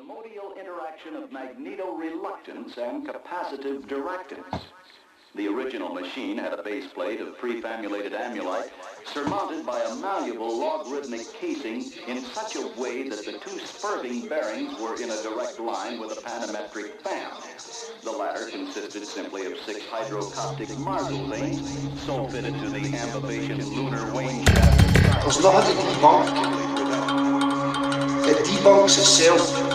modial interaction of magnetoreluctance and capacitive directance. The original machine had a base plate of prefamulated amulite surmounted by a malleable logarithmic casing in such a way that the two spurving bearings were in a direct line with a panametric fan. The latter consisted simply of 6 hydrocoptic Marsal vanes, so fitted to the ambivation lunar wane shaft. There's nothing to debunk. It debunks itself.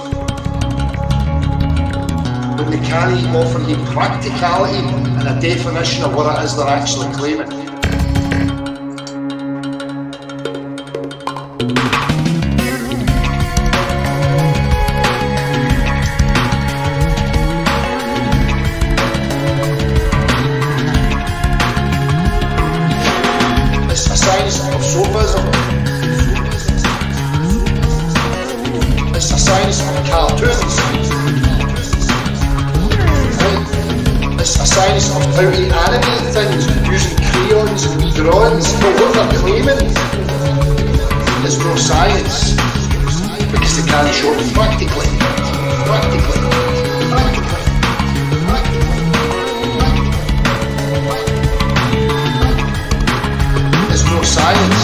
When they can't offer you practicality and a definition of what it is they're actually claiming. It's a science of soapism. It's a science of cartoons. It's a science of how to animate things using crayons and wee drawings, but what they're claiming is no science, because they can't show it practically. It's no science,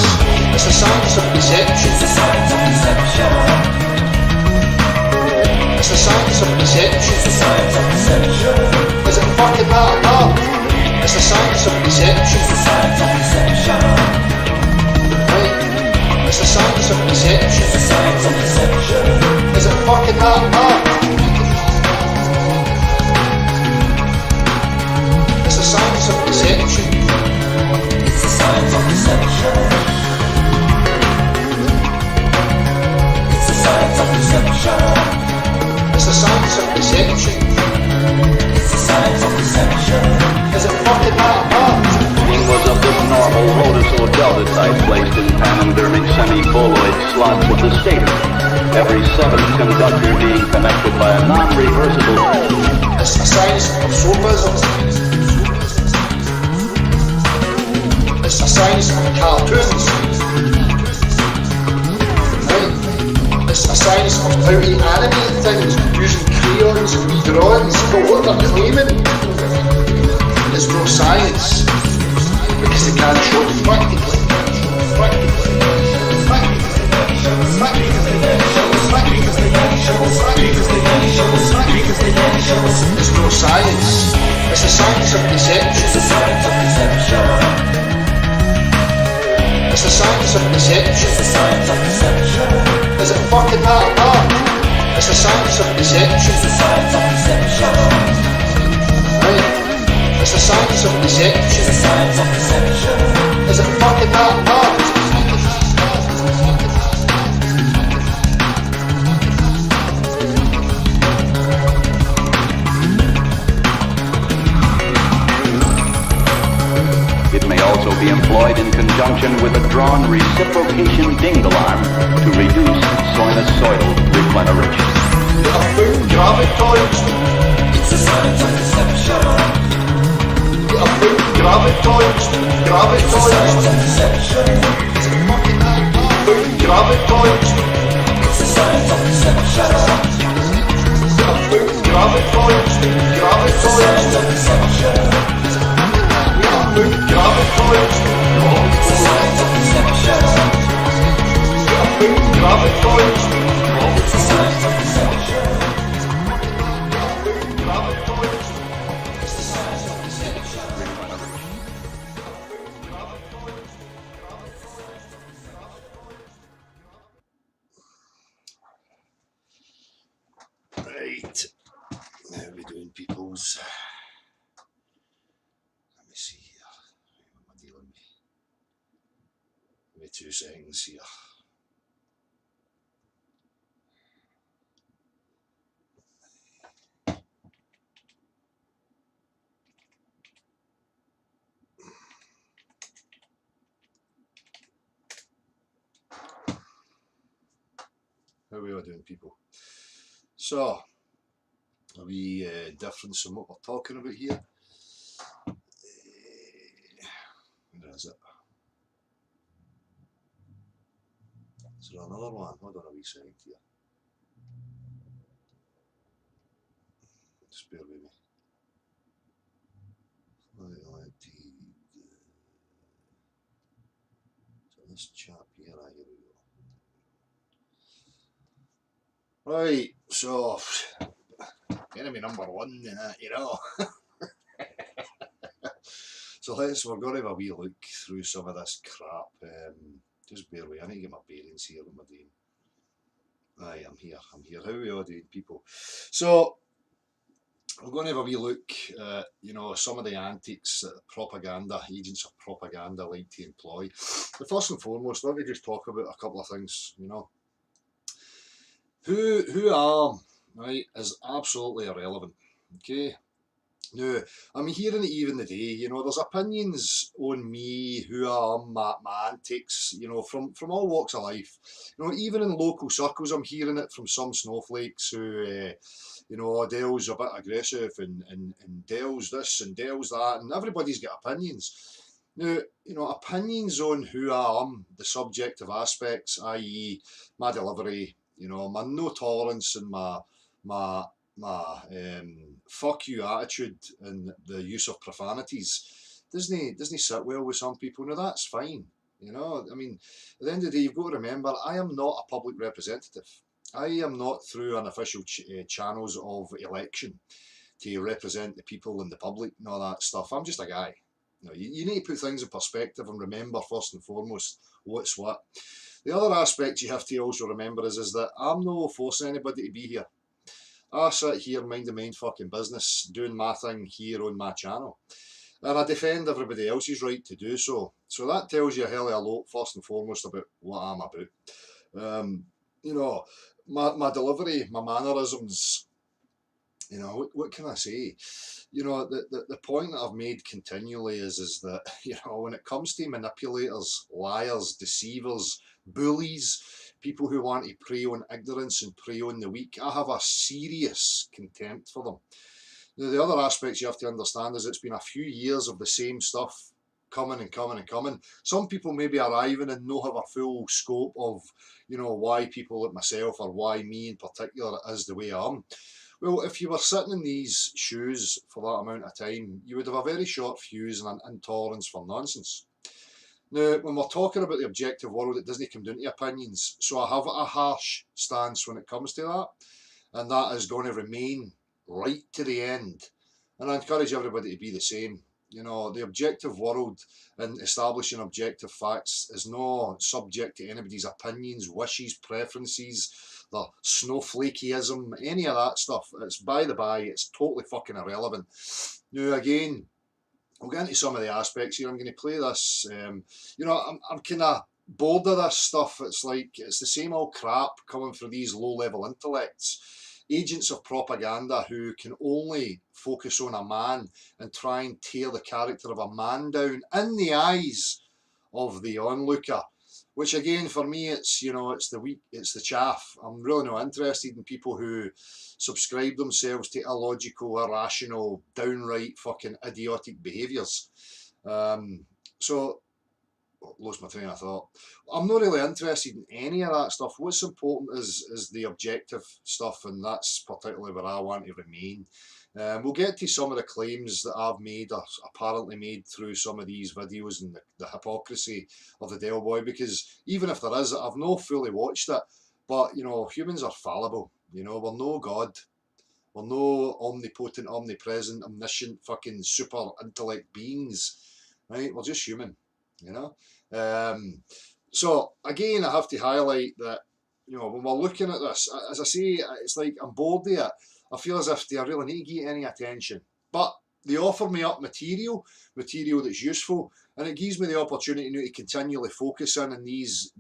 it's a science of deception. It's a science of deception. It's a science of deception. It's a science of deception. Is it fucking that or not? It's a science of deception. It's a science of deception. Right? It's a science of deception. It's a science of deception. Is it fucking that or not? It's a science of deception. It's a science of deception. It's a science of deception. It's a science of deception. It's a science of deception. Is it fucking that hard? It was of this normal lotus or delta type placed in panendermic semi-boloid slots of the stator, every 7th conductor being connected by a non-reversible. It's a science of soapism. It's a science of cartoons. Right? It's a science of how to animate things using crayons and wee drawings, but what they're claiming is no science, because they can't show it practically. It's no science, it's a science of deception. It's a science of deception. It's a science of deception. It's a science of deception. Is it fucking that or not? It's a science of deception. It's a science of deception. Right? It's a science of deception. It's a science of deception. Is it fucking that or not? It may also be employed in conjunction with a drawn reciprocation dingle arm to reduce sinusoidal repleneration. You have found gravitoids. It's a science of deception. You have found gravitoids. It's a science of deception. Is it fucking that hard? Found gravitoids. It's a science of deception. You have found gravitoids. It's a science of deception. Gravitoids. It's a science of deception. Gravitoids. It's a science of deception. Gravitoids. It's a science of deception. Right. How are we doing, peoples? Let me see here. What am I dealing with? Give me 2 seconds here. How are we all doing, people? So, a wee difference from what we're talking about here. Where is it? Is there another one? Hold on a wee second here. Just bear with me. So this chap here, here we go. Right, so enemy number one, you know. So we're going to have a wee look through some of this crap. Just bear with me, I need to get my bearings here. What am I doing? Aye, I'm here. How are we all doing, people? So we're going to have a wee look at, you know, some of the antics that propaganda, agents of propaganda like to employ. But first and foremost, let me just talk about a couple of things, you know. Who I am, right, is absolutely irrelevant, okay? Now, I'm hearing it even today, you know, there's opinions on me, who I am, my antics, you know, from all walks of life. You know, even in local circles, I'm hearing it from some snowflakes who, you know, Dale's a bit aggressive and Dale's this and Dale's that, and everybody's got opinions. Now, you know, opinions on who I am, the subjective aspects, i.e. my delivery, you know, my no tolerance and my fuck you attitude and the use of profanities doesn't sit well with some people. Now that's fine, you know. I mean, at the end of the day, you've got to remember, I am not a public representative. I am not through unofficial channels of election to represent the people and the public and all that stuff. I'm just a guy. You know, you need to put things in perspective and remember first and foremost what's what. The other aspect you have to also remember is that I'm not forcing anybody to be here. I sit here minding my own fucking business, doing my thing here on my channel. And I defend everybody else's right to do so. So that tells you a hell of a lot, first and foremost, about what I'm about. You know, my delivery, my mannerisms, you know, what can I say? You know, the point that I've made continually is that, you know, when it comes to manipulators, liars, deceivers, bullies, people who want to prey on ignorance and prey on the weak, I have a serious contempt for them. Now, the other aspects you have to understand is it's been a few years of the same stuff coming and coming and coming. Some people may be arriving and not have a full scope of, you know, why people like myself or why me in particular is the way I am. Well, if you were sitting in these shoes for that amount of time, you would have a very short fuse and an intolerance for nonsense. Now, when we're talking about the objective world, it doesn't come down to opinions. So I have a harsh stance when it comes to that. And that is going to remain right to the end. And I encourage everybody to be the same. You know, the objective world and establishing objective facts is not subject to anybody's opinions, wishes, preferences, the snowflakeism, any of that stuff. It's by the by, it's totally fucking irrelevant. Now, again, we'll get into some of the aspects here. I'm going to play this. You know, I'm kind of bored of this stuff. It's like, it's the same old crap coming from these low-level intellects. Agents of propaganda who can only focus on a man and try and tear the character of a man down in the eyes of the onlooker. Which again, for me, it's, you know, it's the weak, it's the chaff. I'm really not interested in people who subscribe themselves to illogical, irrational, downright fucking idiotic behaviours. So, lost my train of thought. I'm not really interested in any of that stuff. What's important is the objective stuff, and that's particularly where I want to remain. We'll get to some of the claims that I've made, or apparently made through some of these videos, and the hypocrisy of the Del Boy, because even if there is, I've not fully watched it, but, you know, humans are fallible. You know, we're no God. We're no omnipotent, omnipresent, omniscient, fucking super intellect beings, right? We're just human, you know? So, again, I have to highlight that, you know, when we're looking at this, as I say, it's like I'm bored of it. I feel as if they really need to get any attention. But they offer me up material that's useful, and it gives me the opportunity now to continually focus in on these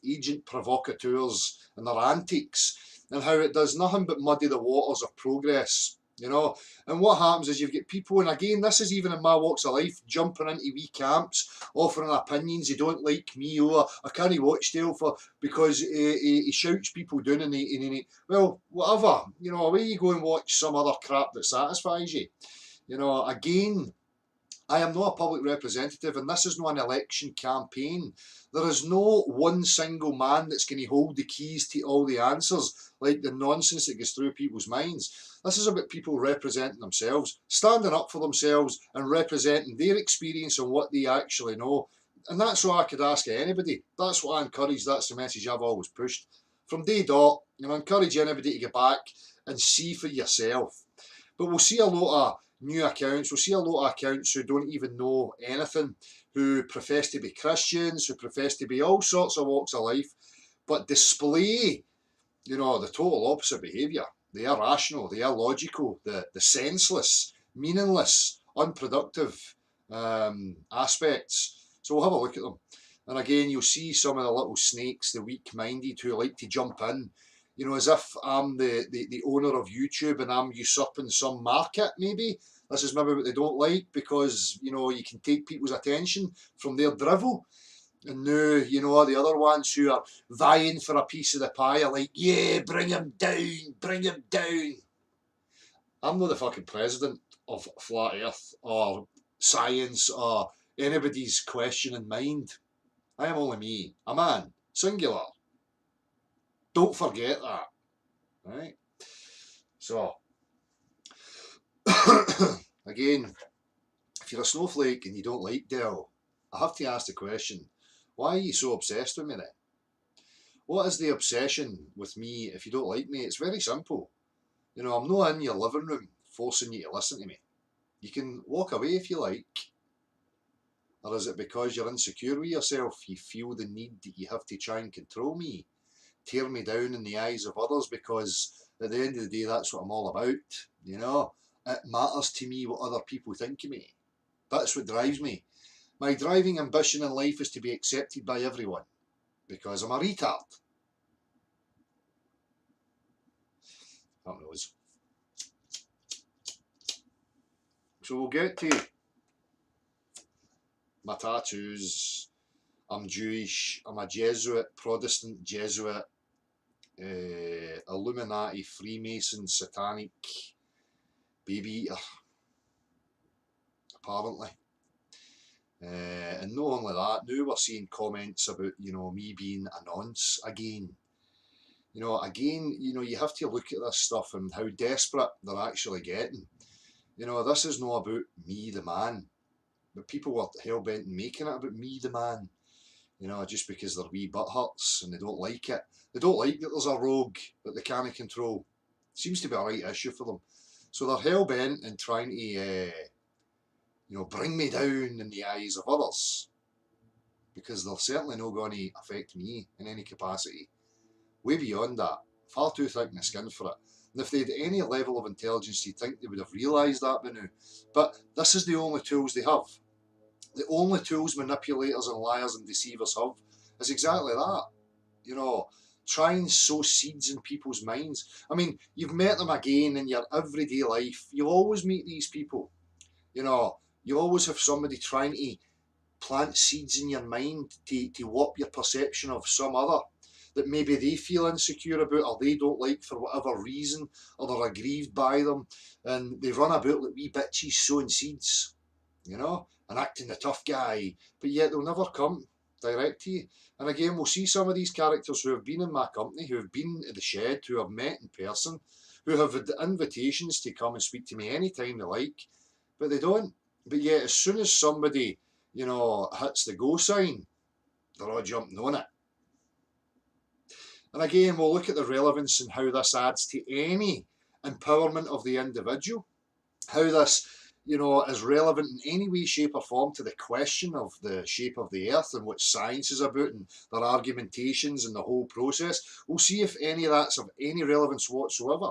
agent provocateurs and their antics, and how it does nothing but muddy the waters of progress, you know. And what happens is you've got people, and again, this is even in my walks of life, jumping into wee camps, offering opinions. They don't like me, or I can't watch Dale for because he shouts people down, and well, whatever, you know, away you go and watch some other crap that satisfies you. You know, again, I am not a public representative, and this is not an election campaign. There is no one single man that's going to hold the keys to all the answers, like the nonsense that goes through people's minds. This is about people representing themselves, standing up for themselves and representing their experience and what they actually know. And that's what I could ask of anybody. That's what I encourage. That's the message I've always pushed. From day dot, I encourage anybody to get back and see for yourself. But we'll see a lot of new accounts. We'll see a lot of accounts who don't even know anything, who profess to be Christians, who profess to be all sorts of walks of life, but display, the total opposite behaviour. The irrational, the illogical, the senseless, meaningless, unproductive aspects. So we'll have a look at them. And again, you'll see some of the little snakes, the weak-minded, who like to jump in, as if I'm the owner of YouTube and I'm usurping some market, maybe. This is maybe what they don't like, because, you can take people's attention from their drivel. And now, the other ones who are vying for a piece of the pie are like, yeah, bring him down, bring him down. I'm not the fucking president of Flat Earth or science or anybody's questioning mind. I am only me, a man, singular. Don't forget that, right? So, again, if you're a snowflake and you don't like Dell, I have to ask the question, why are you so obsessed with me then? What is the obsession with me if you don't like me? It's very simple. I'm not in your living room forcing you to listen to me. You can walk away if you like. Or is it because you're insecure with yourself, you feel the need that you have to try and control me, tear me down in the eyes of others, because at the end of the day, that's what I'm all about, It matters to me what other people think of me. That's what drives me. My driving ambition in life is to be accepted by everyone, because I'm a retard. That knows. So we'll get to my tattoos. I'm Jewish. I'm a Jesuit, Protestant Jesuit, Illuminati, Freemason, Satanic, baby eater, apparently. And not only that, now we're seeing comments about, me being a nonce again. You have to look at this stuff and how desperate they're actually getting. This is not about me, the man. But people were hell-bent in making it about me, the man. Just because they're wee butt hurts and they don't like it. They don't like that there's a rogue that they can't control. Seems to be a right issue for them. So they're hell-bent in trying to, bring me down in the eyes of others. Because they're certainly not going to affect me in any capacity. Way beyond that. Far too thick in the skin for it. And if they had any level of intelligence, you'd think they would have realised that by now. But this is the only tools they have. The only tools manipulators and liars and deceivers have is exactly that. Try and sow seeds in people's minds. I mean, you've met them again in your everyday life. You always meet these people. You always have somebody trying to plant seeds in your mind to warp your perception of some other that maybe they feel insecure about or they don't like for whatever reason, or they're aggrieved by them, and they run about like wee bitches sowing seeds, and acting the tough guy, but yet they'll never come direct to you. And again, we'll see some of these characters who have been in my company, who have been at the shed, who have met in person, who have had invitations to come and speak to me anytime they like, but they don't. But yet, as soon as somebody, hits the go sign, they're all jumping on it. And again, we'll look at the relevance and how this adds to any empowerment of the individual, how this, is relevant in any way, shape or form to the question of the shape of the earth and what science is about and their argumentations and the whole process. We'll see if any of that's of any relevance whatsoever.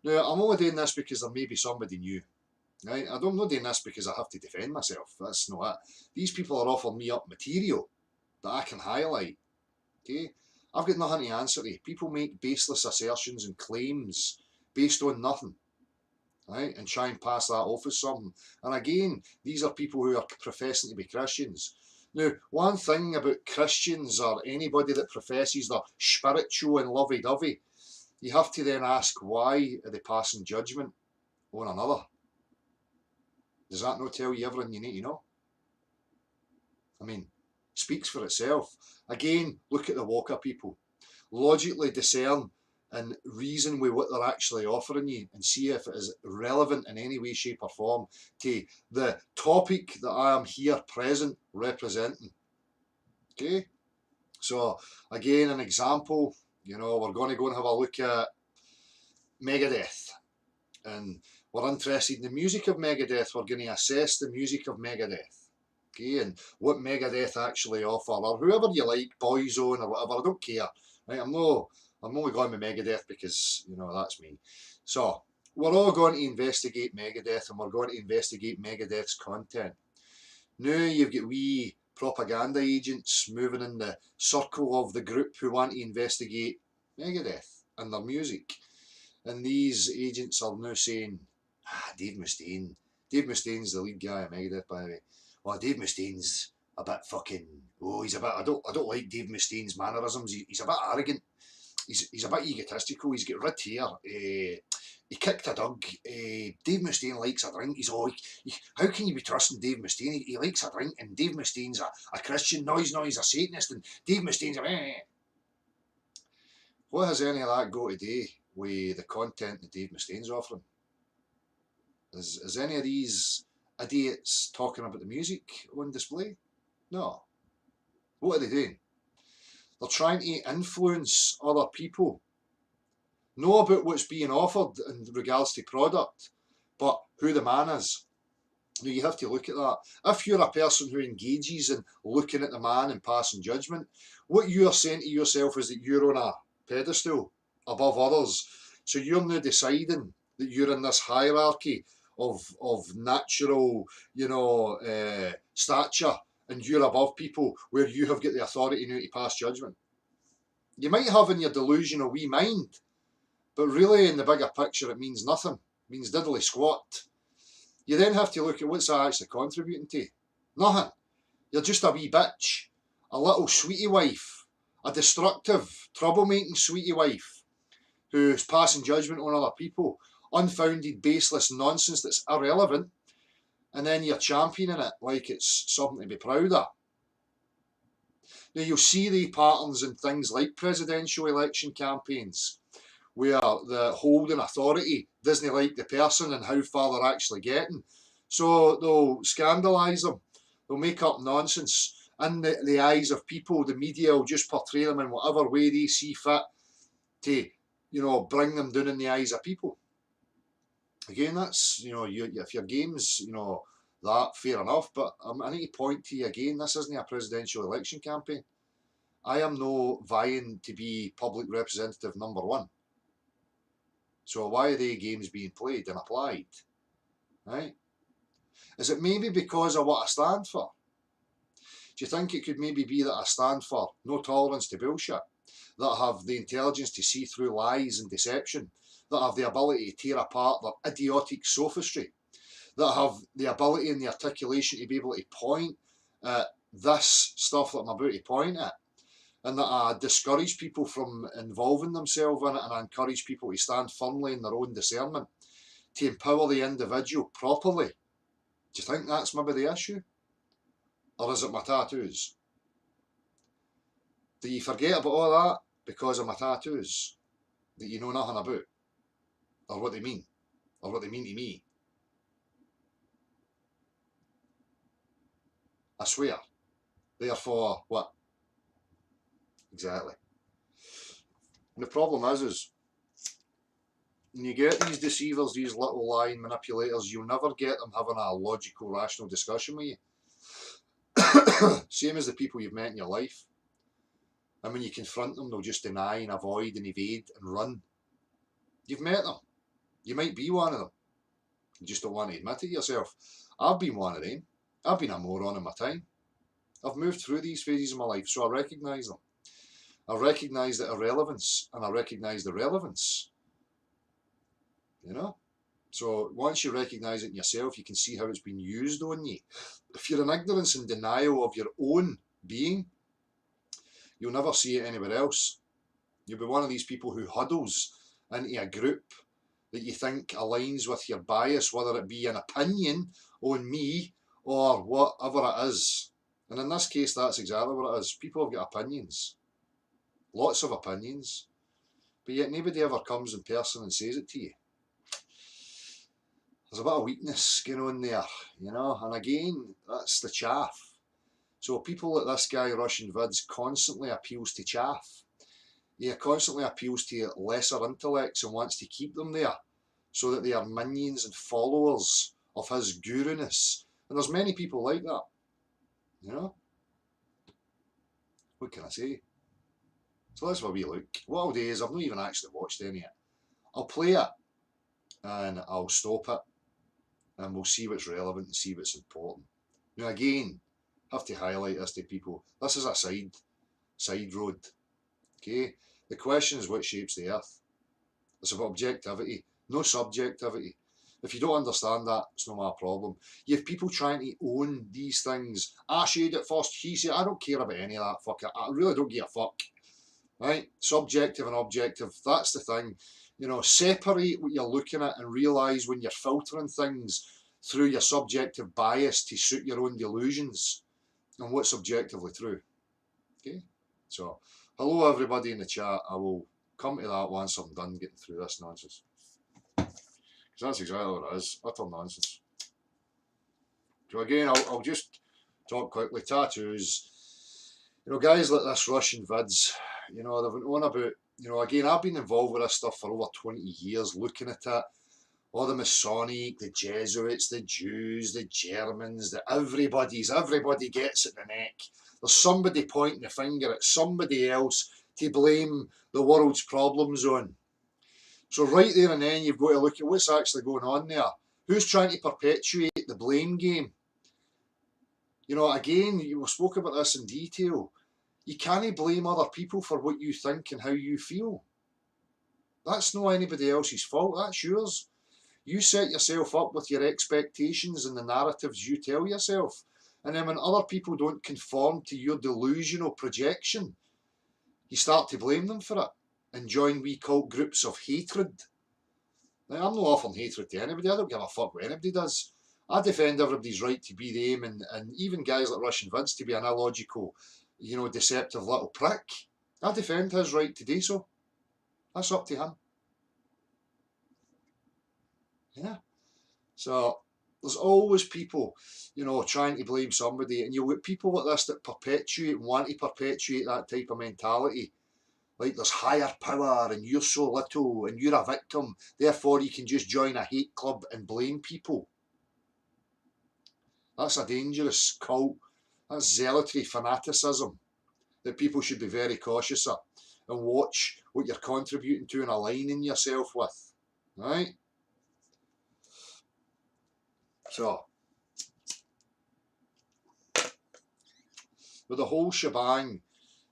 Now, I'm only doing this because there may be somebody new. Right? I'm not doing this because I have to defend myself. That's not it. These people are offering me up material that I can highlight. Okay? I've got nothing to answer to. People make baseless assertions and claims based on nothing, right? And try and pass that off as something. And again, these are people who are professing to be Christians. Now, one thing about Christians or anybody that professes they're spiritual and lovey-dovey, you have to then ask, why are they passing judgment on another? Does that not tell you everything you need to know? I mean, speaks for itself. Again, look at the Walker people. Logically discern and reason with what they're actually offering you and see if it is relevant in any way, shape or form to the topic that I am here present representing. Okay? So, again, an example, you know, we're going to go and have a look at Megadeth. And we're interested in the music of Megadeth. We're going to assess the music of Megadeth. Okay, and what Megadeth actually offer, or whoever you like, Boyzone or whatever, I don't care. Right, I'm only going with Megadeth because, you know, that's me. So, we're all going to investigate Megadeth and we're going to investigate Megadeth's content. Now you've got wee propaganda agents moving in the circle of the group who want to investigate Megadeth and their music. And these agents are now saying, Dave Mustaine. Dave Mustaine's the lead guy of Megadeth, by the way. Well, Dave Mustaine's a bit fucking, he's a bit, I don't like Dave Mustaine's mannerisms. He's a bit arrogant. He's a bit egotistical. He's got red hair. He kicked a dog. Dave Mustaine likes a drink. How can you be trusting Dave Mustaine? He likes a drink, and Dave Mustaine's a Christian. No, he's a Satanist, and Dave Mustaine's a... What has any of that got to do with the content that Dave Mustaine's offering? Is any of these idiots talking about the music on display? No. What are they doing? They're trying to influence other people. Know about what's being offered in regards to product, but who the man is. Now you have to look at that. If you're a person who engages in looking at the man and passing judgment, what you are saying to yourself is that you're on a pedestal above others. So you're now deciding that you're in this hierarchy of natural, you know, stature, and you're above people where you have got the authority now to pass judgment. You might have in your delusional wee mind, but really in the bigger picture it means nothing. It means diddly squat. You then have to look at what's that actually contributing to. Nothing. You're just a wee bitch, a little sweetie wife, a destructive, troublemaking sweetie wife who's passing judgment on other people. Unfounded, baseless nonsense that's irrelevant, and then you're championing it like it's something to be proud of. Now you'll see the patterns in things like presidential election campaigns, where the holding authority doesn't like the person and how far they're actually getting. So they'll scandalise them, they'll make up nonsense. In the eyes of people, the media will just portray them in whatever way they see fit to, you know, bring them down in the eyes of people. Again, that's, you know, if your game's, you know, that, fair enough, but I need to point to you again, this isn't a presidential election campaign. I am no vying to be public representative number one. So why are they games being played and applied? Right? Is it maybe because of what I stand for? Do you think it could maybe be that I stand for no tolerance to bullshit, that I have the intelligence to see through lies and deception, that I have the ability to tear apart their idiotic sophistry, that I have the ability and the articulation to be able to point at this stuff that I'm about to point at, and that I discourage people from involving themselves in it, and I encourage people to stand firmly in their own discernment, to empower the individual properly? Do you think that's maybe the issue? Or is it my tattoos? Do you forget about all that because of my tattoos that you know nothing about? Or what they mean? Or what they mean to me? I swear. Therefore, what? Exactly. And the problem is when you get these deceivers, these little lying manipulators, you'll never get them having a logical, rational discussion with you. Same as the people you've met in your life. And when you confront them, they'll just deny and avoid and evade and run. You've met them. You might be one of them. You just don't want to admit it yourself. I've been one of them. I've been a moron in my time. I've moved through these phases of my life, so I recognise them. I recognise the irrelevance, and I recognise the relevance. You know? So once you recognise it in yourself, you can see how it's been used on you. If you're in ignorance and denial of your own being, you'll never see it anywhere else. You'll be one of these people who huddles into a group that you think aligns with your bias, whether it be an opinion on me or whatever it is. And in this case, that's exactly what it is. People have got opinions, lots of opinions, but yet nobody ever comes in person and says it to you. There's a bit of weakness going on there, you know, and again, that's the chaff. So people like this guy, Russian Vids, constantly appeals to chaff. He constantly appeals to lesser intellects and wants to keep them there so that they are minions and followers of his guru-ness. And there's many people like that, you know. What can I say? So let's have a wee look. What I'll do is, I've not even actually watched any of it. I'll play it and I'll stop it and we'll see what's relevant and see what's important. Now again, I have to highlight this to people. This is a side road. Okay? The question is what shapes the earth. It's about objectivity, no subjectivity. If you don't understand that, it's not my problem. You have people trying to own these things. I said it first, he said, I don't care about any of that fucker. I really don't give a fuck. Right? Subjective and objective, that's the thing. You know, separate what you're looking at and realise when you're filtering things through your subjective bias to suit your own delusions and what's objectively true. Okay? So, hello everybody in the chat. I will come to that once I'm done getting through this nonsense. Because that's exactly what it is. Utter nonsense. So again, I'll just talk quickly. Tattoos. You know, guys like this Russian Vids, you know, they've been on about, you know, again, I've been involved with this stuff for over 20 years, looking at it. All the Masonic, the Jesuits, the Jews, the Germans, everybody gets at the neck. There's somebody pointing the finger at somebody else to blame the world's problems on. So right there and then you've got to look at what's actually going on there. Who's trying to perpetuate the blame game? You know, again, we spoke about this in detail. You can't blame other people for what you think and how you feel. That's not anybody else's fault, that's yours. You set yourself up with your expectations and the narratives you tell yourself. And then when other people don't conform to your delusional projection, you start to blame them for it and join wee cult groups of hatred. Now, I'm not offering hatred to anybody. I don't give a fuck what anybody does. I defend everybody's right to be them, and even guys like Russian Vince to be an illogical, you know, deceptive little prick. I defend his right to do so. That's up to him. Yeah. So there's always people, you know, trying to blame somebody, and you'll get people like this that perpetuate, want to perpetuate that type of mentality. Like there's higher power and you're so little and you're a victim, therefore you can just join a hate club and blame people. That's a dangerous cult. That's zealotry, fanaticism that people should be very cautious of and watch what you're contributing to and aligning yourself with. Right? So, with the whole shebang,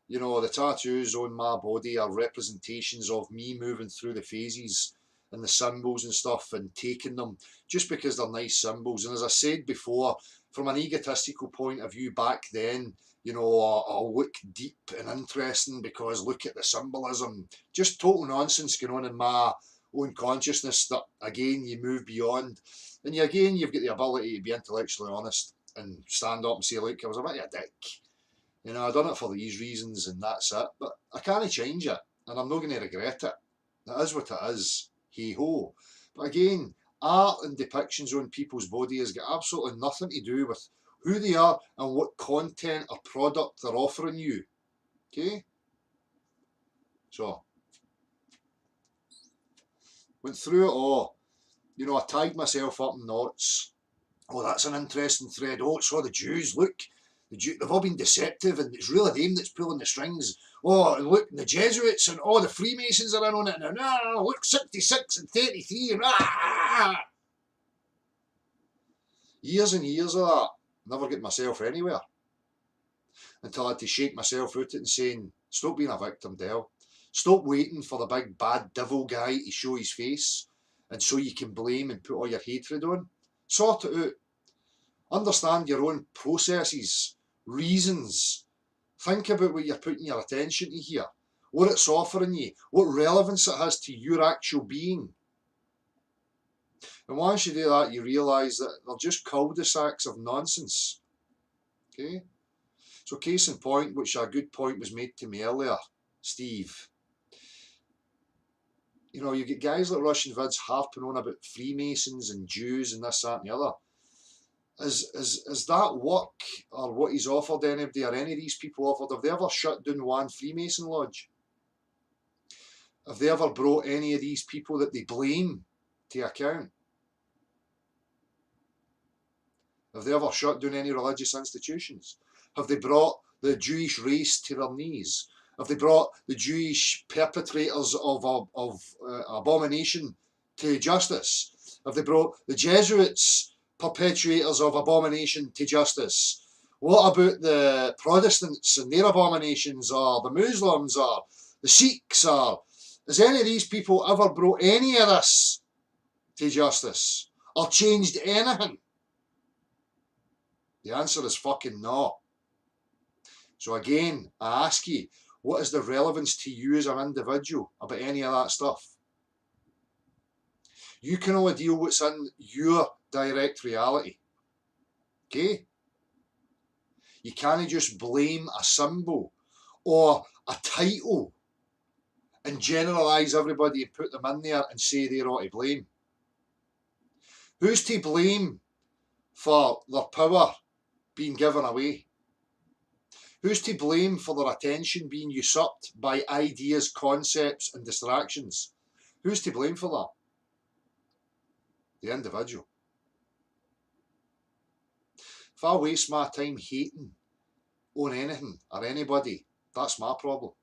you know, the tattoos on my body are representations of me moving through the phases and the symbols and stuff and taking them just because they're nice symbols. And as I said before, from an egotistical point of view back then, you know, I'll look deep and interesting because look at the symbolism. Just total nonsense going on in my own consciousness that, again, you move beyond. And again, you've got the ability to be intellectually honest and stand up and say, look, I was a bit of a dick. You know, I've done it for these reasons and that's it. But I can't change it and I'm not going to regret it. That is what it is. Hey-ho. But again, art and depictions on people's body has got absolutely nothing to do with who they are and what content or product they're offering you. Okay? So, went through it all. You know, I tied myself up in knots. Oh, that's an interesting thread. Oh, it's all the Jews. Look, they've all been deceptive and it's really them that's pulling the strings. Oh, and look, the Jesuits and all the Freemasons are in on it. And look, 66 and 33 and years and years of that. Never get myself anywhere. Until I had to shake myself out and saying, stop being a victim, Del. Stop waiting for the big bad devil guy to show his face and so you can blame and put all your hatred on. Sort it out. Understand your own processes, reasons. Think about what you're putting your attention to here, what it's offering you, what relevance it has to your actual being. And once you do that, you realise that they're just cul-de-sacs of nonsense. Okay? So case in point, which a good point was made to me earlier, Steve. You know, you get guys like Russian vids harping on about Freemasons and Jews and this, that and the other. Is that work or what he's offered anybody or any of these people offered? Have they ever shut down one Freemason lodge? Have they ever brought any of these people that they blame to account? Have they ever shut down any religious institutions? Have they brought the Jewish race to their knees? Have they brought the Jewish perpetrators of abomination to justice? Have they brought the Jesuits, perpetrators of abomination, to justice? What about the Protestants and their abominations, or the Muslims, or the Sikhs? Or has any of these people ever brought any of this to justice or changed anything? The answer is fucking no. So again, I ask you, what is the relevance to you as an individual about any of that stuff? You can only deal with what's in your direct reality. Okay? You can't just blame a symbol or a title and generalise everybody and put them in there and say they're all to blame. Who's to blame for their power being given away? Who's to blame for their attention being usurped by ideas, concepts and distractions? Who's to blame for that? The individual. If I waste my time hating on anything or anybody, that's my problem.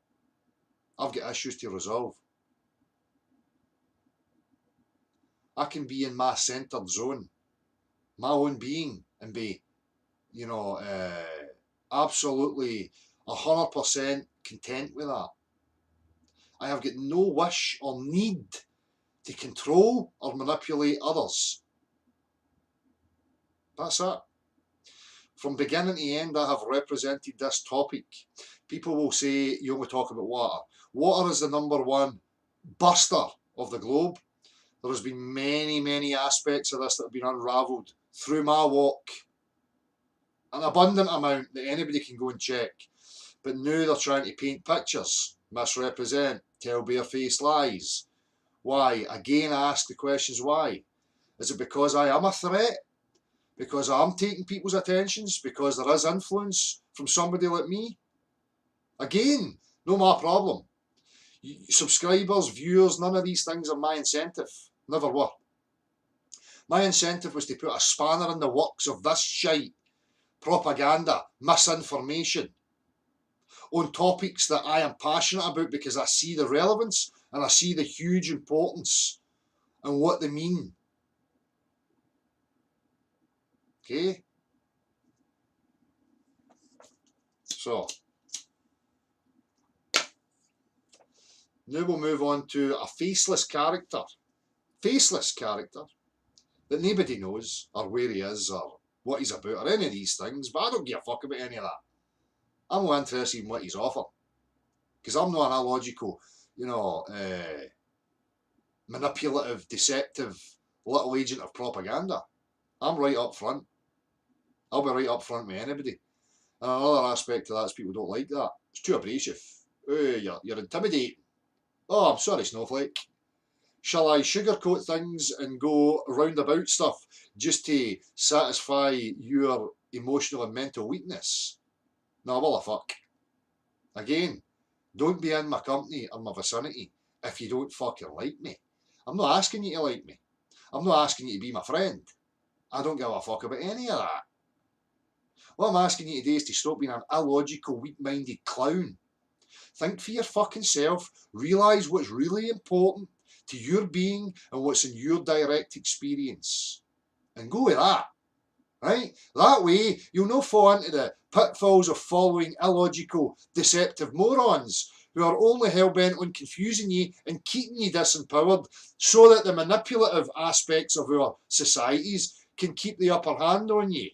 I've got issues to resolve. I can be in my centred zone, my own being, and be, you know, absolutely 100% content with that. I have got no wish or need to control or manipulate others. That's it. From beginning to end, I have represented this topic. People will say, you only talk about water. Water is the number one burster of the globe. There has been many, many aspects of this that have been unravelled through my walk. An abundant amount that anybody can go and check. But now they're trying to paint pictures, misrepresent, tell barefaced lies. Why? Again, I ask the questions why. Is it because I am a threat? Because I'm taking people's attentions? Because there is influence from somebody like me? Again, no my problem. Subscribers, viewers, none of these things are my incentive. Never were. My incentive was to put a spanner in the works of this shite, propaganda, misinformation, on topics that I am passionate about because I see the relevance and I see the huge importance and what they mean. Okay? So, now we'll move on to a faceless character. Faceless character that nobody knows or where he is or what he's about or any of these things, but I don't give a fuck about any of that. I'm not interested in what he's offered. Because I'm not an illogical, you know, manipulative, deceptive little agent of propaganda. I'm right up front. I'll be right up front with anybody. And another aspect of that is people don't like that. It's too abrasive. You're intimidating. Oh, I'm sorry, Snowflake. Shall I sugarcoat things and go roundabout stuff just to satisfy your emotional and mental weakness? No, well, a fuck. Again, don't be in my company or my vicinity if you don't fucking like me. I'm not asking you to like me. I'm not asking you to be my friend. I don't give a fuck about any of that. What I'm asking you today is to stop being an illogical, weak-minded clown. Think for your fucking self. Realise what's really important to your being and what's in your direct experience. And go with that. Right? That way, you'll not fall into the pitfalls of following illogical, deceptive morons who are only hell-bent on confusing you and keeping you disempowered so that the manipulative aspects of our societies can keep the upper hand on you.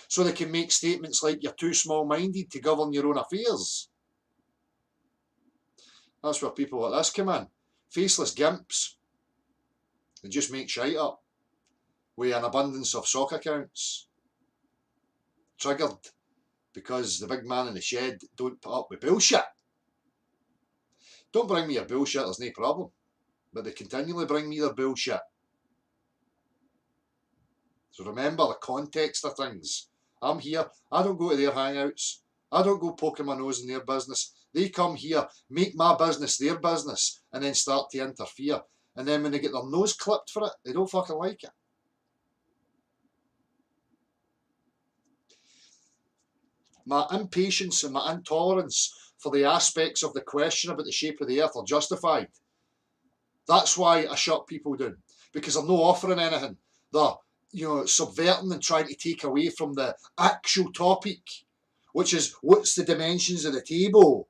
So they can make statements like you're too small-minded to govern your own affairs. That's where people like this come in. Faceless gimps. and just make shite up with an abundance of sock accounts. Triggered because the big man in the shed don't put up with bullshit. Don't bring me your bullshit, there's no problem. But they continually bring me their bullshit. So remember the context of things. I'm here, I don't go to their hangouts. I don't go poking my nose in their business. They come here, make my business their business, and then start to interfere. And then when they get their nose clipped for it, they don't fucking like it. My impatience and my intolerance for the aspects of the question about the shape of the earth are justified. That's why I shut people down. Because I'm not offering anything. They're, subverting and trying to take away from the actual topic, which is what's the dimensions of the table.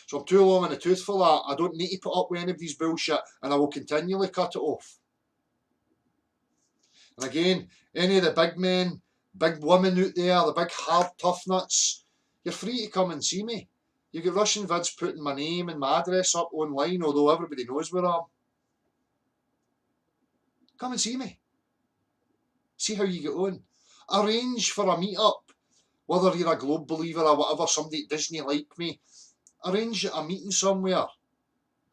So I'm too long in the tooth for that. I don't need to put up with anybody's bullshit, and I will continually cut it off. And again, any of the big men, big women out there, the big hard tough nuts, you're free to come and see me. You get Russian vids putting my name and my address up online, although everybody knows where I am. Come and see me. See how you get on. Arrange for a meet-up. Whether you're a Globe believer or whatever, somebody at Disney like me. Arrange a meeting somewhere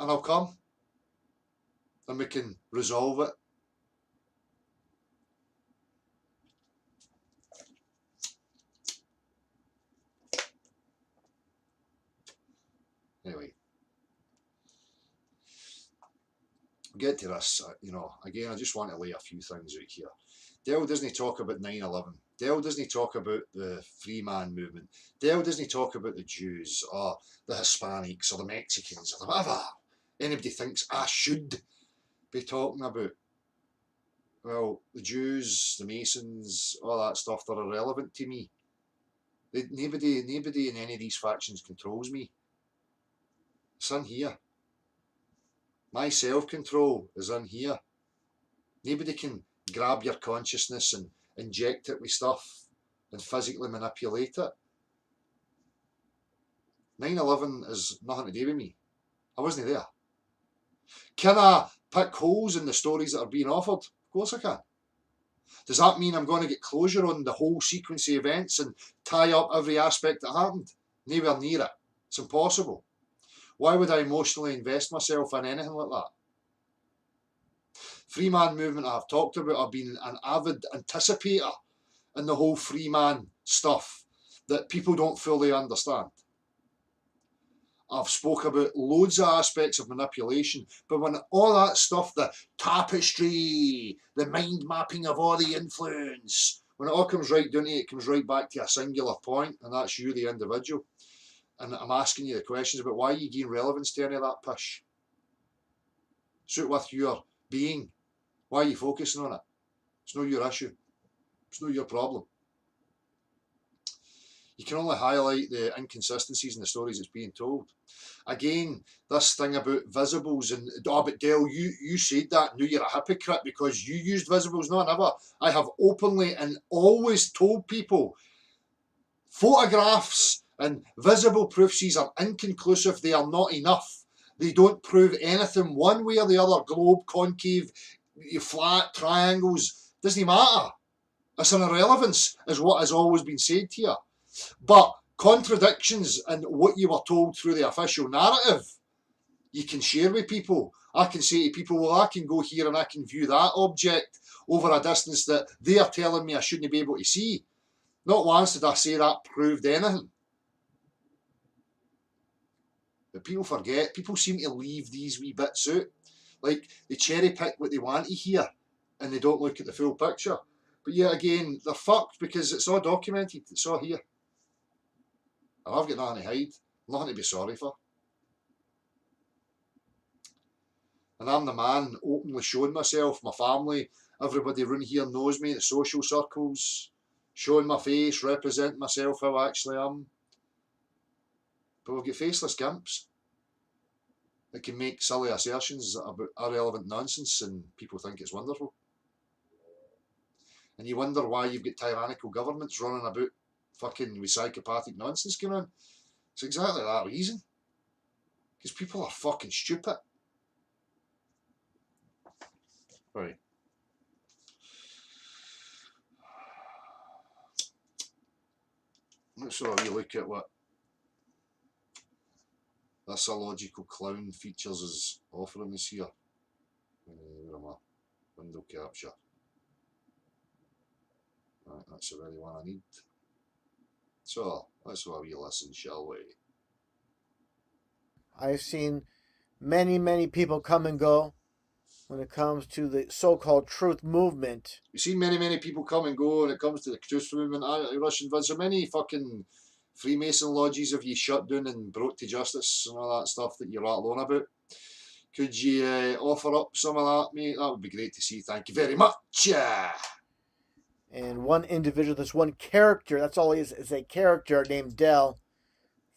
and I'll come. And we can resolve it. Anyway. Get to this, again, I just want to lay a few things out here. Dell doesn't talk about 9/11. Dell doesn't talk about the free man movement. Dell doesn't talk about the Jews or the Hispanics or the Mexicans or whatever anybody thinks I should be talking about. Well, the Jews, the Masons, all that stuff, they're irrelevant to me. Nobody in any of these factions controls me. It's in here. My self-control is in here. Nobody can grab your consciousness and inject it with stuff and physically manipulate it. 9/11 is nothing to do with me. I wasn't there. Can I pick holes in the stories that are being offered? Of course I can. Does that mean I'm going to get closure on the whole sequence of events and tie up every aspect that happened? Nowhere near it. It's impossible. Why would I emotionally invest myself in anything like that? Free man movement I've talked about, I've been an avid anticipator in the whole free man stuff that people don't fully understand. I've spoke about loads of aspects of manipulation, but when all that stuff, the tapestry, the mind mapping of all the influence, when it all comes right down to it, it comes right back to a singular point, and that's you, the individual. And I'm asking you the questions about why you gain relevance to any of that push. Suit with your being. Why are you focusing on it? It's not your issue. It's not your problem. You can only highlight the inconsistencies in the stories that's being told. Again, this thing about visibles and, but Dale, you said that, now you're a hypocrite because you used visibles. No, never. I have openly and always told people photographs and visible proofs are inconclusive. They are not enough. They don't prove anything one way or the other. Globe, concave, flat, triangles. Doesn't matter. It's an irrelevance, is what has always been said here. But contradictions in what you were told through the official narrative, you can share with people. I can say to people, well, I can go here and I can view that object over a distance that they are telling me I shouldn't be able to see. Not once did I say that proved anything. But people forget, people seem to leave these wee bits out. Like, they cherry pick what they want to hear and they don't look at the full picture. But yet again, they're fucked because it's all documented, it's all here. And I've got nothing to hide, nothing to be sorry for. And I'm the man openly showing myself, my family, everybody around here knows me, the social circles, showing my face, representing myself how I actually am. But we've got faceless gimps that can make silly assertions about irrelevant nonsense and people think it's wonderful. And you wonder why you've got tyrannical governments running about fucking with psychopathic nonsense going on. It's exactly that reason. Because people are fucking stupid. Right. Let's have a look at what this illogical clown features is offering us here. Where am I? Window capture. Right, that's the very one I need. So, let's have a wee listen, shall we? I've seen many people come and go when it comes to the so-called truth movement. We've seen many people come and go when it comes to the truth movement. Russian vids, so many fucking Freemason lodges have you shut down and brought to justice and all that stuff that you're rattling on about. Could you offer up some of that, mate? That would be great to see. Thank you very much. And one individual, this one character, that's all he is a character named Dell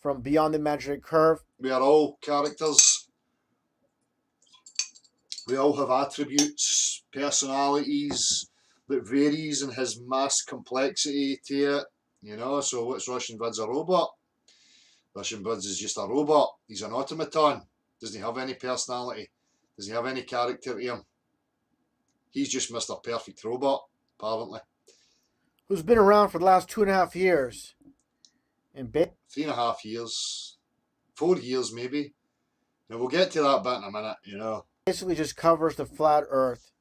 from Beyond the Imaginary Curve. We are all characters. We all have attributes, personalities that varies in his mass complexity to it. You know, so what's Russian Vids? A robot? Russian Vids is just a robot. He's an automaton. Doesn't he have any personality? Doesn't he have any character to him? He's just Mr. Perfect Robot, apparently. Who's been around for the last 2.5 years. And 3.5 years. 4 years, maybe. Now, we'll get to that bit in a minute, you know. basically just covers the flat earth.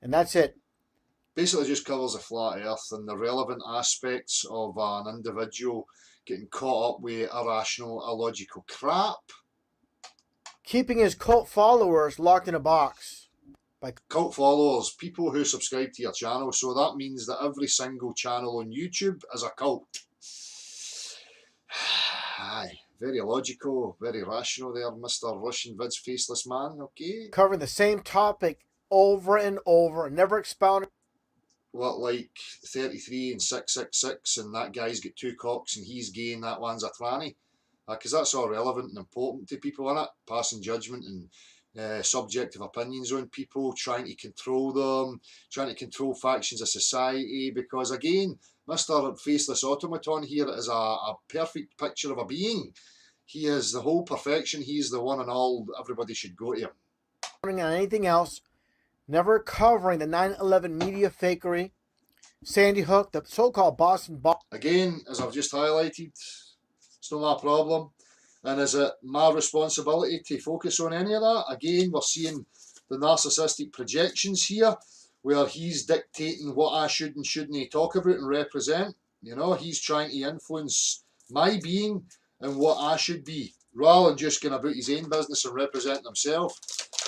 And that's it. Basically just covers the flat earth and the relevant aspects of an individual getting caught up with irrational, illogical crap. Keeping his cult followers locked in a box. Cult followers, people who subscribe to your channel, so that means that every single channel on YouTube is a cult. Aye, very logical, very rational there, Mr. Russian Vids Faceless Man, okay? Covering the same topic over and over, never expounding. What, like 33 and 666 and that guy's got 2 cocks and he's gay and that one's a tranny? Because that's all relevant and important to people, innit? Passing judgment and subjective opinions on people, trying to control them, trying to control factions of society, because again, Mr. Faceless Automaton here is a perfect picture of a being. He is the whole perfection. He's the one and all. Everybody should go to him. On anything else, never covering the 9/11 media fakery, Sandy Hook, the so-called Boston bomb. Again, as I've just highlighted, it's not my problem. And is it my responsibility to focus on any of that? Again, we're seeing the narcissistic projections here, where he's dictating what I should and shouldn't talk about and represent. You know, he's trying to influence my being and what I should be, rather than just going about his own business and representing himself.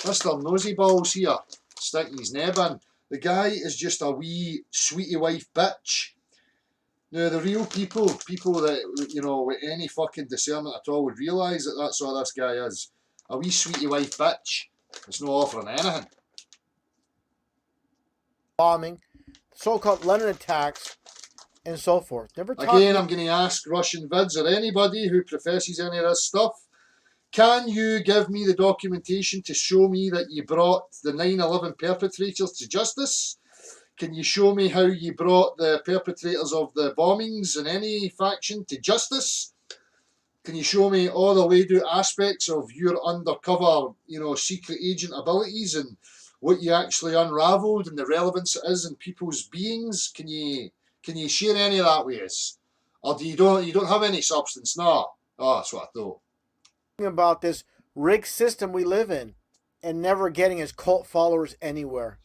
Mr. Nosy Balls here, sticking his neb in. The guy is just a wee sweetie wife bitch. Now, the real people that, you know, with any fucking discernment at all would realise that that's all this guy is. A wee sweetie wife bitch. It's not offering anything. Bombing, so-called London attacks, and so forth. Never Again, I'm going to ask Russian Vids or anybody who professes any of this stuff, can you give me the documentation to show me that you brought the 9/11 perpetrators to justice? Can you show me how you brought the perpetrators of the bombings in any faction to justice? Can you show me all the way to aspects of your undercover, you know, secret agent abilities and what you actually unravelled and the relevance it is in people's beings? Can you share any of that with us? Or you don't have any substance? No. Oh, that's what I thought. About this rigged system we live in and never getting his cult followers anywhere.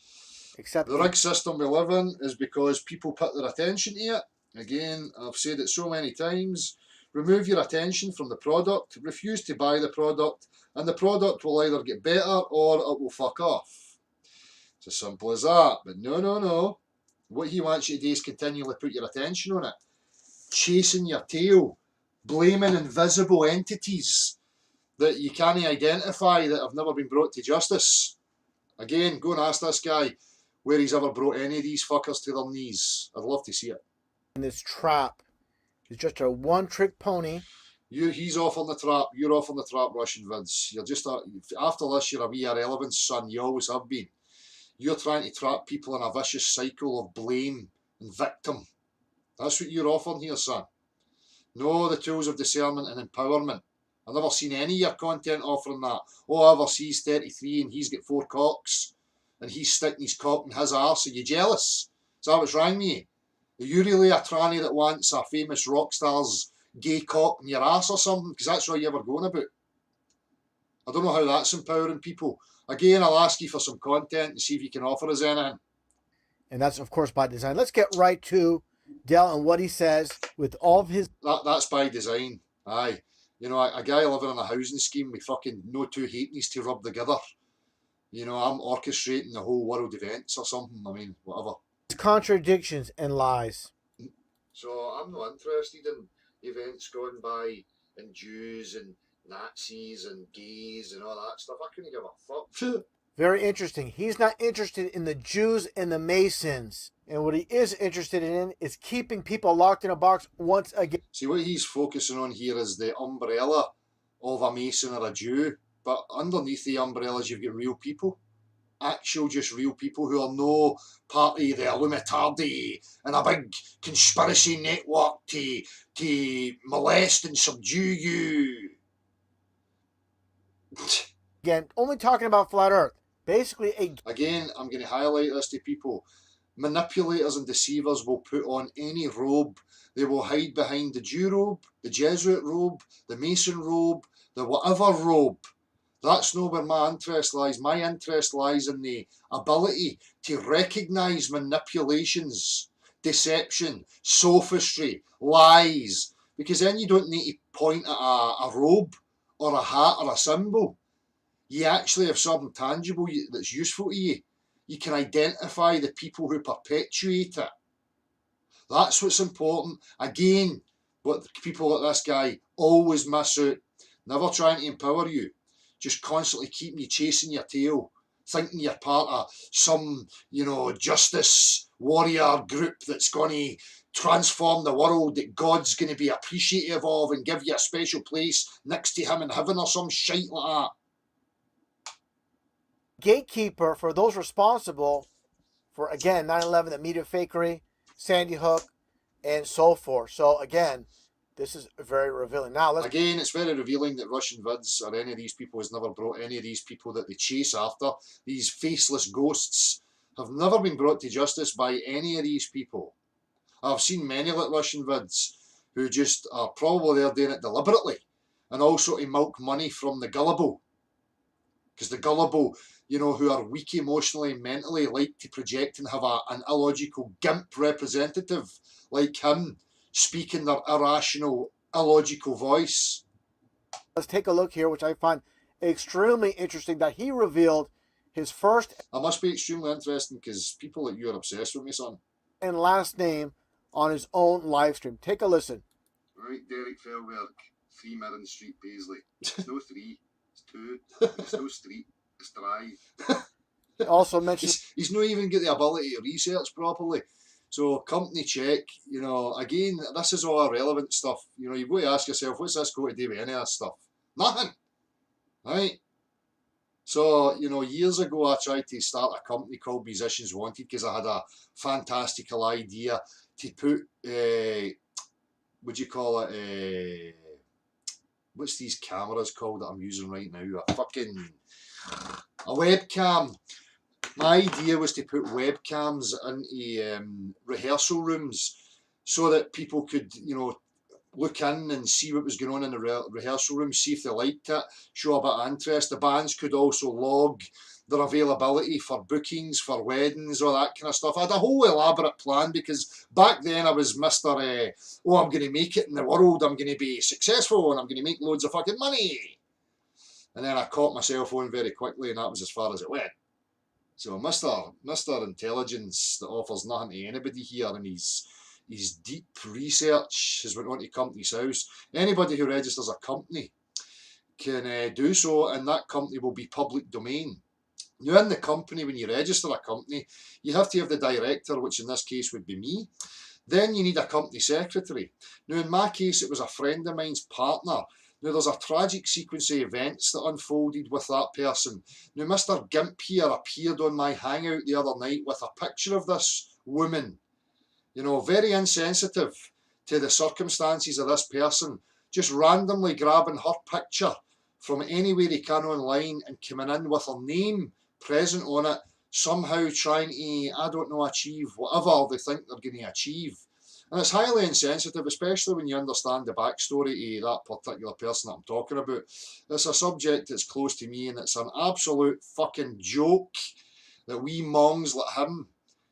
Except the rigged system we live in is because people put their attention to it. Again, I've said it so many times. Remove your attention from the product, refuse to buy the product, and the product will either get better or it will fuck off. It's as simple as that. But no. What he wants you to do is continually put your attention on it. Chasing your tail. Blaming invisible entities that you can't identify that have never been brought to justice. Again, go and ask this guy where he's ever brought any of these fuckers to their knees. I'd love to see it. in this trap. He's just a one-trick pony. He's off on the trap. You're off on the trap, Russian Vids. You're just after this, you're a wee irrelevant, son. You always have been. You're trying to trap people in a vicious cycle of blame and victim. That's what you're off on here, son. No, the tools of discernment and empowerment. I've never seen any of your content offering that. All I ever see is 33 and he's got 4 cocks. and he's sticking his cock in his arse. Are you jealous? Is that what's wrong with you? Are you really a tranny that wants a famous rock star's gay cock in your arse or something? Because that's all you're ever going about. I don't know how that's empowering people. Again, I'll ask you for some content and see if you can offer us anything. And that's, of course, by design. Let's get right to Del and what he says with all of his... That's by design. Aye. You know, a guy living in a housing scheme with fucking no two halfpennies to rub together. You know, I'm orchestrating the whole world events or something. I mean, whatever. contradictions and lies. So I'm not interested in events going by and Jews and Nazis and gays and all that stuff. I couldn't give a fuck. Very interesting. He's not interested in the Jews and the Masons. And what he is interested in is keeping people locked in a box once again. See, what he's focusing on here is the umbrella of a Mason or a Jew. But underneath the umbrellas, you've got real people. Actual, just real people who are no part of the Illuminati and a big conspiracy network to molest and subdue you. Again, only talking about flat Earth. Basically, Again, I'm going to highlight this to people. Manipulators and deceivers will put on any robe. They will hide behind the Jew robe, the Jesuit robe, the Mason robe, the whatever robe. That's not where my interest lies. My interest lies in the ability to recognise manipulations, deception, sophistry, lies. Because then you don't need to point at a robe or a hat or a symbol. You actually have something tangible that's useful to you. You can identify the people who perpetuate it. That's what's important. Again, what people like this guy always miss out. Never trying to empower you. Just constantly keeping you chasing your tail. Thinking you're part of some, justice warrior group that's going to transform the world, that God's going to be appreciative of and give you a special place next to him in heaven or some shite like that. gatekeeper for those responsible for, again, 9/11, the media fakery, Sandy Hook, and so forth. So, again, this is very revealing. Now, Again, it's very revealing that Russian Vids or any of these people has never brought any of these people that they chase after. These faceless ghosts have never been brought to justice by any of these people. I've seen many like Russian Vids who just are probably there doing it deliberately and also to milk money from the gullible. Because the gullible, who are weak emotionally and mentally, like to project and have an illogical GIMP representative like him speaking their irrational, illogical voice. let's take a look here, which I find extremely interesting, that he revealed his first That must be extremely interesting because people like you are obsessed with me, son. and last name on his own live stream. Take a listen. Right, Derek Fairwerk, 3 Mirren Street, Paisley. It's no 3, it's 2. It's no street, it's drive. He also mentioned He's not even got the ability to research properly. So, company check, again, this is all irrelevant stuff. You've got to ask yourself, what's this got to do with any of this stuff? Nothing. Right? So, years ago I tried to start a company called Musicians Wanted because I had a fantastical idea to put, would you call it, what's these cameras called that I'm using right now? A webcam. My idea was to put webcams into rehearsal rooms so that people could, look in and see what was going on in the rehearsal room, see if they liked it, show a bit of interest. The bands could also log their availability for bookings, for weddings, all that kind of stuff. I had a whole elaborate plan because back then I was Mr. I'm going to make it in the world, I'm going to be successful and I'm going to make loads of fucking money. And then I caught myself on very quickly and that was as far as it went. So Mr. Intelligence that offers nothing to anybody here, and his deep research has went on to Companies House. Anybody who registers a company can do so, and that company will be public domain. Now, in the company, when you register a company, you have to have the director, which in this case would be me. Then you need a company secretary. Now, in my case, it was a friend of mine's partner. Now, there's a tragic sequence of events that unfolded with that person. Now, Mr. Gimp here appeared on my hangout the other night with a picture of this woman. Very insensitive to the circumstances of this person, just randomly grabbing her picture from anywhere he can online and coming in with her name present on it somehow trying to, I don't know, achieve whatever they think they're going to achieve. And it's highly insensitive, especially when you understand the backstory to that particular person that I'm talking about. It's a subject that's close to me, and it's an absolute fucking joke that we mongs like him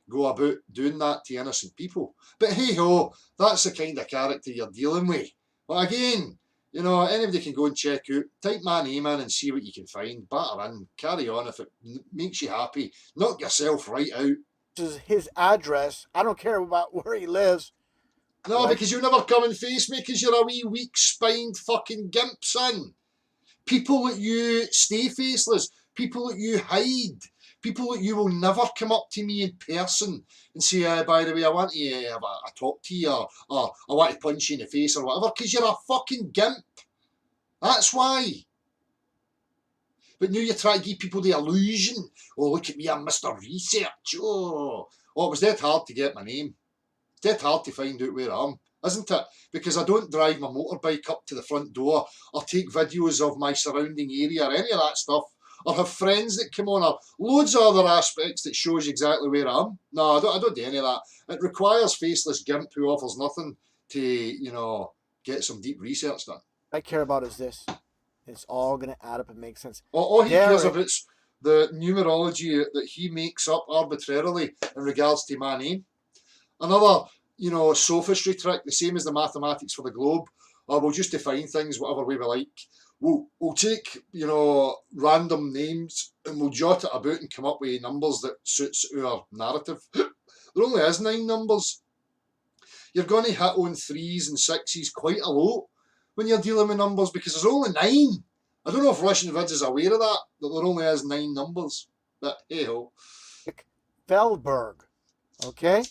go about doing that to innocent people. But hey ho, that's the kind of character you're dealing with. But again, you know, anybody can go and check out, type my name in and see what you can find, batter in, carry on if it makes you happy, knock yourself right out. This is his address. I don't care about where he lives. No, Right. because you never come and face me because you're a wee weak-spined fucking gimp, son. People that you stay faceless, people that you hide, people that you will never come up to me in person and say, by the way, I want to have a talk to you, or I want to punch you in the face or whatever, because you're a fucking gimp. That's why. But now you try to give people the illusion, oh, look at me, I'm Mr. Research. Oh, it was dead hard to get my name. Dead hard to find out where I am, isn't it? Because I don't drive my motorbike up to the front door or take videos of my surrounding area or any of that stuff, or have friends that come on, or loads of other aspects that shows exactly where I am. No, I don't do any of that. It requires faceless gimp who offers nothing to, you know, get some deep research done. I care about is this. It's all going to add up and make sense. All he cares Derek. about is the numerology that he makes up arbitrarily in regards to my name. Another, you know, sophistry trick, the same as the mathematics for the globe. Or we'll just define things whatever way we like. We'll take, you know, random names and we'll jot it about and come up with numbers that suits our narrative. There only is 9 numbers. You're going to hit on 3s and 6s quite a lot when you're dealing with numbers because there's only 9. I don't know if Russian Vids is aware of that there only is 9 numbers. But hey ho. Feldberg. Okay?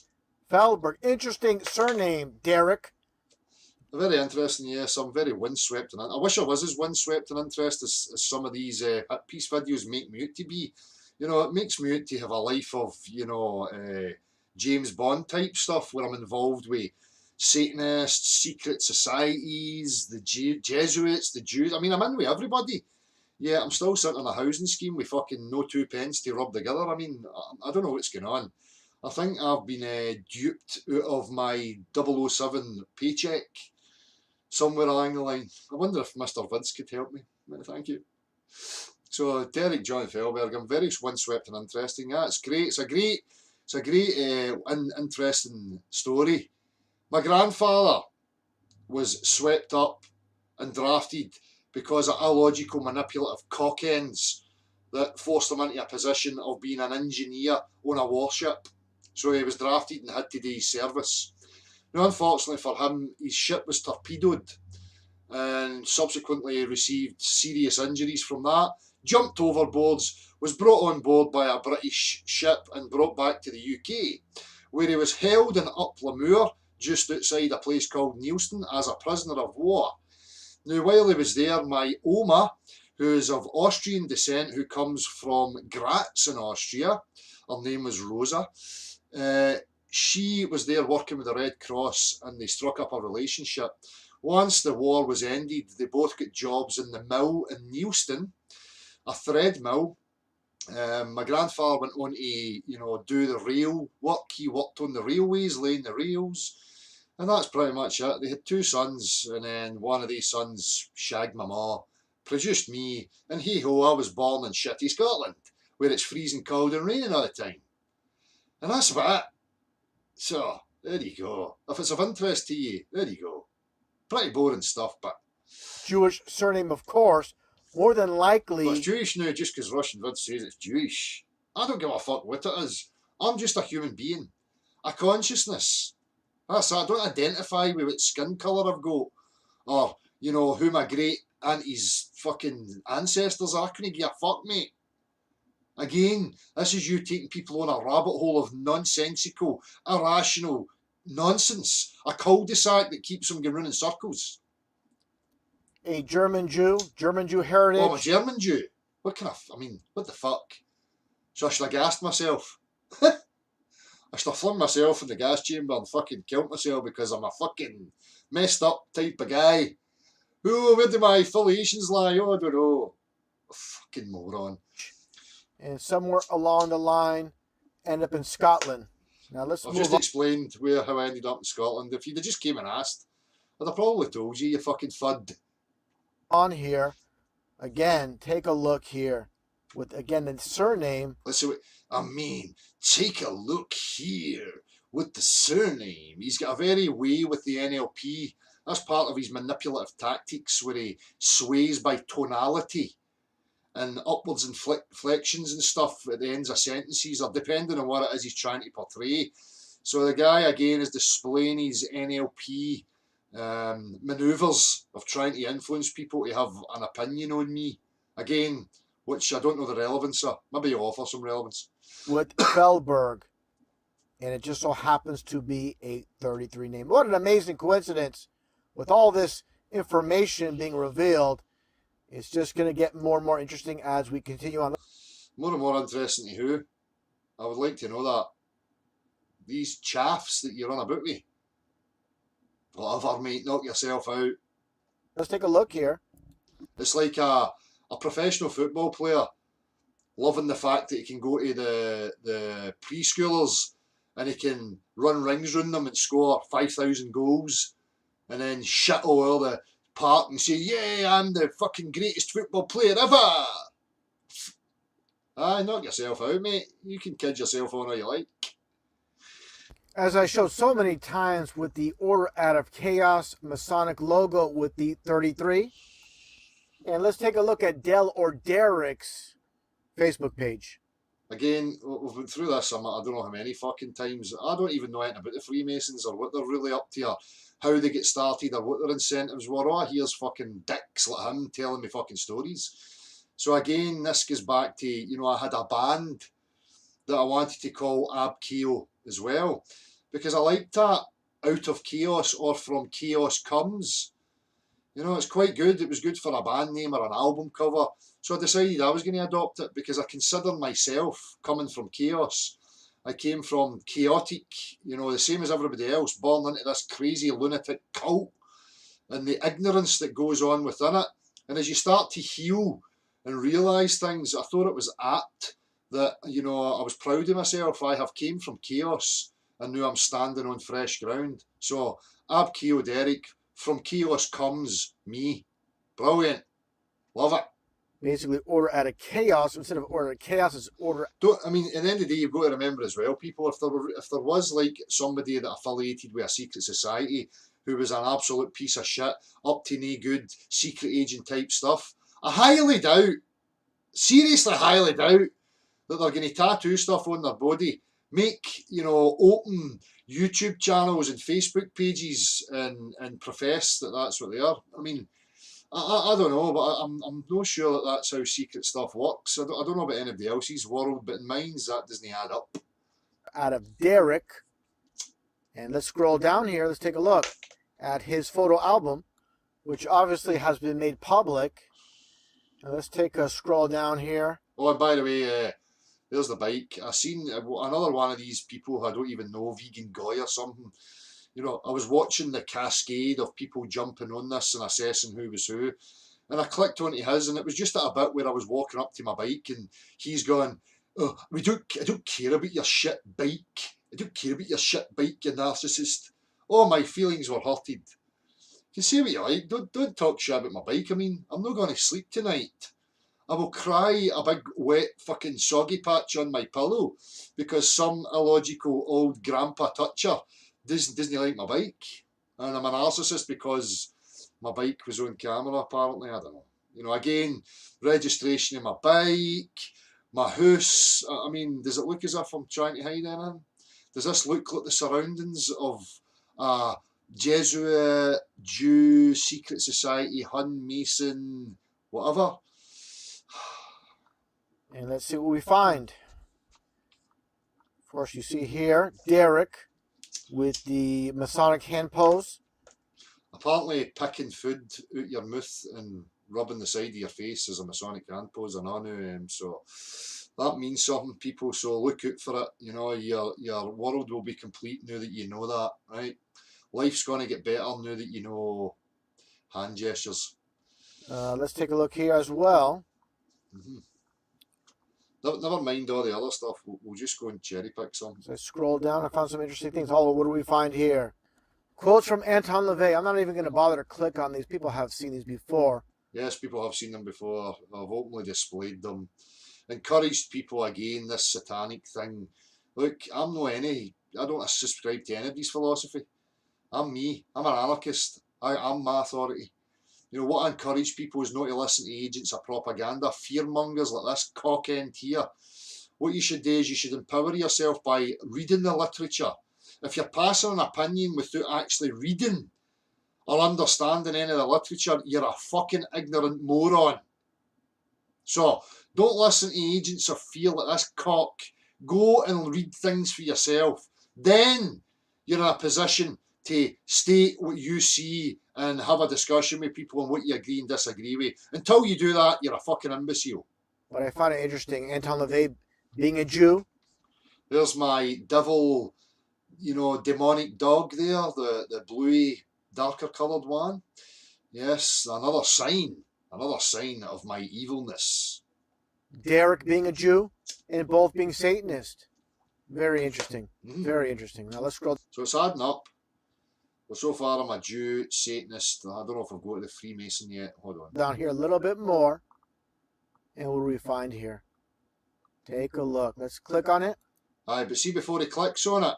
Feldberg. Interesting surname, Derek. Very interesting, yes. I'm very windswept. And I wish I was as windswept and interested as some of these piece videos make me out to be. You know, it makes me out to have a life of, you know, James Bond type stuff where I'm involved with Satanists, secret societies, the Jesuits, the Jews. I mean, I'm in with everybody. Yeah, I'm still sitting on a housing scheme with fucking no 2 pence to rub together. I mean, I don't know what's going on. I think I've been duped out of my 007 paycheck somewhere along the line. I wonder if Mr. Vids could help me. Thank you. So, Derek John Feldberg, I'm very windswept and interesting. Yeah, it's great. It's a great interesting story. My grandfather was swept up and drafted because of illogical, manipulative cockends that forced him into a position of being an engineer on a warship. So he was drafted and had to do his service. Now, unfortunately for him, his ship was torpedoed and subsequently received serious injuries from that. Jumped overboards, was brought on board by a British ship and brought back to the UK, where he was held in Uplamure, just outside a place called Neilston, as a prisoner of war. Now, while he was there, my Oma, who is of Austrian descent, who comes from Graz in Austria, her name was Rosa, she was there working with the Red Cross and they struck up a relationship. Once the war was ended, they both got jobs in the mill in Neilston, a thread mill. My grandfather went on to, you know, do the rail work. He worked on the railways, laying the rails. And that's pretty much it. They had 2 sons, and then one of these sons shagged my ma, produced me, and hey-ho, I was born in shitty Scotland, where it's freezing cold and raining all the time. And that's about it. So, there you go. If it's of interest to you, there you go. Pretty boring stuff, but... Jewish surname, of course. More than likely... But it's Jewish now just because Russian Vid says it's Jewish. I don't give a fuck what it is. I'm just a human being. A consciousness. That's it. I don't identify with what skin colour I've got. Or, you know, who my great auntie's fucking ancestors are. I couldn't give a fuck, mate. Again, this is you taking people on a rabbit hole of nonsensical, irrational nonsense. A cul-de-sac that keeps them going round in circles. A German Jew heritage. Oh, I'm a German Jew. What kind of... I mean, what the fuck? So I should have gassed myself. I should have flung myself in the gas chamber and fucking killed myself because I'm a fucking messed up type of guy. Oh, where do my affiliations lie? Oh, I don't know. Fucking moron. and somewhere along the line end up in Scotland. Now let's I've move just on. explained how I ended up in Scotland. If you'd have just came and asked, I'd have probably told you, you fucking fud. On here. Again, take a look here with, again, the surname. Let's see what I mean. Take a look here with the surname. He's got a very way with the NLP. That's part of his manipulative tactics where he sways by tonality and upwards inflections and stuff at the ends of sentences, or depending on what it is he's trying to portray. So the guy, again, is displaying his NLP manoeuvres of trying to influence people to have an opinion on me. Again, which I don't know the relevance of. Maybe you offer some relevance. With Feldberg. And it just so happens to be a 33 name. What an amazing coincidence. With all this information being revealed, it's just going to get more and more interesting as we continue on. More and more interesting to who? I would like to know that. These chaffs that you run about with. Whatever, mate, knock yourself out. Let's take a look here. It's like a professional football player loving the fact that he can go to the preschoolers and he can run rings around them and score 5,000 goals and then shit all over the park and say, yeah, I'm the fucking greatest football player ever. Aye, knock yourself out, mate. You can kid yourself on all you like. As I showed so many times with the Order Out of Chaos Masonic logo with the 33. And let's take a look at Del or Derek's Facebook page. Again, we've been through this, I don't know how many fucking times. I don't even know anything about the Freemasons or what they're really up to or how they get started or what their incentives were. All I hear is fucking dicks like him telling me fucking stories. So again, this goes back to, I had a band that I wanted to call Abkeo as well. Because I liked that, out of chaos or from chaos comes. It's quite good. It was good for a band name or an album cover. So I decided I was going to adopt it because I consider myself coming from chaos. I came from chaotic, the same as everybody else, born into this crazy lunatic cult and the ignorance that goes on within it. And as you start to heal and realise things, I thought it was apt that, I was proud of myself. I have came from chaos and now I'm standing on fresh ground. So, Abkeo Derek, from chaos comes me. Brilliant. Love it. Basically, Order Out of Chaos. Instead of Order of Chaos, it's Order. At the end of the day, you've got to remember as well, people, if there was like somebody that affiliated with a secret society who was an absolute piece of shit, up to no good, secret agent type stuff, I highly doubt, seriously highly doubt, that they're going to tattoo stuff on their body, make, open YouTube channels and Facebook pages and profess that that's what they are. I mean, I don't know, but I'm not sure that that's how secret stuff works. I don't know about anybody else's world, but in mine's that doesn't add up. Out of Derek. And let's scroll down here. Let's take a look at his photo album, which obviously has been made public. And let's take a scroll down here. Oh, and by the way, there's the bike. I seen another one of these people who I don't even know, Vegan Guy or something. I was watching the cascade of people jumping on this and assessing who was who. And I clicked onto his, and it was just at a bit where I was walking up to my bike, and he's going, "Oh, I don't care about your shit bike. I don't care about your shit bike, you narcissist." Oh, my feelings were hurted. You can say what you like. Don't talk shit about my bike. I mean, I'm not going to sleep tonight. I will cry a big wet fucking soggy patch on my pillow because some illogical old grandpa toucher doesn't like my bike, and I'm a narcissist because my bike was on camera apparently. I don't know. Again, registration of my bike, my house. I mean, does it look as if I'm trying to hide anything? Does this look like the surroundings of a Jesuit, Jew, secret society, Hun, Mason, whatever? And let's see what we find. Of course, you see here, Derek with the Masonic hand pose. Apparently, picking food out your mouth and rubbing the side of your face is a Masonic hand pose, and I know, so that means something, people. So look out for it. Your world will be complete now that you know that, right? Life's going to get better now that you know hand gestures. Let's take a look here as well. Mm-hmm. Never mind all the other stuff. We'll just go and cherry pick some. So I scroll down. I found some interesting things. Oh, what do we find here? Quotes from Anton LaVey. I'm not even going to bother to click on these. People have seen these before. Yes, people have seen them before. I've openly displayed them. Encouraged people again, this satanic thing. Look, I don't subscribe to anybody's philosophy. I'm me. I'm an anarchist. I'm my authority. You know, what I encourage people is not to listen to agents of propaganda, fearmongers like this cockend here. What you should do is you should empower yourself by reading the literature. If you're passing an opinion without actually reading or understanding any of the literature, you're a fucking ignorant moron. So, don't listen to agents of fear like this cock. Go and read things for yourself. Then you're in a position to state what you see and have a discussion with people on what you agree and disagree with. Until you do that, you're a fucking imbecile. But I find it interesting. Anton LaVey being a Jew. There's my devil, demonic dog there, the bluey, darker coloured one. Yes, another sign of my evilness. Derek being a Jew and both being Satanist. Very interesting. Very interesting. Now let's scroll. So it's adding up. Well, so far I'm a Jew, Satanist. I don't know if I've got to the Freemason yet. Hold on. Down here a little bit more. And what do we find here? Take a look. Let's click on it. Aye, but see, before he clicks on it,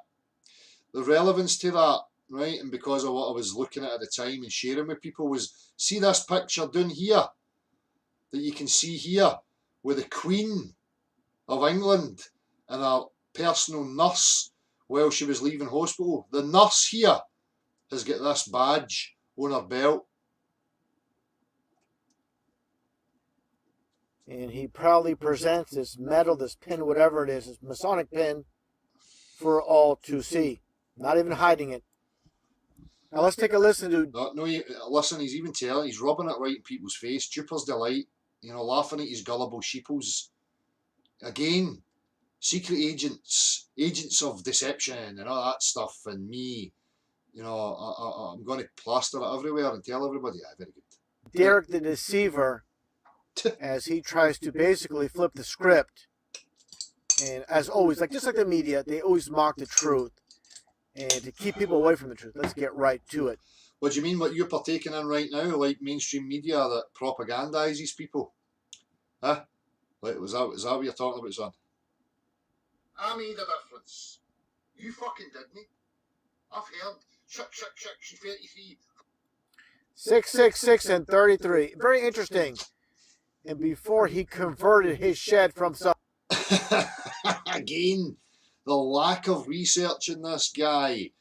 the relevance to that, right, and because of what I was looking at the time and sharing with people was, see this picture down here that you can see here with the Queen of England and her personal nurse while she was leaving hospital. The nurse here has got this badge on her belt. And he proudly presents this medal, this pin, whatever it is, this Masonic pin, for all to see. Not even hiding it. Now let's take a listen to... Listen, he's even telling, he's rubbing it right in people's face. Duper's delight, laughing at his gullible sheeples. Again, secret agents of deception and all that stuff, and me, I'm going to plaster it everywhere and tell everybody. Very good. Derek the Deceiver, as he tries to basically flip the script. And as always, just like the media, they always mock the truth. And to keep people away from the truth. Let's get right to it. What do you mean what you're partaking in right now, like mainstream media that propagandizes people? Huh? Was that what you're talking about, son? I made a difference. You fucking didn't. I've heard. She's 33. 666 and 33. Very interesting. And before he converted his shed from some... Again, the lack of research in this guy.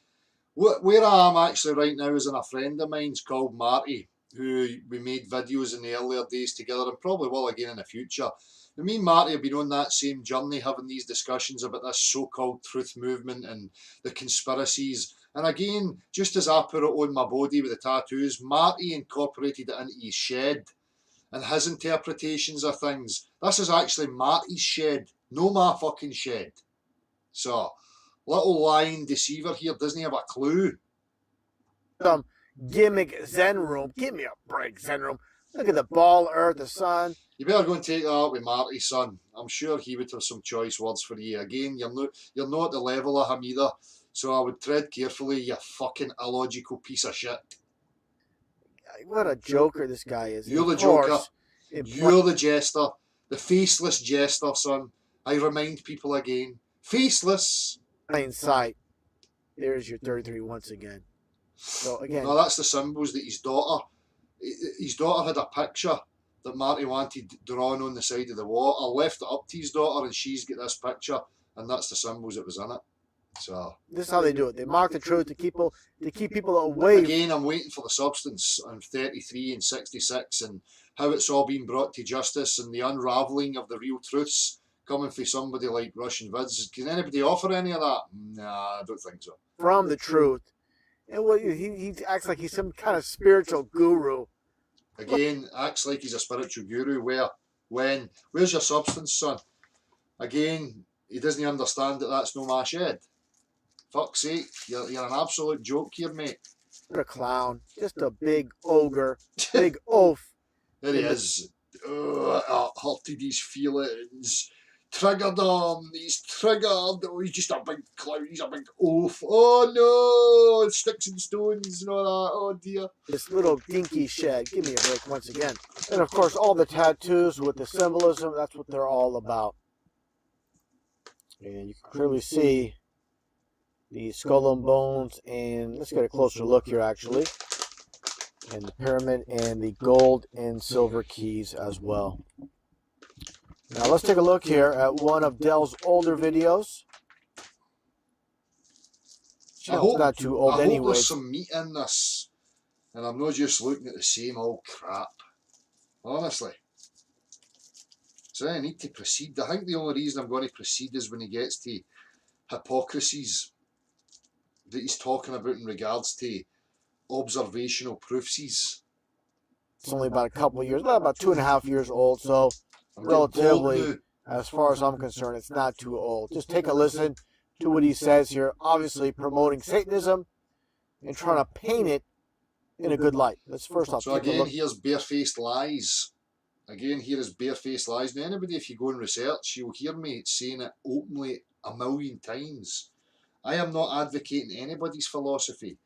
Where I am actually right now is in a friend of mine's called Marty, who we made videos in the earlier days together and probably will again in the future. And me and Marty have been on that same journey, having these discussions about this so-called truth movement and the conspiracies. And again, just as I put it on my body with the tattoos, Marty incorporated it into his shed and his interpretations of things. This is actually Marty's shed, no my fucking shed. So, little lying deceiver here doesn't have a clue. Some gimmick Zen room. Give me a break, Zen room. Look at the ball, earth, the sun. You better go and take that up with Marty, son. I'm sure he would have some choice words for you. Again, you're not at the level of him either. So I would tread carefully, you fucking illogical piece of shit. What a joker this guy is. You're the joker. You're the jester. The faceless jester, son. I remind people again. Faceless. Plain sight. There's your 33 once again. So again. No, that's the symbols that his daughter had a picture that Marty wanted drawn on the side of the wall. I left it up to his daughter and she's got this picture and that's the symbols that was in it. So this is how they do it. They mock the truth to keep people away. Again, I'm waiting for the substance on 33 and 66 and how it's all been brought to justice and the unravelling of the real truths coming from somebody like Russian Vids. Can anybody offer any of that? Nah, I don't think so. From the truth. And he acts like he's some kind of spiritual guru. Again, acts like he's a spiritual guru. Where? When? Where's your substance, son? Again, he doesn't understand that that's no my shed. Fuck's sake, you're an absolute joke here, mate. What a clown. Just a big ogre. Big oaf. There he is. It hurted his feelings. triggered him, he's triggered, oh, he's just a big clown, he's a big oaf, oh no, sticks and stones and all that, oh dear. This little dinky shed. Give me a break once again. And of course, all the tattoos with the symbolism, that's what they're all about. And you can clearly see the skull and bones, and let's get a closer look here actually. And the pyramid and the gold and silver keys as well. Now let's take a look here at one of Dell's older videos. Channel's not too old I hope anyways. there's some meat in this, and I'm not just looking at the same old crap. Honestly. So I need to proceed. I think the only reason I'm going to proceed is when he gets to hypocrisies that he's talking about in regards to observational proofsies. It's only about a couple of years, about 2.5 years old, so I'm getting bored relatively, now. as far as I'm concerned, it's not too old. Just take a listen to what he says here, obviously promoting Satanism and trying to paint it in a good light. Let's first off So take a again, look. here's barefaced lies. Again, here is barefaced lies. Now, anybody, if you go and research, you'll hear me saying it openly a million times. I am not advocating anybody's philosophy.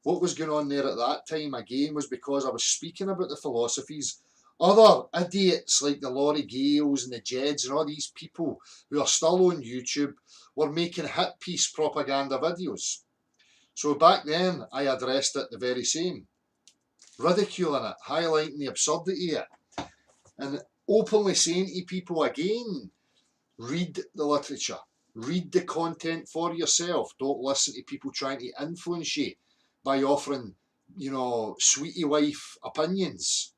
What was going on there at that time, again, was because I was speaking about the philosophies. Other idiots like the Laurie Gales and the Jeds and all these people who are still on YouTube were making hit piece propaganda videos. So back then, I addressed it the very same. Ridiculing it, highlighting the absurdity of it, and openly saying to people again, read the literature, read the content for yourself. Don't listen to people trying to influence you by offering, you know, sweetie wife opinions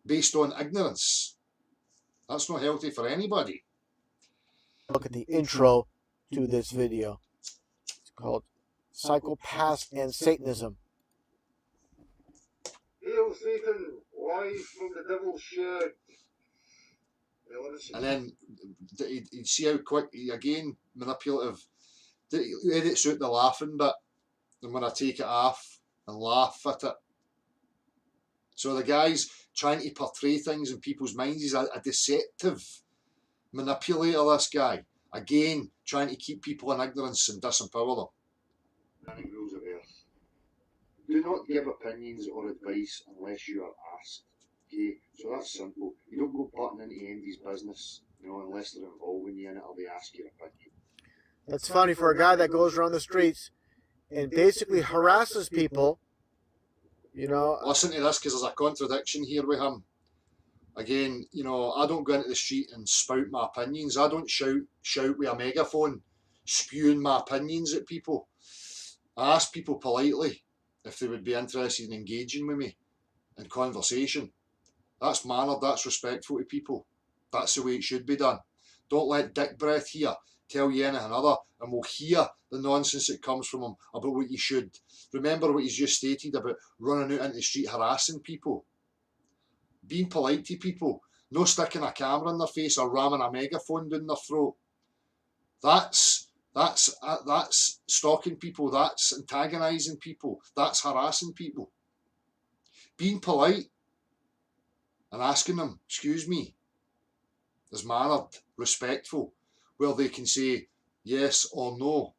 based on ignorance. That's not healthy for anybody. Look at the intro to this video. It's called Psychopaths and Satanism. Hail Satan, live from the devil's shed. And then you see how quick he, again, manipulative. He edits out the laughing bit, and when I take it off and laugh at it. So the guy's trying to portray things in people's minds. He's a deceptive manipulator, this guy. Again, trying to keep people in ignorance and disempower them. Many rules of earth. Do not give opinions or advice unless you are asked. Okay, so that's simple. You don't go butting into anybody's business, you know, unless they're involving you in it or they ask your opinion. That's funny for a guy that goes around the streets and basically harasses people. You know, Listen to this, because there's a contradiction here with him. Again, you know, I don't go into the street and spout my opinions. I don't shout with a megaphone, spewing my opinions at people. I ask people politely if they would be interested in engaging with me in conversation. That's mannered, that's respectful to people. That's the way it should be done. Don't let Dick Breath here tell you anything other, and we'll hear the nonsense that comes from him about what you should. Remember what he's just stated about running out into the street harassing people. Being polite to people. No sticking a camera in their face or ramming a megaphone down their throat. That's stalking people. That's antagonising people. That's harassing people. Being polite and asking them, excuse me, is mannered, respectful, where they can say yes or no.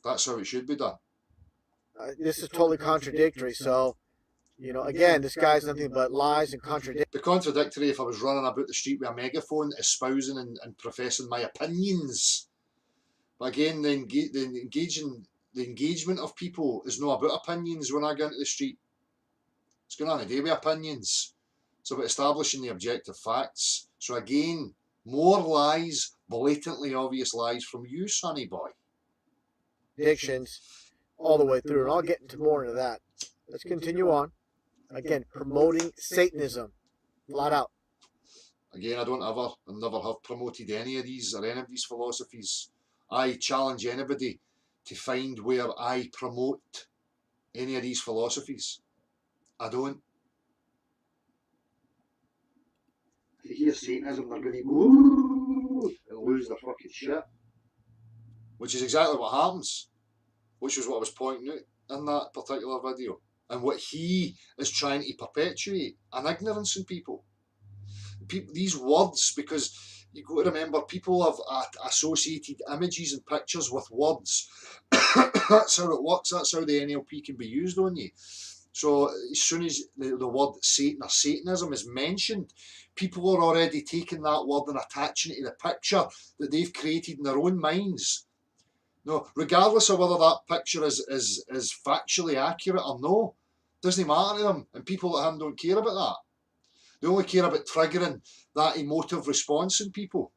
That's how it should be done. this is totally contradictory. So, you know, again, this guy's nothing but lies and contradiction. It'd be contradictory if I was running about the street with a megaphone, espousing and professing my opinions. But again, the engagement of people is not about opinions when I go into the street. It's going on a day with opinions. It's about establishing the objective facts. So again, more lies, blatantly obvious lies from you, sonny boy. Predictions all the way through, and I'll get into more into that. Let's continue on. Again, promoting Satanism, flat out. Again, I never have promoted any of these or any of these philosophies. I challenge anybody to find where I promote any of these philosophies. I don't. If you hear Satanism, they're going to go, ooh, and lose their fucking shit. Which is exactly what happens. Which was what I was pointing out in that particular video. And what he is trying to perpetuate, an ignorance in people. These words, because you've got to remember, people have associated images and pictures with words. That's how it works. That's how the NLP can be used on you. So as soon as the word Satan or Satanism is mentioned, people are already taking that word and attaching it to the picture that they've created in their own minds. No, regardless of whether that picture is factually accurate or no, doesn't matter to them. And people at him don't care about that. They only care about triggering that emotive response in people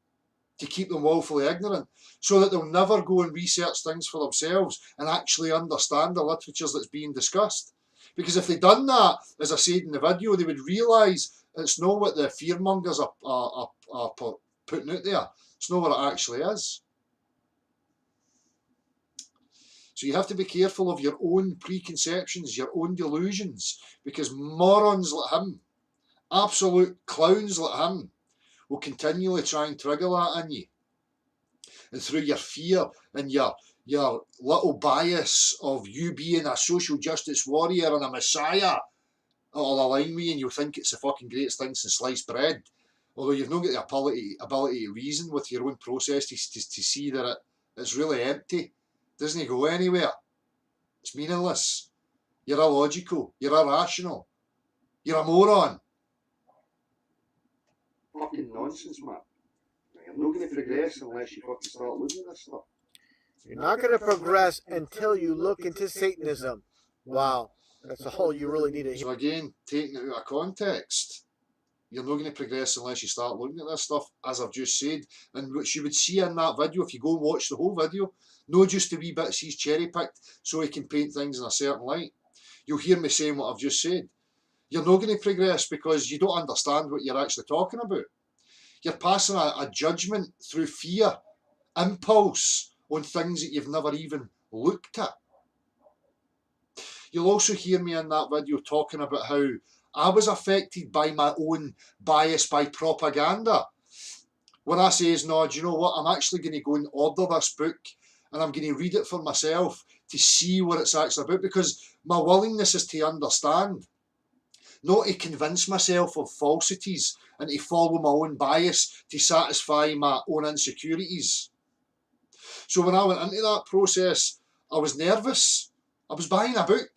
to keep them willfully ignorant, so that they'll never go and research things for themselves and actually understand the literatures that's being discussed. Because if they'd done that, as I said in the video, they would realise it's not what the fearmongers are putting out there. It's not what it actually is. So you have to be careful of your own preconceptions, your own delusions, because morons like him, absolute clowns like him, will continually try and trigger that in you. And through your fear and your little bias of you being a social justice warrior and a messiah, it'll align with you and you'll think it's the fucking greatest thing since sliced bread. Although you've not got the ability to reason with your own process to see that it's really empty. It doesn't go anywhere. It's meaningless. You're illogical. You're irrational. You're a moron. Fucking nonsense, man. You're not going to progress unless you fucking start looking at this stuff. You're not going to progress until you look into Satanism. Wow. That's all you really need to hear. So again, taking it out of context, you're not going to progress unless you start looking at this stuff, as I've just said. And which you would see in that video, if you go and watch the whole video, not just the wee bits he's cherry-picked so he can paint things in a certain light. You'll hear me saying what I've just said. You're not going to progress because you don't understand what you're actually talking about. You're passing a judgment through fear, impulse, on things that you've never even looked at. You'll also hear me in that video talking about how I was affected by my own bias by propaganda. When I say, no, do you know what, I'm actually going to go and order this book and I'm going to read it for myself to see what it's actually about, because my willingness is to understand, not to convince myself of falsities and to follow my own bias to satisfy my own insecurities. So when I went into that process, I was nervous. I was buying a book.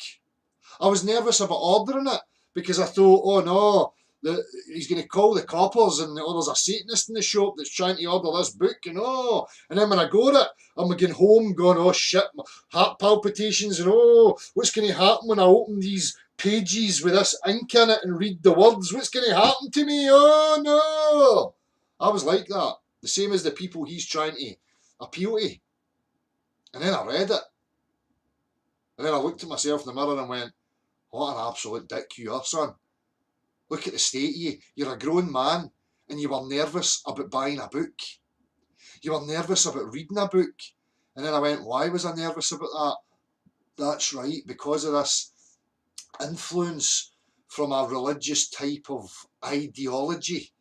I was nervous about ordering it because I thought, oh no, he's going to call the coppers and there's a Satanist in the shop that's trying to order this book, and oh, and then when I got it, I'm going home going, oh shit, my heart palpitations, and oh, what's going to happen when I open these pages with this ink in it and read the words? What's going to happen to me? Oh no! I was like that. The same as the people he's trying to appeal to. And then I read it. And then I looked at myself in the mirror and went, what an absolute dick you are, son. Look at the state of you. You're a grown man and you were nervous about buying a book. You were nervous about reading a book. And then I went, why was I nervous about that? That's right, because of this influence from a religious type of ideology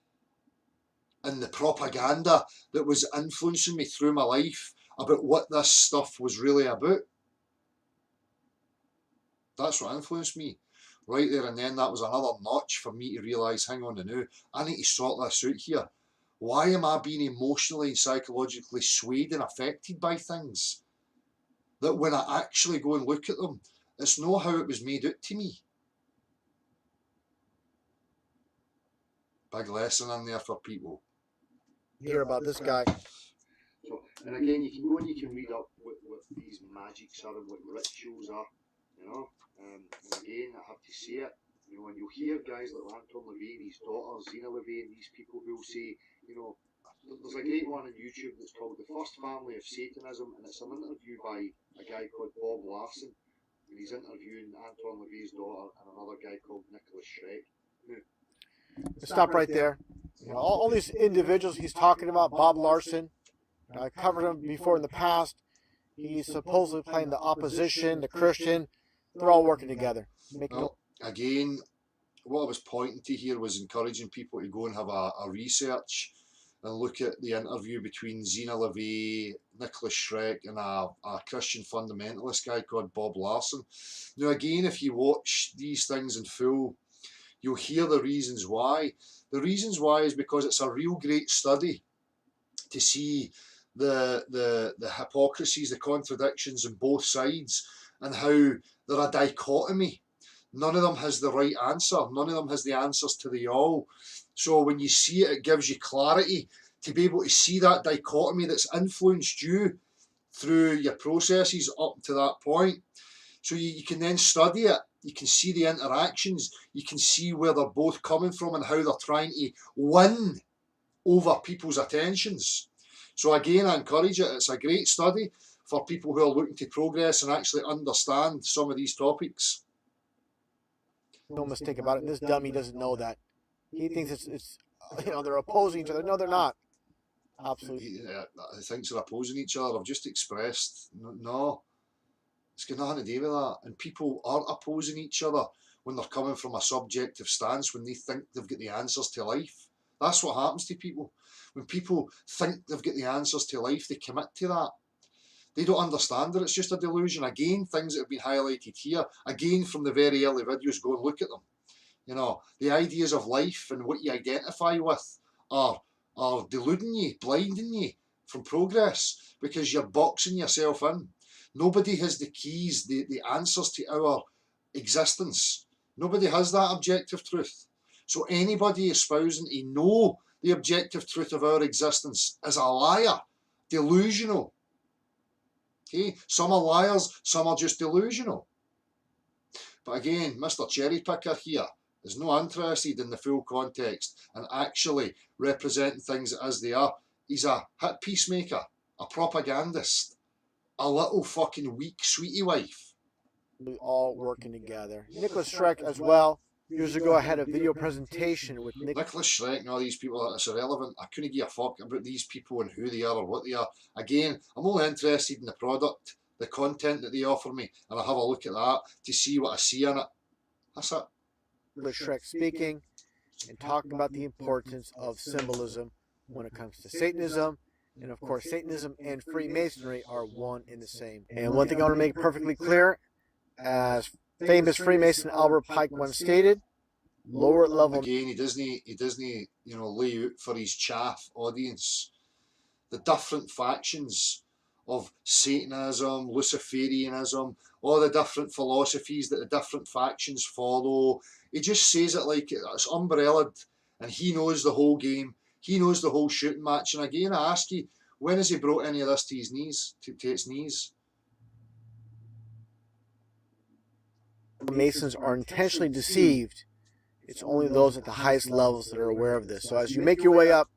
and the propaganda that was influencing me through my life about what this stuff was really about. That's what influenced me. Right there and then, that was another notch for me to realise, hang on now, I need to sort this out here. Why am I being emotionally and psychologically swayed and affected by things? That when I actually go and look at them, it's not how it was made out to me. Big lesson in there for people. Hear about this guy. So, and again, you can go and you can read up what these magics are and what rituals are, you know. And again, I have to say it, you know, when you hear guys like Anton LaVey, his daughter, Zena LaVey, and these people who will say, you know, there's a great one on YouTube that's called The First Family of Satanism, and it's an interview by a guy called Bob Larson, and he's interviewing Anton LaVey's daughter and another guy called Nicholas Schreck. Stop right there. You know, all these individuals he's talking about, Bob Larson, I covered him before in the past. He's supposedly playing the opposition, the Christian. They're all working together. Well, again, what I was pointing to here was encouraging people to go and have a research and look at the interview between Zena LaVey, Nicholas Schreck, and a Christian fundamentalist guy called Bob Larson. Now again, if you watch these things in full, you'll hear the reasons why. The reasons why is because it's a real great study to see the hypocrisies, the contradictions in both sides, and how they're a dichotomy. None of them has the right answer. None of them has the answers to the all. So when you see it, it gives you clarity to be able to see that dichotomy that's influenced you through your processes up to that point. So you can then study it. You can see the interactions. You can see where they're both coming from and how they're trying to win over people's attentions. So again, I encourage it. It's a great study for people who are looking to progress and actually understand some of these topics. No mistake about it. This dummy doesn't know that. He thinks it's they're opposing each other. No, they're not. Absolutely. He thinks they're opposing each other. I've just expressed, no, it's got nothing to do with that. And people aren't opposing each other when they're coming from a subjective stance, when they think they've got the answers to life. That's what happens to people. When people think they've got the answers to life, they commit to that. They don't understand that it's just a delusion. Again, things that have been highlighted here, again from the very early videos, go and look at them. You know, the ideas of life and what you identify with are deluding you, blinding you from progress, because you're boxing yourself in. Nobody has the keys, the answers to our existence. Nobody has that objective truth. So anybody espousing to know the objective truth of our existence is a liar, delusional. Okay, some are liars, some are just delusional. But again, Mr. Cherry Picker here is not interested in the full context and actually representing things as they are. He's a hit peacemaker, a propagandist, a little fucking weak sweetie wife. We all working together. Nicholas Schreck as well. Years ago, I had a video presentation with Nicholas Schreck and all these people. It's irrelevant. I couldn't give a fuck about these people and who they are or what they are. Again, I'm only interested in the product, the content that they offer me, and I have a look at that to see what I see in it. That's it. Nicholas Schreck speaking and talking about the importance of symbolism when it comes to Satanism. And of course, Satanism and Freemasonry are one and the same. And one thing I want to make perfectly clear, as famous Freemason Albert Pike once stated, lower level. Again, he doesn't, lay out for his chaff audience the different factions of Satanism, Luciferianism, all the different philosophies that the different factions follow. He just says it like it's umbrellaed, and he knows the whole game. He knows the whole shooting match. And again, I ask you, when has he brought any of this to his knees, to its knees? Masons are intentionally deceived. It's only those at the highest levels that are aware of this. So as you make your way up,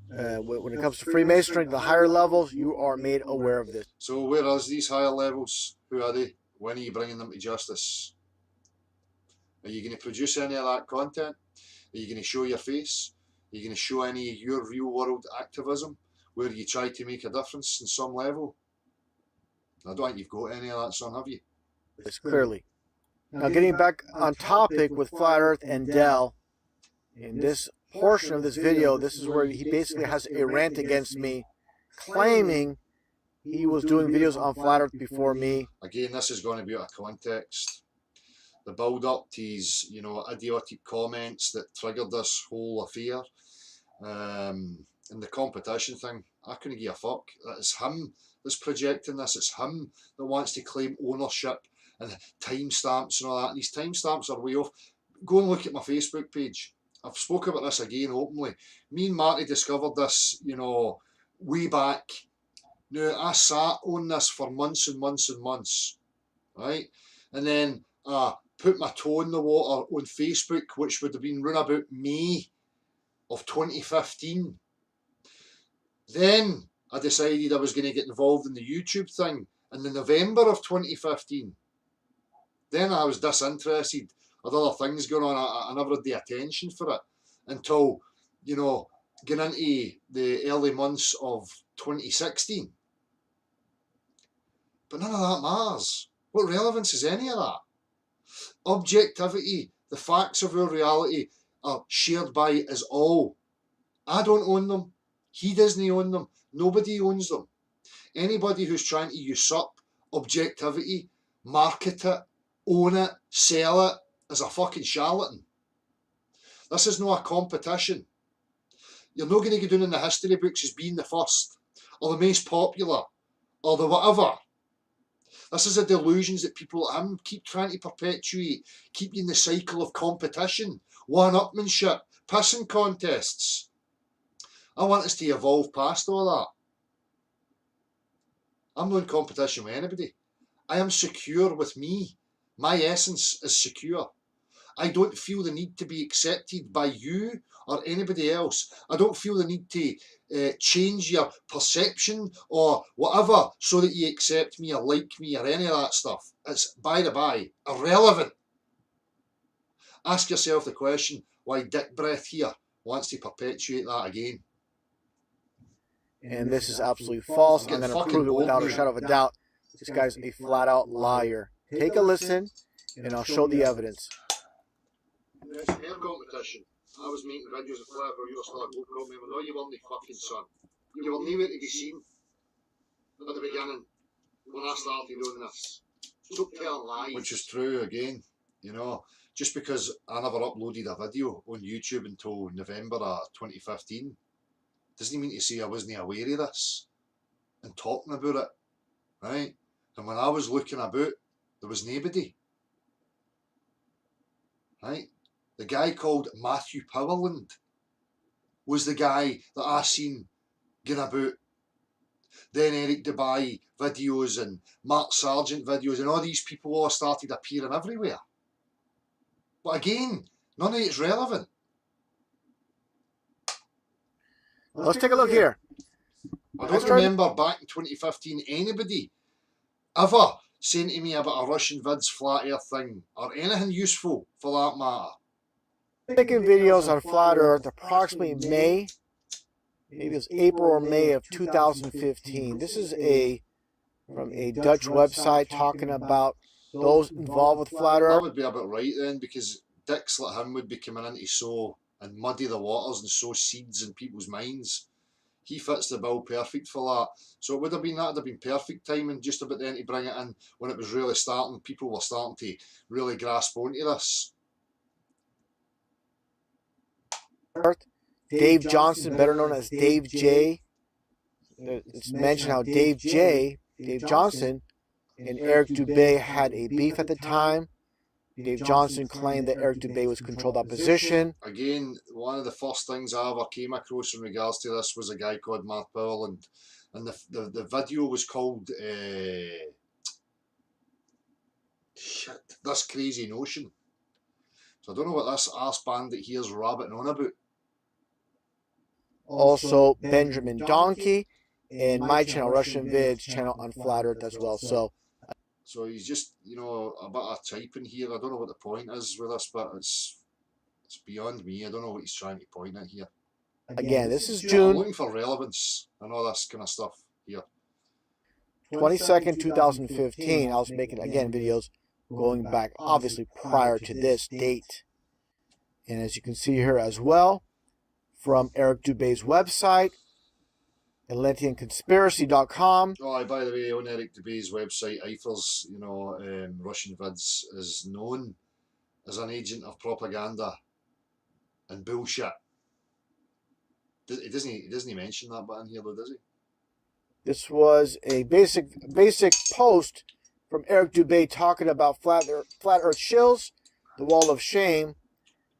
when it comes to Freemasonry, the higher levels, you are made aware of this. So where is these higher levels? Who are they? When are you bringing them to justice? Are you going to produce any of that content? Are you going to show your face? Are you going to show any of your real world activism where you try to make a difference in some level? I don't think you've got any of that, son, have you? It's clearly. Now, getting back on topic with Flat Earth and Dell, in this portion of this video, this is where he basically has a rant against me, claiming he was doing videos on Flat Earth before me. Again, this is going to be out of context. The build-up to his, idiotic comments that triggered this whole affair, and the competition thing, I couldn't give a fuck. It's him that's projecting this. It's him that wants to claim ownership and timestamps and all that. And these timestamps are way off. Go and look at my Facebook page. I've spoken about this again openly. Me and Marty discovered this, way back. Now, I sat on this for months and months and months, right? And then put my toe in the water on Facebook, which would have been run about May of 2015. Then I decided I was going to get involved in the YouTube thing in the November of 2015. Then I was disinterested. I had other things going on. I never had the attention for it until, getting into the early months of 2016. But none of that matters. What relevance is any of that? Objectivity, the facts of our reality are shared by us all. I don't own them. He doesn't own them. Nobody owns them. Anybody who's trying to usurp objectivity, market it, own it, sell it, is a fucking charlatan. This is not a competition. You're not going to go down in the history books as being the first, or the most popular, or the whatever. This is the delusions that people like him keep trying to perpetuate, keep you in the cycle of competition, one-upmanship, pissing contests. I want us to evolve past all that. I'm not in competition with anybody. I am secure with me. My essence is secure. I don't feel the need to be accepted by you or anybody else. I don't feel the need to change your perception or whatever so that you accept me or like me or any of that stuff. It's, by the by, irrelevant. Ask yourself the question why Dick Breath here wants to perpetuate that again. And this is absolutely false. I'm going to prove it without a shadow of a doubt. This guy's a flat-out liar. Take a listen, and I'll show the evidence. It's air competition. I was making videos of flat where you were still a GoPro member. No, you weren't the fucking son. You were nowhere to be seen at the beginning when I started doing this. Stop telling lies. Which is true again. You know, just because I never uploaded a video on YouTube until November of 2015 doesn't mean to say I wasn't aware of this and talking about it, right? And when I was looking about, there was nobody, right? The guy called Matthew Powerland was the guy that I seen going about. Then Eric Dubai videos and Mark Sargent videos and all these people all started appearing everywhere. But again, none of it's relevant. Let's take a look here. I don't remember back in 2015 anybody ever saying to me about a Russian vids flat earth thing or anything useful for that matter. Making videos on flat earth approximately May, maybe it was April or May of 2015. This is from a Dutch website talking about those involved with flat That earth. would be about right then, because dicks like him would be coming in to sow and muddy the waters and sow seeds in people's minds. He fits the bill perfect for that. So it would have been perfect timing just about then to bring it in when it was really starting. People were starting to really grasp onto this. Dave Johnson, better known as Dave J. It's mentioned how Dave Johnson, and Eric Dubay had a beef at the time. Dave Johnson claimed that Eric Dubay was controlled opposition. Again, one of the first things I ever came across in regards to this was a guy called Mark Powerland. And the video was called This Crazy Notion. So I don't know what this arse bandit here's rabbiting on about. Also, Benjamin Donkey and my channel, Russian Vids channel on Flat Earth as well. So he's just, you know, a bit of typing here. I don't know what the point is with this, but it's beyond me. I don't know what he's trying to point at here. Again, this is I'm June looking for relevance and all this kind of stuff here. 22nd, 2015. I was making, again, videos going back, obviously, prior to this date. And as you can see here as well, from Eric Dubay's website, AtlanteanConspiracy.com. Oh, by the way, on Eric Dubay's website, IFRS, you know, Russian Vids is known as an agent of propaganda and bullshit. He doesn't mention that bit in here, though, does he? This was a basic post from Eric Dubay talking about flat Earth shills, the Wall of Shame,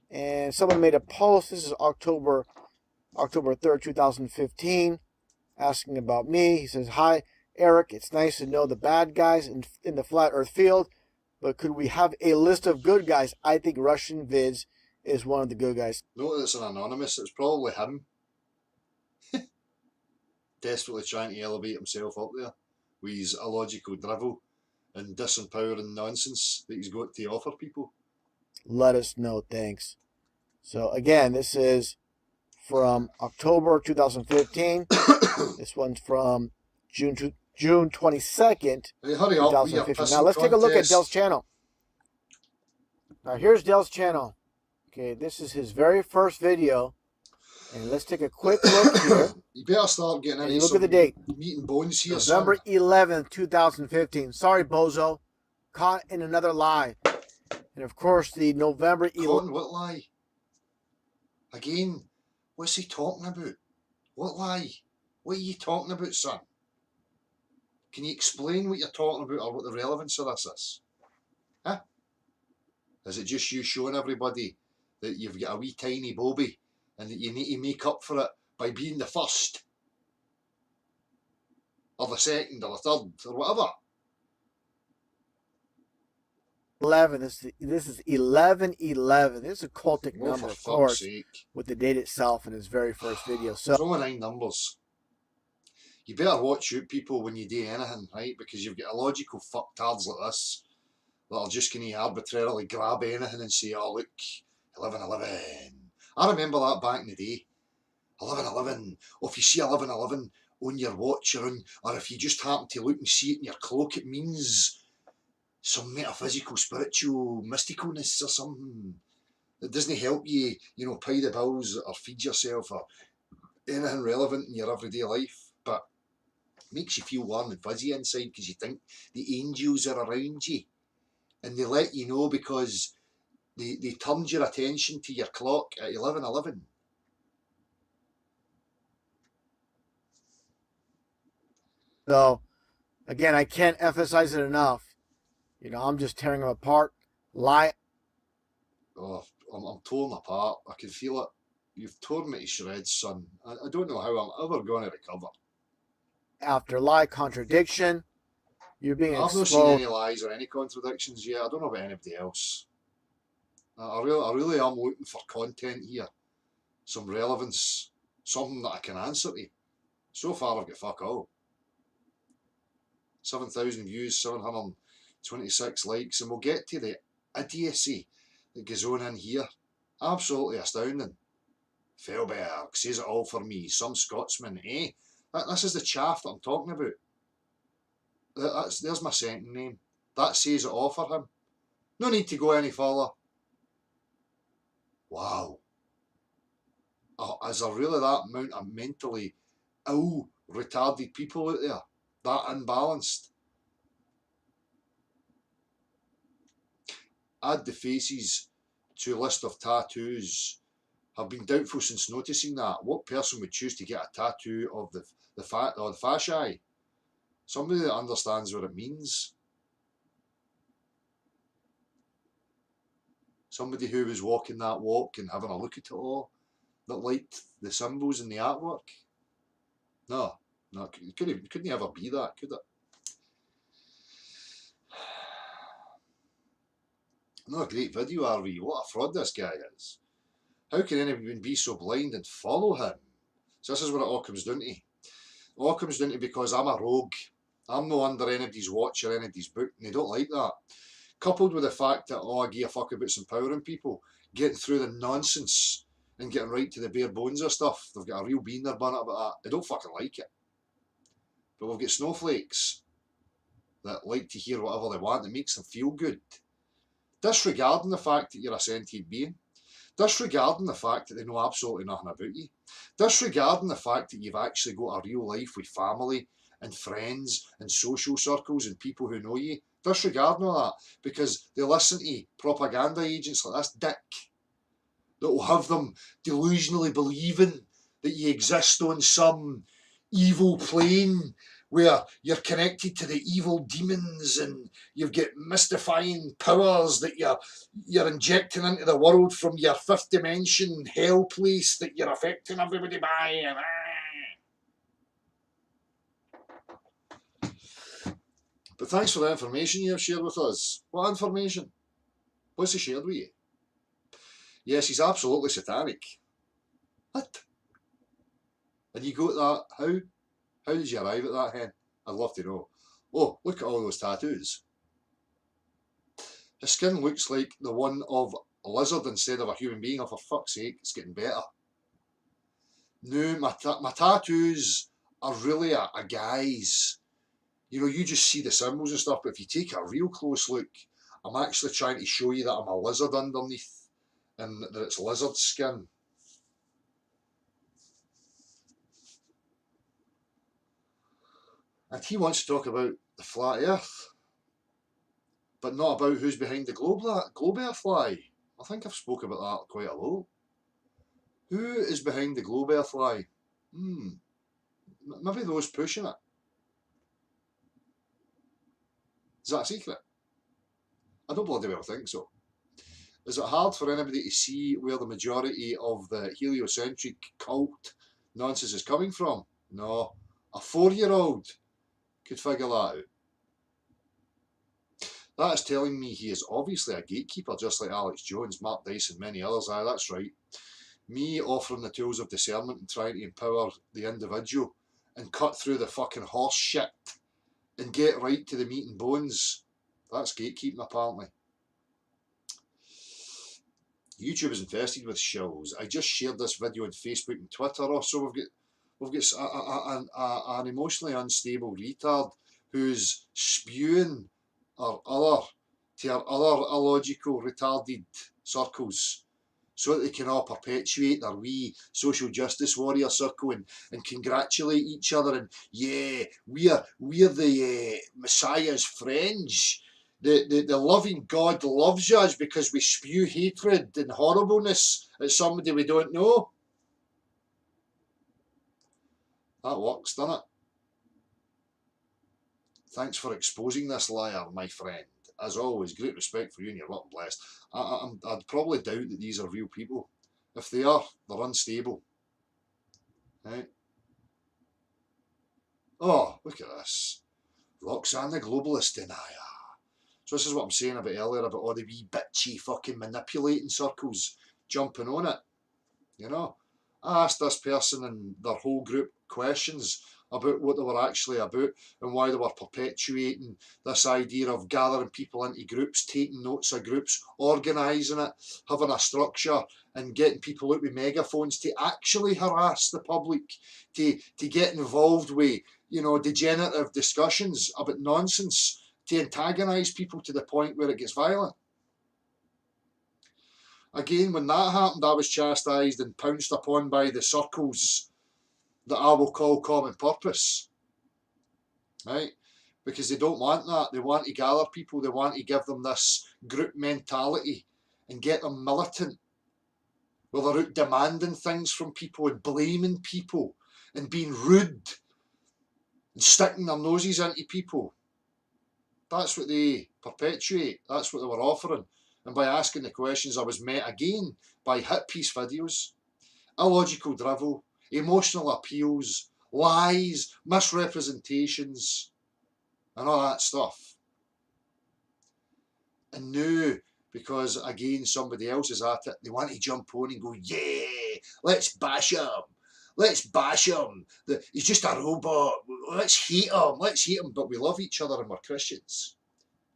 and someone made a post. This is October 3rd, 2015. Asking about me. He says, "Hi, Eric. It's nice to know the bad guys in the flat earth field, but could we have a list of good guys? I think Russian Vids is one of the good guys." Note that it's an anonymous. It's probably him. Desperately trying to elevate himself up there with his illogical drivel and disempowering nonsense that he's got to offer people. Let us know. Thanks. So again, this is from October 2015. This one's from June 22nd, Hey, hurry up, 2015. Now let's take a look at Del's channel. Now here's Del's channel. Okay, this is his very first video. And let's take a quick look here. You better start getting And into you look some at the date. meat and bones here, November 11th, 2015. Sorry, Bozo. Caught in another lie. And of course, the November son. 11th. What lie? Again, What's he talking about? What lie? What are you talking about, son? Can you explain what you're talking about or what the relevance of this is? Huh? Is it just you showing everybody that you've got a wee tiny bobby and that you need to make up for it by being the first? Or the second or the third or whatever? 11. This is 1111. This is a cultic Oh, number, for of fuck's course, sake. with the date itself in his very first video. There's So, only 9 numbers. You better watch out, people, when you do anything, right? Because you've got illogical fucktards like this that are just going to arbitrarily grab anything and say, oh, look, 1111. I remember that back in the day. 1111. Or if you see 1111 on your watch or if you just happen to look and see it in your cloak, it means some metaphysical, spiritual, mysticalness or something. It doesn't help you, pay the bills or feed yourself or anything relevant in your everyday life, but makes you feel warm and fuzzy inside because you think the angels are around you and they let you know because they turned your attention to your clock at 11:11. again, I can't emphasize it enough. I'm just tearing them apart. Lie. Oh, I'm torn apart. I can feel it. You've torn me to shreds, son. I don't know how I'm ever going to recover. After lie, contradiction. You're being I've not seen exposed. any lies or any contradictions yet. I don't know about anybody else. I really am looking for content here. Some relevance. Something that I can answer to. So far I've got fuck all. 7,000 views, 726 likes, and we'll get to the idiocy that goes on in here. Absolutely astounding. Felberg says it all for me. Some Scotsman, eh? This is the chaff that I'm talking about. There's my second name. That says it all for him. No need to go any further. Wow. Is there really that amount of mentally ill, retarded people out there? That unbalanced? Add the faces to a list of tattoos. I've been doubtful since noticing that. What person would choose to get a tattoo of the fasciae? Somebody that understands what it means. Somebody who was walking that walk and having a look at it all, that liked the symbols and the artwork. No, it couldn't ever be that, could it? Not a great video, RV. What a fraud this guy is. How can anyone be so blind and follow him? So this is what it all comes down to. It all comes down to because I'm a rogue. I'm not under anybody's watch or anybody's book, and they don't like that. Coupled with the fact that, I give a fuck about some empowering people, getting through the nonsense and getting right to the bare bones of stuff. They've got a real bean there bun about that. They don't fucking like it. But we've got snowflakes that like to hear whatever they want. It makes them feel good. Disregarding the fact that you're a sentient being. Disregarding the fact that they know absolutely nothing about you. Disregarding the fact that you've actually got a real life with family and friends and social circles and people who know you. Disregarding all that because they listen to propaganda agents like this dick that will have them delusionally believing that you exist on some evil plane where you're connected to the evil demons and you've got mystifying powers that you're injecting into the world from your fifth dimension hell place that you're affecting everybody by. But thanks for the information you have shared with us. What information? What's he shared with you? Yes, he's absolutely satanic. What? And you got that? How? How did you arrive at that, hen? I'd love to know. Oh, look at all those tattoos. His skin looks like the one of a lizard instead of a human being. Oh, for fuck's sake, it's getting better. No, my tattoos are really a guise. You just see the symbols and stuff, but if you take a real close look, I'm actually trying to show you that I'm a lizard underneath and that it's lizard skin. And he wants to talk about the flat earth, but not about who's behind the globe earth lie. I think I've spoke about that quite a lot. Who is behind the globe earth lie? Maybe those pushing it. Is that a secret? I don't bloody well think so. Is it hard for anybody to see where the majority of the heliocentric cult nonsense is coming from? No. A 4-year-old could figure that out. That is telling me he is obviously a gatekeeper, just like Alex Jones, Mark Dice and many others. Aye, that's right. Me offering the tools of discernment and trying to empower the individual and cut through the fucking horse shit and get right to the meat and bones. That's gatekeeping, apparently. YouTube is infested with shills. I just shared this video on Facebook and Twitter. Also, we've got an emotionally unstable retard who's spewing to our other illogical retarded circles so that they can all perpetuate their wee social justice warrior circle and congratulate each other and yeah, we're the Messiah's friends. The loving God loves us because we spew hatred and horribleness at somebody we don't know. That works, doesn't it? Thanks for exposing this liar, my friend. As always, great respect for you and your work, blessed. I'd probably doubt that these are real people. If they are, they're unstable. Right? Oh, look at this. Roxanne the globalist denier. So this is what I'm saying about earlier about all the wee bitchy fucking manipulating circles jumping on it. You know, I asked this person and their whole group questions about what they were actually about and why they were perpetuating this idea of gathering people into groups, taking notes of groups, organising it, having a structure and getting people out with megaphones to actually harass the public, to get involved with, you know, degenerative discussions about nonsense, to antagonise people to the point where it gets violent. Again, when that happened, I was chastised and pounced upon by the circles that I will call common purpose, right? Because they don't want that. They want to gather people. They want to give them this group mentality and get them militant, where they're out demanding things from people and blaming people and being rude and sticking their noses into people. That's what they perpetuate. That's what they were offering. And by asking the questions, I was met again by hit piece videos, illogical drivel, emotional appeals, lies, misrepresentations, and all that stuff. And now, because again somebody else is at it, they want to jump on and go, yeah, let's bash him. Let's bash him. He's just a robot. Let's hate him. But we love each other and we're Christians.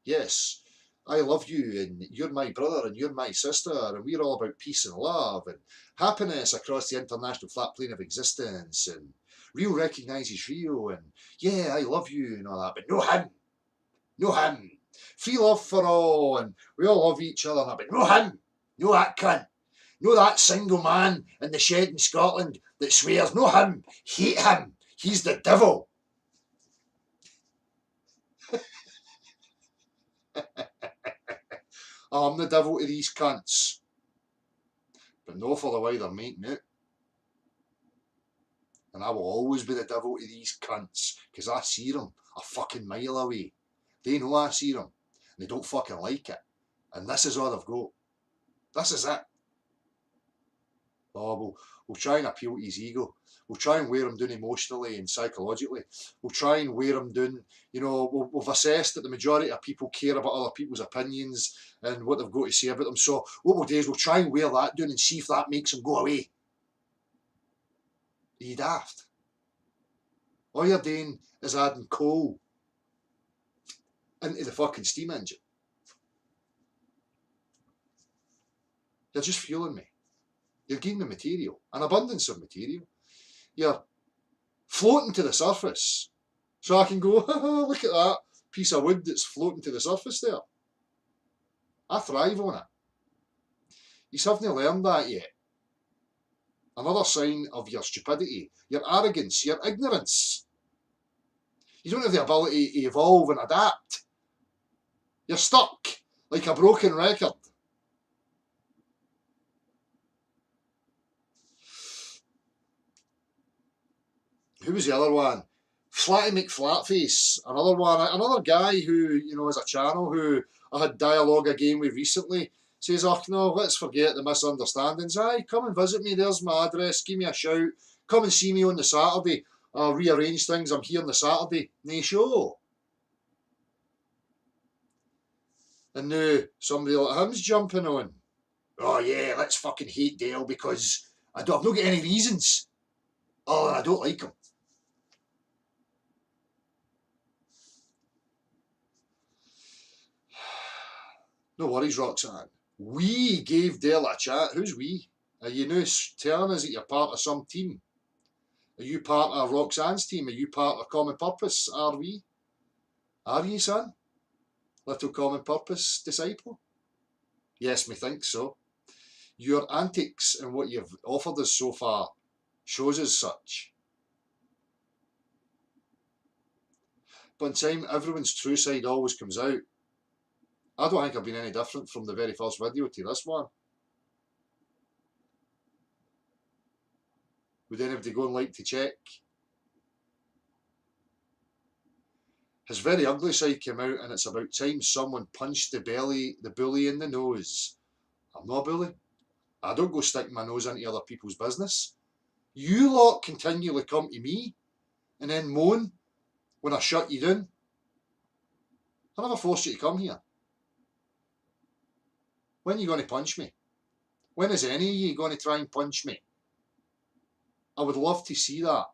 Yes, I love you and you're my brother and you're my sister and we're all about peace and love and happiness across the international flat plane of existence and real recognises real and yeah, I love you and all that, but no him. No him. Free love for all and we all love each other and that, but no him. No that cunt. No that single man in the shed in Scotland that swears. No him. Hate him. He's the devil. I'm the devil to these cunts. But no for the way they're making it. And I will always be the devil to these cunts. Because I see them a fucking mile away. They know I see them. And they don't fucking like it. And this is all they've got. This is it. Oh, we'll try and appeal to his ego. We'll try and wear him down emotionally and psychologically. We'll try and wear him down. You know, we've assessed that the majority of people care about other people's opinions and what they've got to say about them. So what we'll do is we'll try and wear that down and see if that makes him go away. Are you daft? All you're doing is adding coal into the fucking steam engine. You're just fueling me. You're giving me material, an abundance of material. You're floating to the surface. So I can go, look at that piece of wood that's floating to the surface there. I thrive on it. You haven't learned that yet. Another sign of your stupidity, your arrogance, your ignorance. You don't have the ability to evolve and adapt. You're stuck like a broken record. who was the other one? Flatty McFlatface, another guy who, you know, has a channel who I had dialogue again with recently, says, oh no, let's forget the misunderstandings. Aye, come and visit me, there's my address, give me a shout, come and see me on the Saturday, I'll rearrange things, I'm here on the Saturday. Nae show. And now somebody like him's jumping on. Oh yeah, let's fucking hate Dale because I've not got any reasons. Oh, I don't like him. No worries, Roxanne. We gave Dale a chat. Who's we? Are you now telling us that you're part of some team? Are you part of Roxanne's team? Are you part of Common Purpose? Are we? Are you, son? Little Common Purpose disciple? Yes, me thinks so. Your antics and what you've offered us so far shows us such. But in time, everyone's true side always comes out. I don't think I've been any different from the very first video to this one. Would anybody go and like to check? His very ugly side came out, and it's about time someone punched the bully in the nose. I'm not a bully. I don't go sticking my nose into other people's business. You lot continually come to me and then moan when I shut you down. I never forced you to come here. When are you going to punch me? When is any of you going to try and punch me? I would love to see that.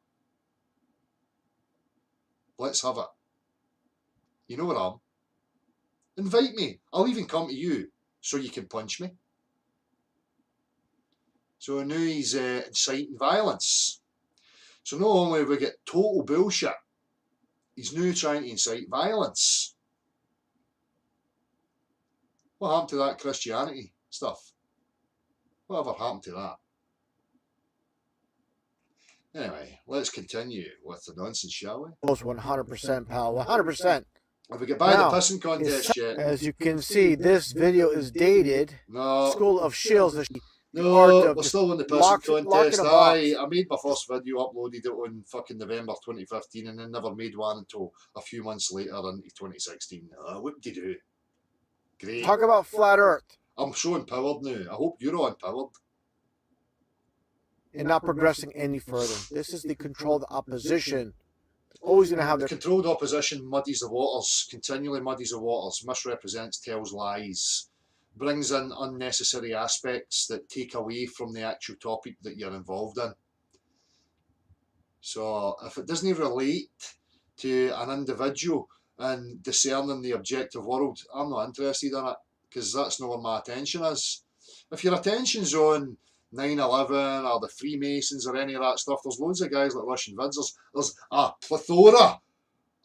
Let's have it. You know where I am. Invite me. I'll even come to you so you can punch me. So now he's inciting violence. So not only have we got total bullshit, he's now trying to incite violence. What happened to that Christianity stuff? Whatever happened to that? Anyway, let's continue with the nonsense, shall we? Almost 100%, pal. 100%. Have we got by Now, the pissing contest yet? As you can see, this video is dated. No. School of Shields. art No, of we're still in the locked pissing in a contest. box. I made my first video, uploaded it on fucking November 2015, and then never made one until a few months later into 2016. What did you do? Great. Talk about flat Earth I'm so empowered now. I hope you're all empowered. and not progressing any further. This is the controlled opposition. Always going to have The their controlled opposition muddies the waters, continually muddies the waters, misrepresents, tells lies, brings in unnecessary aspects that take away from the actual topic that you're involved in. So if it doesn't relate to an individual and discerning the objective world, I'm not interested in it, because that's not where my attention is. If your attention's on 9/11 or the Freemasons or any of that stuff, there's loads of guys like Russian Vids. There's a plethora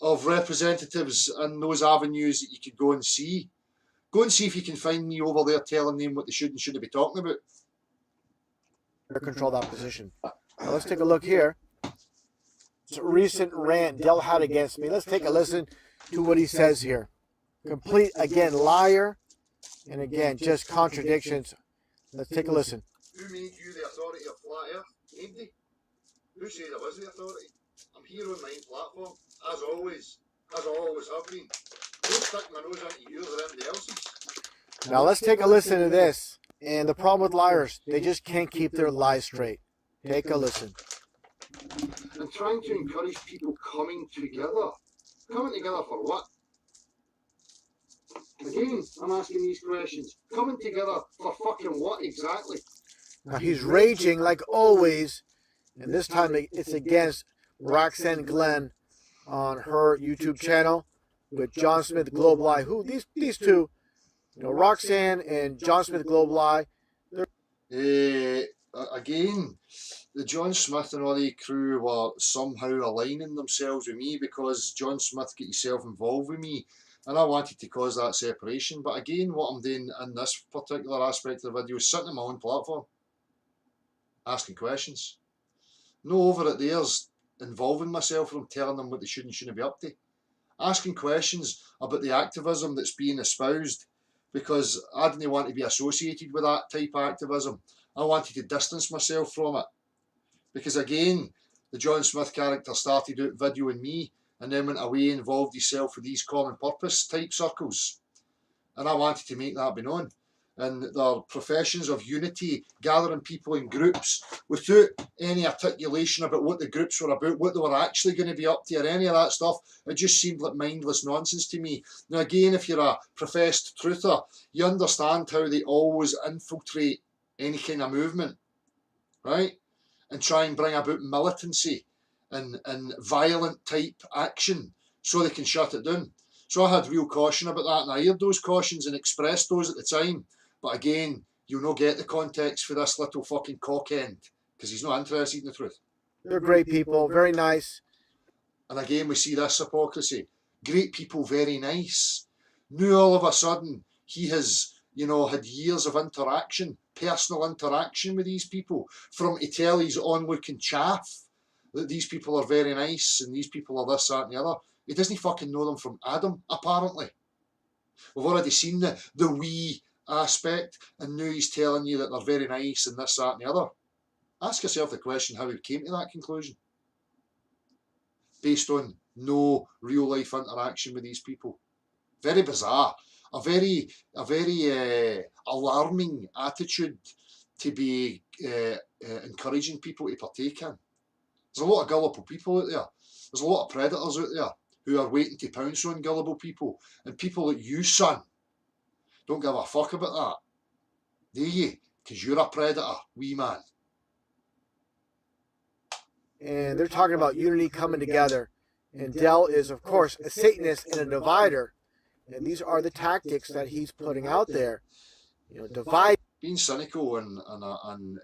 of representatives in those avenues that you could go and see. Go and see if you can find me over there telling them what they should and shouldn't be talking about. controlled opposition. Now let's take a look here. It's a recent rant Dell had against me. Let's take a listen to what he says here. Complete, again, liar. And again, just contradictions. Let's take a listen. Who made you the authority of flat earth? Nobody. Who said I was the authority? I'm here on my own platform, as always have been. Don't stick my nose into yours or anybody else's. Now let's take a listen to this. And the problem with liars, they just can't keep their lies straight. Take a listen. And trying to encourage people coming together. Coming together for what? Again, I'm asking these questions. Coming together for fucking what exactly? Now he's raging like always. And this time it's against Roxanne Glenn on her YouTube channel with John Smith Global Eye. Who these two, you know, Roxanne and John Smith Global Eye. Again, the John Smith and all the crew were somehow aligning themselves with me because John Smith got himself involved with me and I wanted to cause that separation. But again, what I'm doing in this particular aspect of the video is sitting on my own platform, asking questions. No over at theirs involving myself with them, telling them what they should and shouldn't be up to. Asking questions about the activism that's being espoused because I didn't want to be associated with that type of activism. I wanted to distance myself from it. Because again, The John Smith character started out videoing me and then went away and involved himself with these common purpose type circles. And I wanted to make that be known. And their professions of unity, gathering people in groups without any articulation about what the groups were about, what they were actually going to be up to, or any of that stuff, it just seemed like mindless nonsense to me. Now again, if you're a professed truther, you understand how they always infiltrate any kind of movement, right? And try and bring about militancy and violent type action so they can shut it down. So I had real caution about that, and I heard those cautions and expressed those at the time. But again, you'll not get the context for this little fucking cock end, because he's not interested in the truth. They're great people, very nice. And again, we see this hypocrisy. Great people, very nice. Now all of a sudden, he has, had years of interaction, personal interaction with these people, from to tell his onlooking chaff that these people are very nice and these people are this, that and the other. He doesn't fucking know them from Adam, apparently. We've already seen the wee aspect, and now he's telling you that they're very nice and this, that and the other. Ask yourself the question how he came to that conclusion. Based on no real life interaction with these people. Very bizarre. A very alarming attitude to be encouraging people to partake in. There's a lot of gullible people out there. There's a lot of predators out there who are waiting to pounce on gullible people. And people like you, son, don't give a fuck about that. Do you? Because you're a predator, wee man. And they're talking about unity coming together. And Del is, of course, a Satanist and a divider. And these are the tactics that he's putting out there. Divide. Being cynical and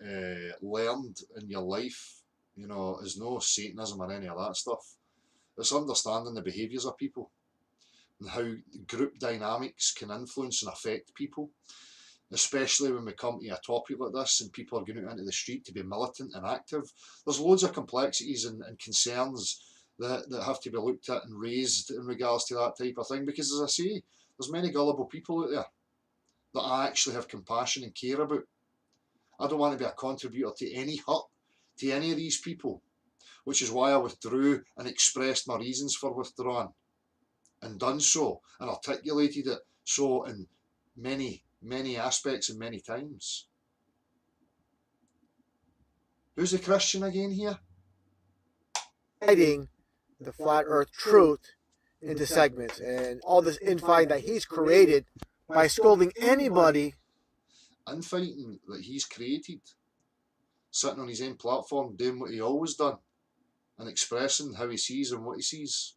learned in your life, is no Satanism or any of that stuff. It's understanding the behaviours of people and how group dynamics can influence and affect people, especially when we come to a topic like this and people are going out into the street to be militant and active. There's loads of complexities and concerns that have to be looked at and raised in regards to that type of thing, because as I say, there's many gullible people out there that I actually have compassion and care about. I don't want to be a contributor to any hurt to any of these people, which is why I withdrew and expressed my reasons for withdrawing, and done so and articulated it so in many, many aspects and many times. Who's the Christian again here? Dividing the flat earth truth into segments, and all this infighting that he's created by scolding anybody. Infighting that he's created, sitting on his own platform, doing what he always done, and expressing how he sees and what he sees.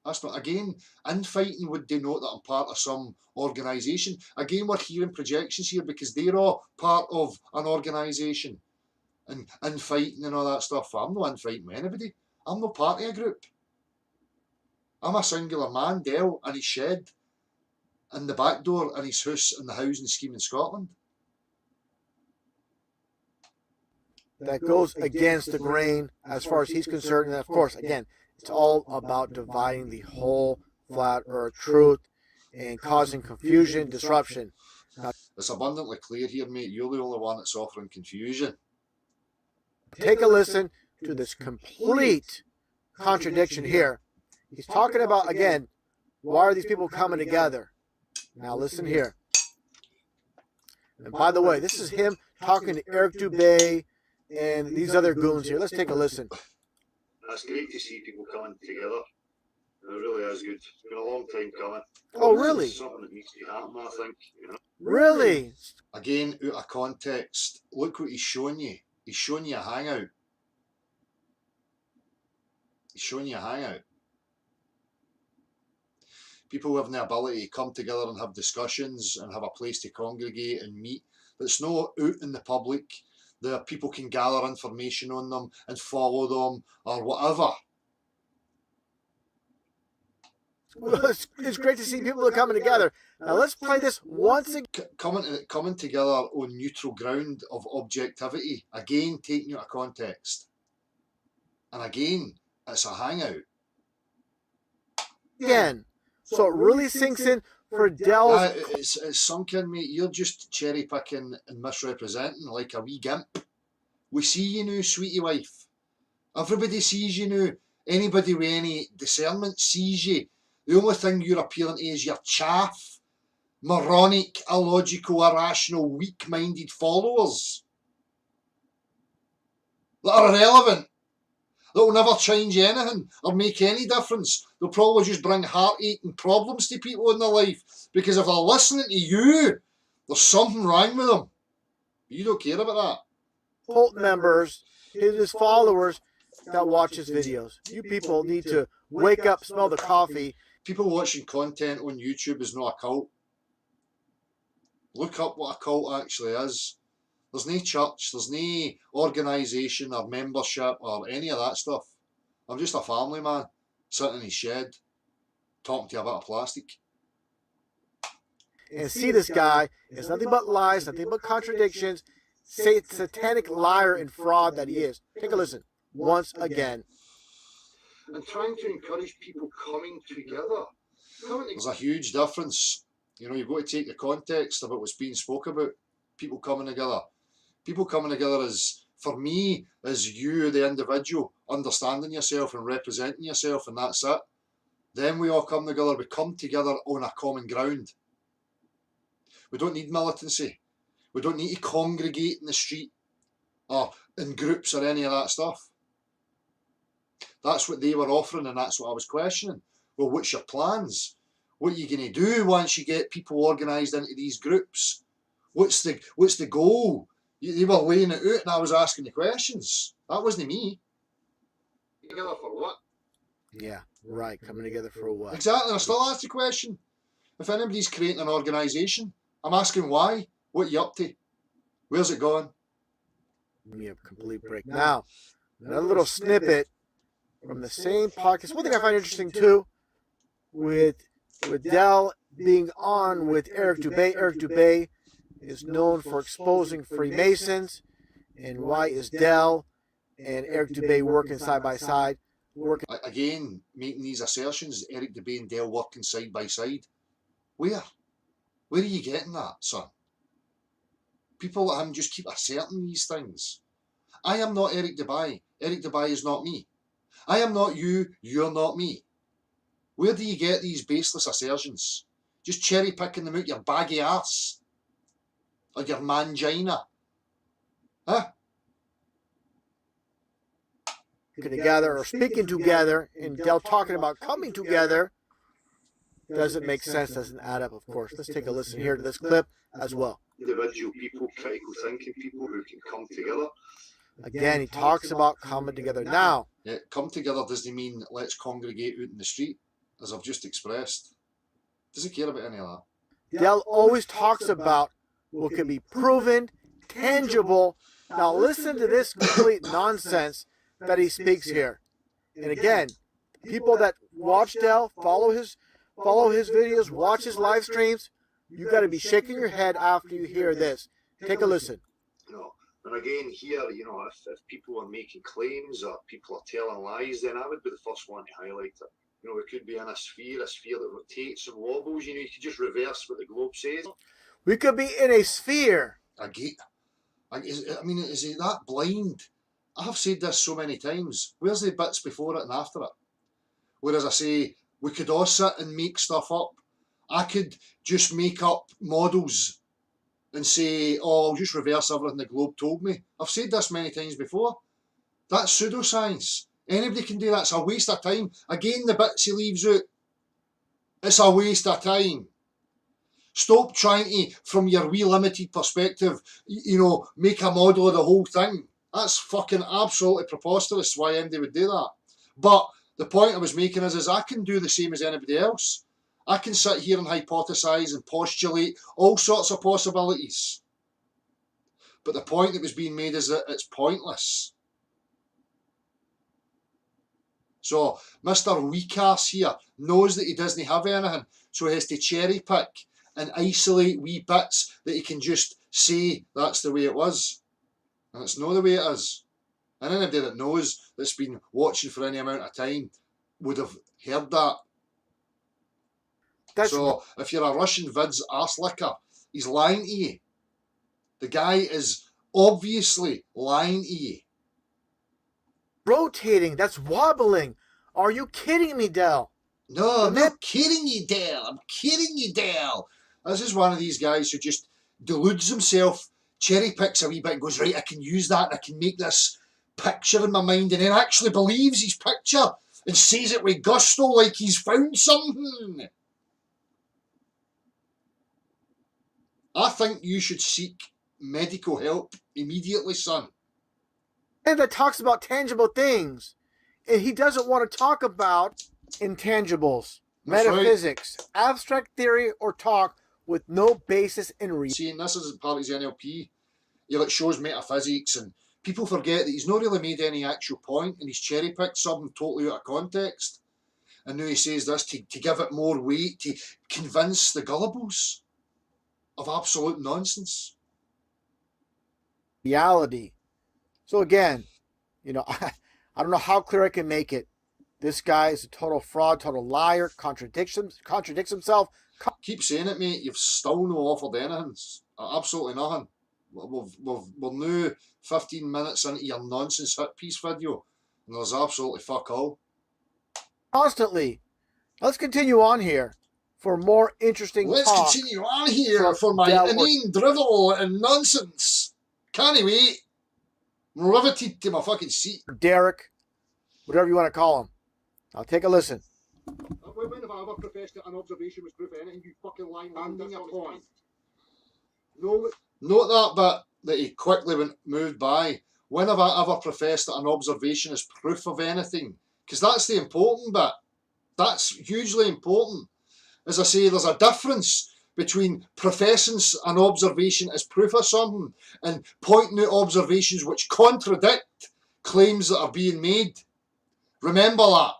That's not, again, infighting would denote that I'm part of some organisation. Again, we're hearing projections here because they're all part of an organisation. And infighting and all that stuff. I'm not infighting with anybody. I'm not part of a group. I'm a singular man, Del, in his shed, in the back door, in his house, in the housing scheme in Scotland. That goes against the grain as far as he's concerned. And of course, again, it's all about dividing the whole flat earth truth and causing confusion, disruption. It's abundantly clear here, mate. You're the only one that's offering confusion. Take a listen to this complete contradiction here. He's talking about, again, why are these people coming together? Now listen here. And by the way, this is him talking to Eric Dubay and these other goons here. Let's take a listen. It's great to see people coming together. It really is good. It's been a long time coming. Oh, really? It's something that needs to happen, I think. Really? Again, out of context, look what he's showing you. He's showing you a hangout. He's showing you a hangout. People having the ability to come together and have discussions and have a place to congregate and meet that's not out in the public. The people can gather information on them and follow them or whatever. Well, it's great to see people are coming together. Now let's play this once again. Coming together on neutral ground of objectivity. Again, taking you out of context. And again, it's a hangout. Again. So it really sinks in for Del's... It's sunk in, mate. You're just cherry picking and misrepresenting like a wee gimp. We see you now, sweetie wife. Everybody sees you now. Anybody with any discernment sees you. The only thing you're appealing to is your chaff, moronic, illogical, irrational, weak-minded followers that are irrelevant, that will never change anything or make any difference. They'll probably just bring heartache and problems to people in their life, because if they're listening to you, there's something wrong with them. You don't care about that. Cult members, his followers that watch his videos. You people need to wake up, smell the coffee. People watching content on YouTube is not a cult. Look up what a cult actually is. There's no church, there's no organisation or membership or any of that stuff. I'm just a family man sitting in his shed talking to a bit of plastic. And see this guy is nothing but lies, nothing but contradictions, satanic liar and fraud that he is. Take a listen once again. And trying to encourage people coming together. There's a huge difference. You know, you've got to take the context of what's being spoke about. People coming together. People coming together is, for me, is you, the individual, understanding yourself and representing yourself, and that's it. Then we all come together. We come together on a common ground. We don't need militancy. We don't need to congregate in the street or in groups or any of that stuff. That's what they were offering, and that's what I was questioning. Well, what's your plans? What are you going to do once you get people organised into these groups? What's the goal? They were laying it out, and I was asking the questions. That wasn't me. Together for what? Yeah, right. Coming together for what? Exactly. I still ask the question. If anybody's creating an organisation, I'm asking why. What are you up to? Where's it going? Give me a complete break. Now, another little snippet from the same podcast. One thing I find interesting too, with Dell being on with Eric Dubay. Eric Dubay is known for exposing Freemasons, and why is Dell and Eric Dubay working side by side? Again, making these assertions, Eric Dubay and Dell working side by side. Where? Where are you getting that, son? People like him just keep asserting these things. I am not Eric Dubay. Eric Dubay is not me. I am not you. You're not me. Where do you get these baseless assertions? Just cherry picking them out your baggy ass. Or your mangina. Huh? Together or speaking together, and Dell talking about coming together doesn't make sense, doesn't add up, of course. Let's take a listen here to this clip as well. Individual people, critical thinking people who can come together. Again, he talks about coming together now. Yeah, come together doesn't mean let's congregate out in the street, as I've just expressed. Doesn't care about any of that. Dell always talks about what can be proven, tangible. Now listen to this complete nonsense that he speaks here. And again, people that watch Dell, follow his videos, watch his live streams, you got to be shaking your head after you hear this. Take a listen. You know, and again here, you know, if people are making claims or people are telling lies, then I would be the first one to highlight it. You know, it could be in a sphere that rotates and wobbles. You know, you could just reverse what the globe says. We could be in a sphere. I mean, is he that blind? I have said this so many times. Where's the bits before it and after it? Whereas I say, we could all sit and make stuff up. I could just make up models and say, oh, I'll just reverse everything the globe told me. I've said this many times before. That's pseudoscience. Anybody can do that. It's a waste of time. Again, the bits he leaves out. It's a waste of time. Stop trying to, from your wee limited perspective, you know, make a model of the whole thing. That's fucking absolutely preposterous why anybody would do that. But the point I was making is I can do the same as anybody else. I can sit here and hypothesise and postulate all sorts of possibilities. But the point that was being made is that it's pointless. So Mr. Weekass here knows that he doesn't have anything, so he has to cherry pick and isolate wee bits that he can just say that's the way it was. And it's not the way it is. And anybody that knows, that's been watching for any amount of time, would have heard that. So if you're a Russian vids arse licker, he's lying to you. The guy is obviously lying to you. rotating. That's wobbling. Are you kidding me, Dell? No, I'm not kidding you, Dale. I'm kidding you, Dale. This is one of these guys who just deludes himself, cherry picks a wee bit and goes, right, I can use that, I can make this picture in my mind, and then actually believes his picture and says it with gusto like he's found something. I think you should seek medical help immediately, son. And that talks about tangible things. And he doesn't want to talk about intangibles, That's metaphysics, abstract theory, or talk with no basis in reality. Seeing this as part of his NLP, he like shows metaphysics, and people forget that he's not really made any actual point, and he's cherry picked something totally out of context. And now he says this to give it more weight, to convince the gullibles of absolute nonsense. Reality. So again, you know, I don't know how clear I can make it. This guy is a total fraud, total liar, contradicts himself. Keep saying it, mate. You've still no offered anything. Absolutely nothing. We're now 15 minutes into your nonsense hit piece video, and there's absolutely fuck all. Constantly. Let's continue on here for more interesting Let's talk. continue on here for my inane drivel and nonsense. Can't wait. I'm riveted to my fucking seat. Derek, whatever you want to call him. I'll take a listen. When have I ever professed that an observation was proof of anything? You fucking lying man. That's your point. No. Note that bit that he quickly moved by. When have I ever professed that an observation is proof of anything? Because that's the important bit. That's hugely important. As I say, there's a difference between professing an observation as proof of something and pointing out observations which contradict claims that are being made. Remember that.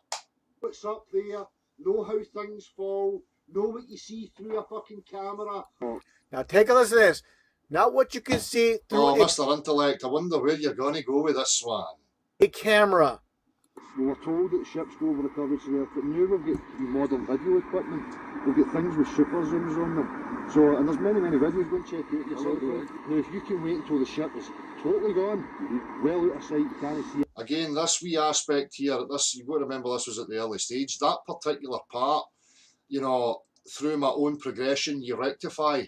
What's up there? Know how things fall. Know what you see through a fucking camera. Now take a listen to this. Not what you can see through Oh, Mr. Intellect, I wonder where you're going to go with this one. a camera. We were told that ships go over the curvature of the earth, but now we've got modern video equipment. We've got things with super zooms on them. So, and there's many videos, go and check out yourself. Now, if you can wait until the ship is totally gone, well out of sight, you can't see it. Again, this wee aspect here, you've got to remember this was at the early stage. That particular part, you know, through my own progression, you rectify.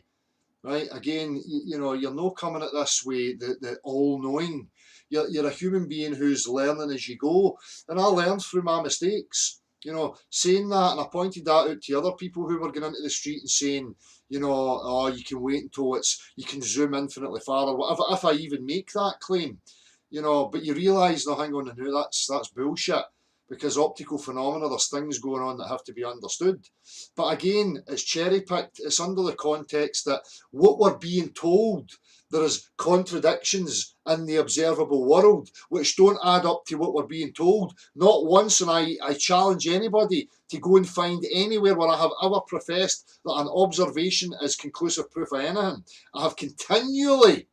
Right? Again, you know, you're not coming at this way, the all-knowing. You're a human being who's learning as you go. And I learned through my mistakes. You know, saying that, and I pointed that out to other people who were going into the street and saying, you know, oh, you can wait until you can zoom infinitely far, or whatever, if I even make that claim. You know, but you realise, no, hang on, no, that's bullshit. Because optical phenomena, there's things going on that have to be understood. But again, it's cherry-picked. It's under the context that what we're being told, there is contradictions in the observable world which don't add up to what we're being told. Not once, and I challenge anybody to go and find anywhere where I have ever professed that an observation is conclusive proof of anything. I have continually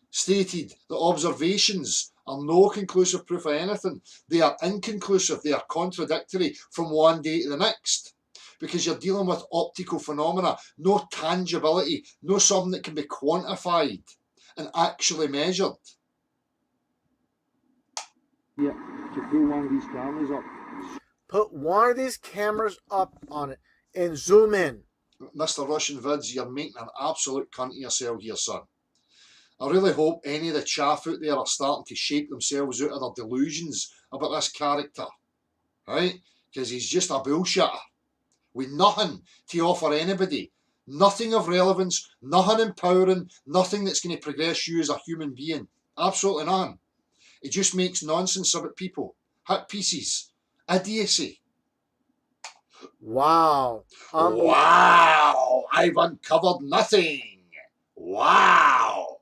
stated that observations are no conclusive proof of anything. They are inconclusive, they are contradictory from one day to the next. Because you're dealing with optical phenomena, no tangibility, no something that can be quantified and actually measured. Yeah, to pull one of these cameras up. Put one of these cameras up on it and zoom in. Mr. Russian Vids, you're making an absolute cunt of yourself here, son. I really hope any of the chaff out there are starting to shake themselves out of their delusions about this character, right? Because he's just a bullshitter with nothing to offer anybody, nothing of relevance, nothing empowering, nothing that's going to progress you as a human being. Absolutely none. It just makes nonsense about people, hit pieces, idiocy. Wow. Wow! I've uncovered nothing. Wow!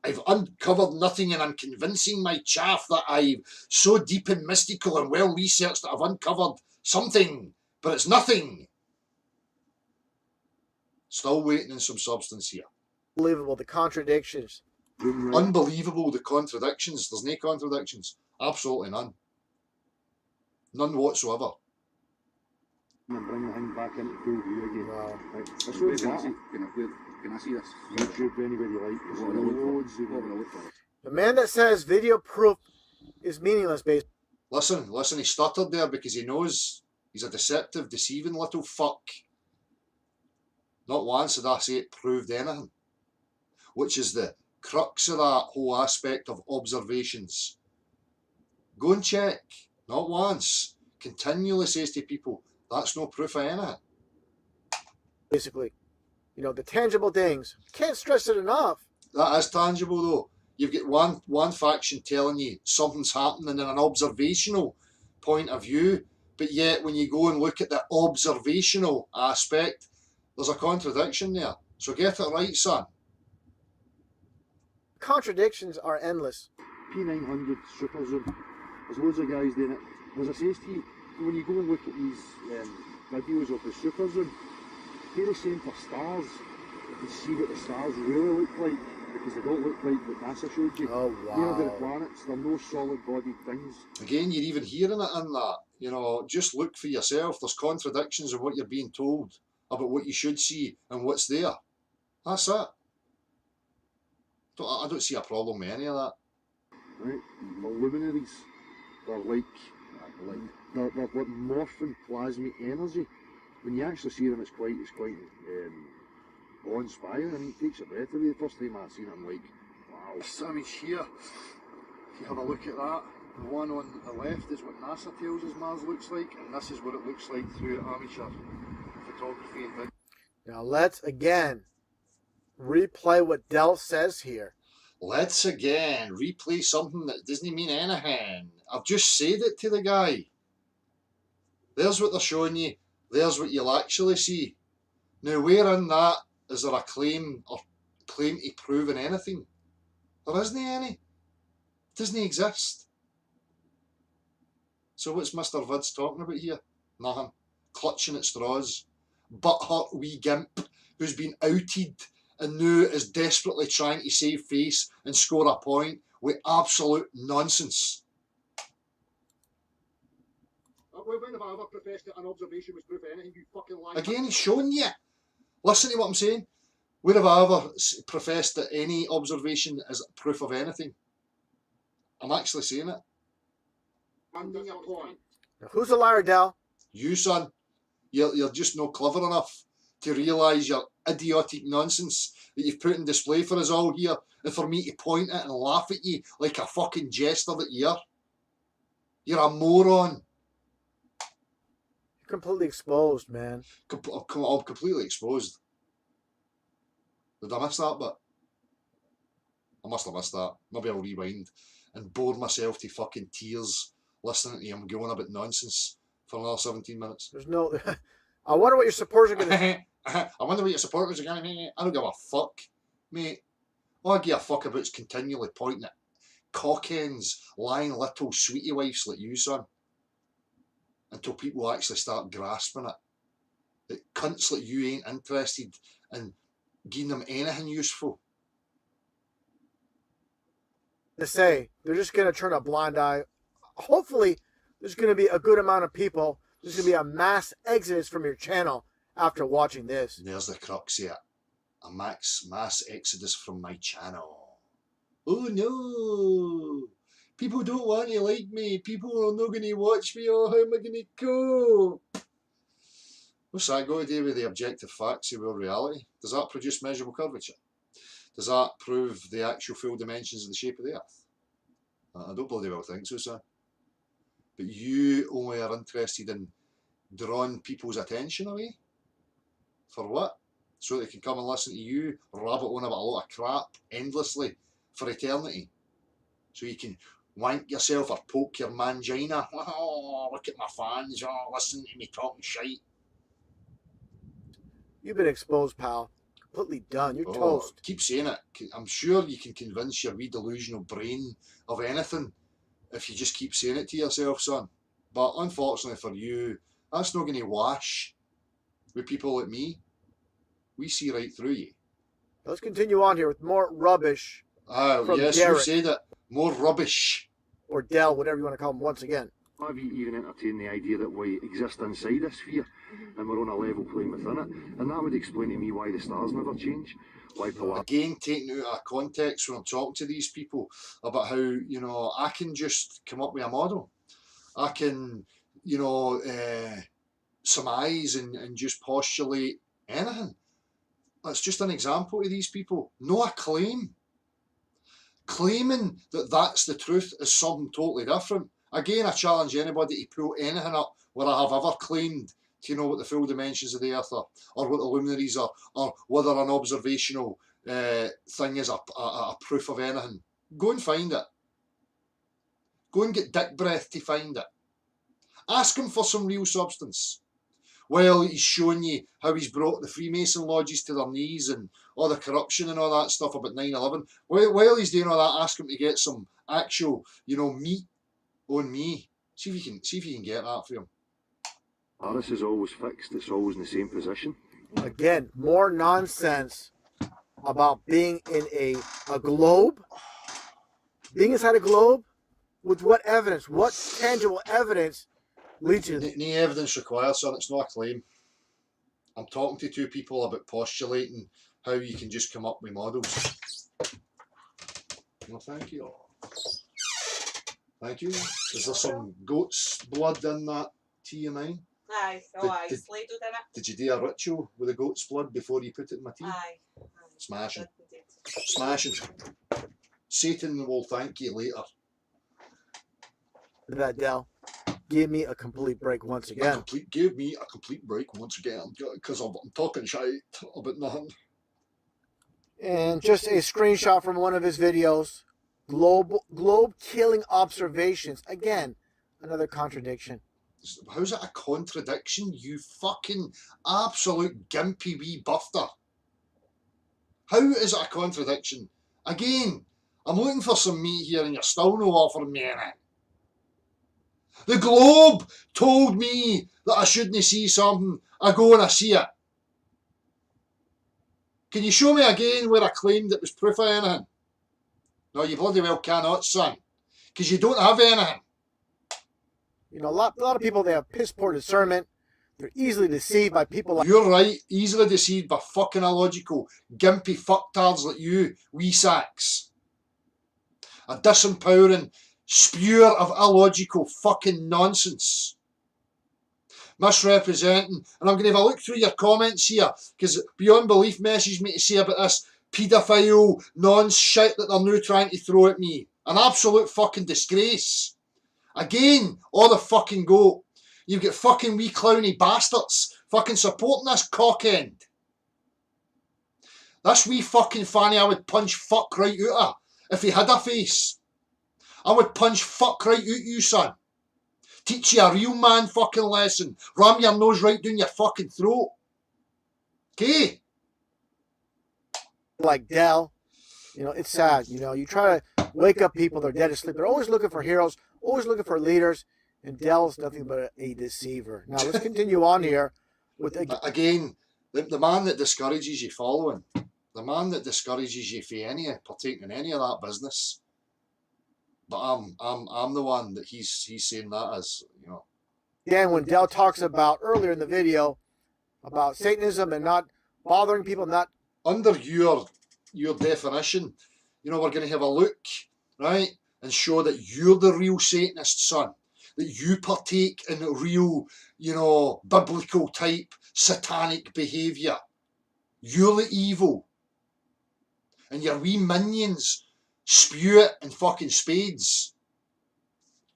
I've uncovered nothing, and I'm convincing my chaff that I'm so deep and mystical and well researched that I've uncovered something, but it's nothing. Still waiting on some substance here. Unbelievable, the contradictions. Unbelievable, the contradictions. There's no contradictions. Absolutely none. None whatsoever. And bring the thing back into full view again. Wow. Right. I'll show you that. Can I see this? YouTube, anywhere you like. There's loads of The man that says video proof is meaningless based. Listen, he stuttered there because he knows he's a deceptive, deceiving little fuck. Not once did I say it proved anything, which is the crux of that whole aspect of observations. Go and check. Not once. Continually says to people, that's no proof of anything. Basically, you know, the tangible things. Can't stress it enough. That is tangible though. You've got one faction telling you something's happening in an observational point of view, but yet when you go and look at the observational aspect, there's a contradiction there. So get it right, son. Contradictions are endless. P900 Super Zoom. There's loads of guys doing it. As I says to you, when you go and look at these videos of the Super Zoom, they're the same for stars. You can see what the stars really look like, because they don't look like what NASA showed you. Oh, They're the wow. planets, they're no solid-bodied things. Again, you're even hearing it in that. You know, just look for yourself. There's contradictions in what you're being told about what you should see and what's there. That's it. I don't see a problem with any of that. Right? The luminaries, they're like they're like morphing plasmic energy. When you actually see them, it's quite awe-inspiring. I mean, it takes a breath away. The first time I seen it, I'm like, wow. This image here, if you have a look at that, the one on the left is what NASA tells us Mars looks like, and this is what it looks like through amateur photography and video. Now let's again replay what Dell says here. Let's again replay something that doesn't mean anything. I've just said it to the guy. There's what they're showing you. There's what you'll actually see. Now, where in that is there a claim to proving anything? There isn't any. It doesn't exist. So what's Mr. Vid's talking about here? Nothing. Clutching at straws. Butthurt wee gimp who's been outed and now is desperately trying to save face and score a point with absolute nonsense. When have I ever professed that an observation was proof of anything, you fucking lie? Again, he's showing you. Listen to what I'm saying. Where have I ever professed that any observation is proof of anything? I'm actually saying it. Under your point. Now, who's a liar, Dell? You, son, you're just not clever enough to realise your idiotic nonsense that you've put in display for us all here, and for me to point at and laugh at you like a fucking jester that you are. You're a moron. You're completely exposed, man. I'm completely exposed. Did I miss that bit? I must have missed that. Maybe I'll rewind and bore myself to fucking tears listening to him going about nonsense for another 17 minutes. There's no... I wonder what your supporters are going to... I wonder what your supporters are going to... I don't give a fuck, mate. All I give a fuck about is continually pointing at cockends, lying little sweetie wives like you, son. Until people actually start grasping it. That cunts like you ain't interested in giving them anything useful. to say. They're just going to turn a blind eye. Hopefully, there's going to be a good amount of people. There's going to be a mass exodus from your channel after watching this. There's the crux here. A mass exodus from my channel. Oh no! People don't want to like me. People are not going to watch me. Oh, how am I going to go? What's that got to do with the objective facts of real reality? Does that produce measurable curvature? Does that prove the actual full dimensions of the shape of the Earth? I don't bloody well think so, sir. But you only are interested in drawing people's attention away? For what? So they can come and listen to you rabbit on about a lot of crap endlessly for eternity. So you can wank yourself or poke your mangina. Oh, look at my fans. Oh, listen to me talking shite. You've been exposed, pal. Completely done. You're toast. Keep saying it. I'm sure you can convince your wee delusional brain of anything if you just keep saying it to yourself, son. But unfortunately for you, that's not going to wash with people like me. We see right through you. Let's continue on here with more rubbish. From Yes, Derek. you said it. More rubbish. Or Dell, whatever you want to call him once again. I've even entertained the idea that we exist inside a sphere and we're on a level plane within it, and that would explain to me why the stars never change. Again, taking it out of context when I'm talking to these people about how, you know, I can just come up with a model. I can, you know, surmise and just postulate anything. That's just an example to these people. No, a claim. Claiming that that's the truth is something totally different. Again, I challenge anybody to pull anything up where I have ever claimed to know what the full dimensions of the earth are, or what the luminaries are, or whether an observational thing is a proof of anything. Go and find it. Go and get dick breath to find it. Ask him for some real substance. While he's showing you how he's brought the Freemason lodges to their knees and all the corruption and all that stuff about 9/11. While he's doing all that, ask him to get some actual, you know, meat on me. See if you can get that for him. Paris is always fixed. It's always in the same position. Again, more nonsense about being in a globe. Being inside a globe? With what evidence? What tangible evidence leads you to No evidence required, son. It's not a claim. I'm talking to two people about postulating how you can just come up with models. No, thank you. Thank you. Is there some goat's blood in that tea of mine? Aye, aye, sladled in it. Did you do a ritual with the goat's blood before you put it in my tea? Aye. Smashing. Indeed. Smashing. Satan will thank you later. that, Dell? Give me a complete break once again. Give me a complete break once again, because I'm talking shite about nothing. And just a screenshot from one of his videos. Globe killing observations. Again, another contradiction. How's it a contradiction, you fucking absolute gimpy wee bufter? How is it a contradiction? Again, I'm looking for some meat here and you're still no offering me anything. The Globe told me that I shouldn't see something. I go and I see it. Can you show me again where I claimed it was proof of anything? No, you bloody well cannot, son. Because you don't have anything. You know, a lot of people, they have piss poor discernment. They're easily deceived by people like... You're right, easily deceived by fucking illogical, gimpy fucktards like you, wee sacks. A disempowering spewer of illogical fucking nonsense. Misrepresenting, and I'm going to have a look through your comments here, because Beyond Belief messaged me to say about this paedophile non-shit that they're now trying to throw at me. An absolute fucking disgrace. Again, all the fucking go. You've got fucking wee clowny bastards fucking supporting this cock end. This wee fucking fanny I would punch fuck right out of if he had a face. I would punch fuck right out you, son. Teach you a real man fucking lesson. Ram your nose right down your fucking throat. Okay? Like Dell. You know, it's sad. You know, you try to wake up people, they're dead asleep. They're always looking for heroes, always looking for leaders, and Dell's nothing but a deceiver. Now, let's continue on here with... Again, the man that discourages you following, the man that discourages you for partaking in any of that business. But I'm the one that he's saying that as, you know. Again, when Dell talks about earlier in the video about Satanism and not bothering people, not... Under your definition, you know, we're going to have a look, right, and show that you're the real Satanist, son. That you partake in real, you know, biblical type satanic behaviour. You're the evil. And your wee minions spew it in fucking spades.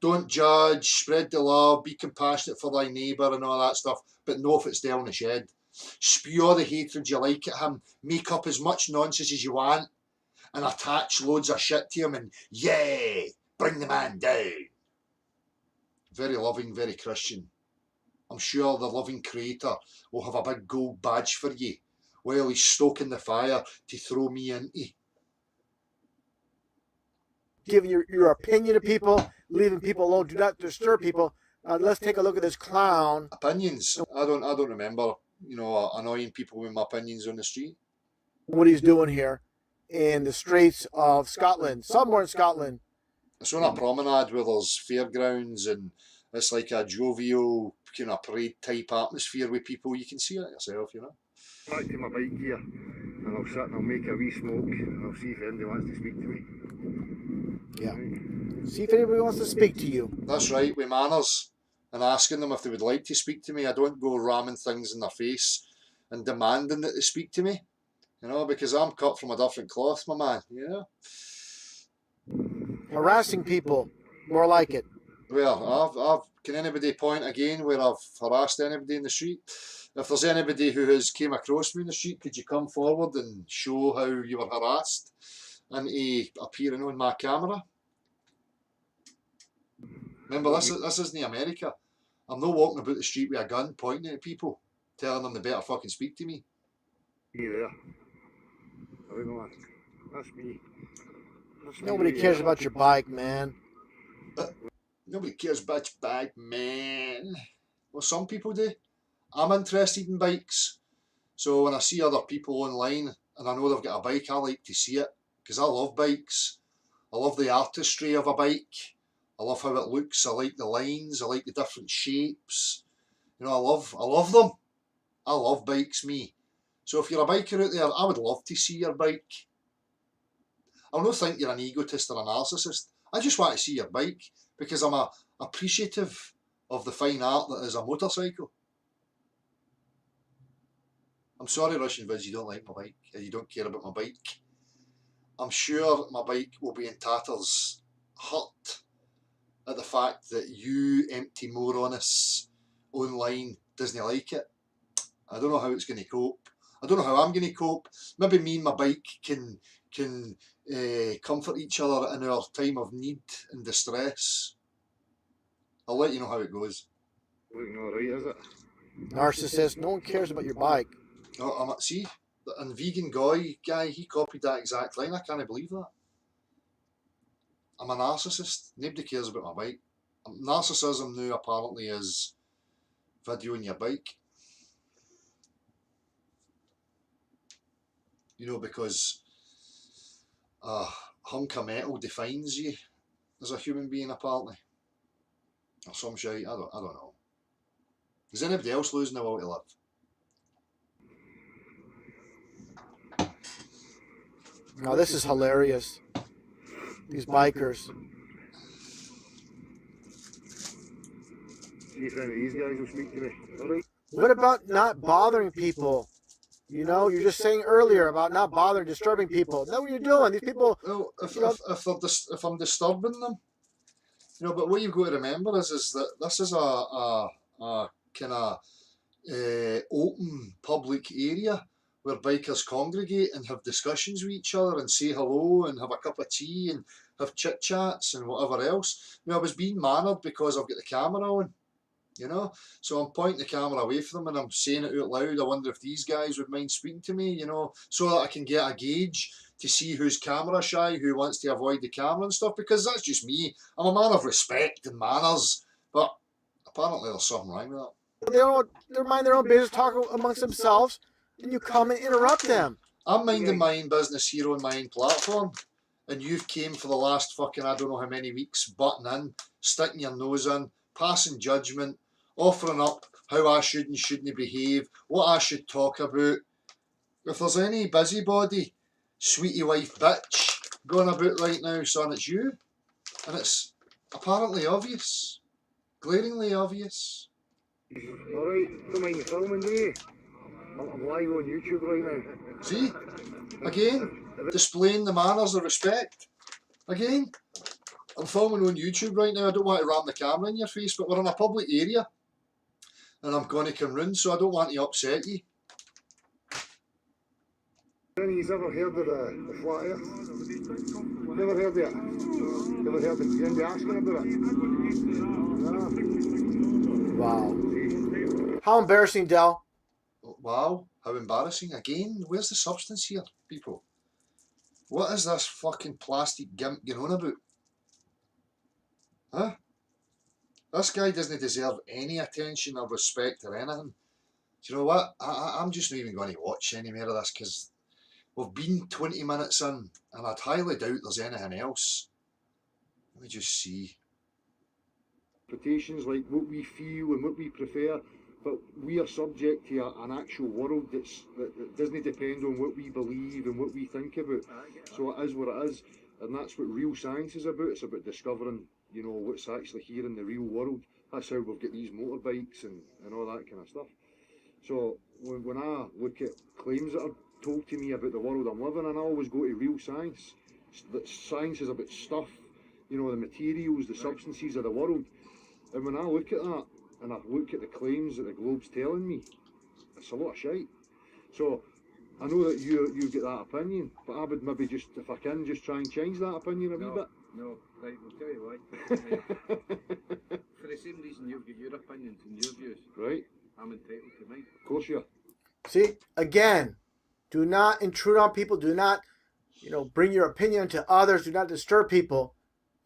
Don't judge, spread the love, be compassionate for thy neighbour and all that stuff, but know if it's there in the shed. Spew all the hatred you like at him, make up as much nonsense as you want, and attach loads of shit to him and, yeah, bring the man down. Very loving, very Christian. I'm sure the loving creator will have a big gold badge for you while he's stoking the fire to throw me into. Giving your opinion to people, leaving people alone, do not disturb people. Let's take a look at this clown. Opinions. I don't remember, you know, annoying people with my opinions on the street. What he's doing here in the streets of Scotland, somewhere in Scotland. It's on a promenade where there's fairgrounds and it's like a jovial kind of parade type atmosphere with people. You can see it yourself, you know. Back to my bike here, and I'll sit and I'll make a wee smoke and I'll see if anybody wants to speak to me. Yeah. Right. See if anybody wants to speak to you. That's right, with manners and asking them if they would like to speak to me. I don't go ramming things in their face and demanding that they speak to me, you know, because I'm cut from a different cloth, my man, you know. Harassing people, more like it. Well, can anybody point again where I've harassed anybody in the street? If there's anybody who has came across me in the street, could you come forward and show how you were harassed and appearing on my camera? Remember, this isn't America. I'm not walking about the street with a gun pointing at people, telling them they better fucking speak to me. Me there. I don't know. That's me. That's Nobody me, cares yeah. about your bike, man. Nobody cares about your bike, man. Well, some people do. I'm interested in bikes. So when I see other people online and I know they've got a bike, I like to see it because I love bikes. I love the artistry of a bike. I love how it looks. I like the lines. I like the different shapes. You know, I love them. I love bikes, me. So if you're a biker out there, I would love to see your bike. I don't think you're an egotist or a narcissist. I just want to see your bike because I'm appreciative of the fine art that is a motorcycle. I'm sorry, Russian Vids, you don't like my bike, and you don't care about my bike. I'm sure my bike will be in tatters, hurt at the fact that you empty moronists online doesn't like it. I don't know how it's going to cope. I don't know how I'm going to cope. Maybe me and my bike can comfort each other in our time of need and distress. I'll let you know how it goes. Looking alright, is it? Narcissist, no one cares about your bike. Oh, see, and Vegan guy, he copied that exact line. I can't believe that. I'm a narcissist. Nobody cares about my bike. Narcissism now apparently is videoing your bike. You know, because a hunk of metal defines you as a human being, apparently. Or some shit. I don't know. Is anybody else losing the will to live? Now this is hilarious. These bikers. See if any of these guys will speak to me. Alright. What about not bothering people? You know, you're just saying earlier about not bothering, disturbing people. That's what you're doing. These people. Well, if I'm disturbing them, you know, but what you've got to remember is that this is a kind of open public area where bikers congregate and have discussions with each other and say hello and have a cup of tea and have chit chats and whatever else. You know, I was being mannered because I've got the camera on, you know, so I'm pointing the camera away from them and I'm saying it out loud. I wonder if these guys would mind speaking to me, you know, so that I can get a gauge to see who's camera shy, who wants to avoid the camera and stuff, because that's just me. I'm a man of respect and manners, but apparently there's something wrong with that. They mind their own business, talk amongst themselves, and you come and interrupt them. I'm minding my own business here on my own platform, and you've came for the last fucking I don't know how many weeks, butting in, sticking your nose in, passing judgment, offering up how I should and shouldn't behave, what I should talk about. If there's any busybody, sweetie wife bitch going about right now, son, it's you. And it's apparently obvious. Glaringly obvious. Alright, don't mind me filming, do you? I'm live on YouTube right now. See? Again, displaying the manners of respect. Again, I'm filming on YouTube right now. I don't want to ram the camera in your face, but we're in a public area. And I'm going to Cameroon, so I don't want to upset you. Any of you ever heard of the flat earth? Never heard of it? Never heard of anybody asking about it? No. Wow. How embarrassing, Del. Wow, how embarrassing. Again, where's the substance here, people? What is this fucking plastic gimp going on about? Huh? This guy doesn't deserve any attention or respect or anything. Do you know what? I'm just not even going to watch any more of this because we've been 20 minutes in and I'd highly doubt there's anything else. Let me just see. Interpretations like what we feel and what we prefer. But we are subject to an actual world that doesn't depend on what we believe and what we think about. So it is what it is, and that's what real science is about. It's about discovering, you know, what's actually here in the real world. That's how we've got these motorbikes and all that kind of stuff. So when I look at claims that are told to me about the world I'm living in, I always go to real science. That science is about stuff, you know, the materials, the substances of the world. And when I look at that, and I look at the claims that the Globe's telling me, it's a lot of shite. So I know that you get that opinion, but I would maybe just, if I can, just try and change that opinion a wee bit. No, right, I'll tell you why. For the same reason you've got your opinions and your views, Right? I'm entitled to mine. Of course you are. See, again, do not intrude on people. Do not, you know, bring your opinion to others. Do not disturb people.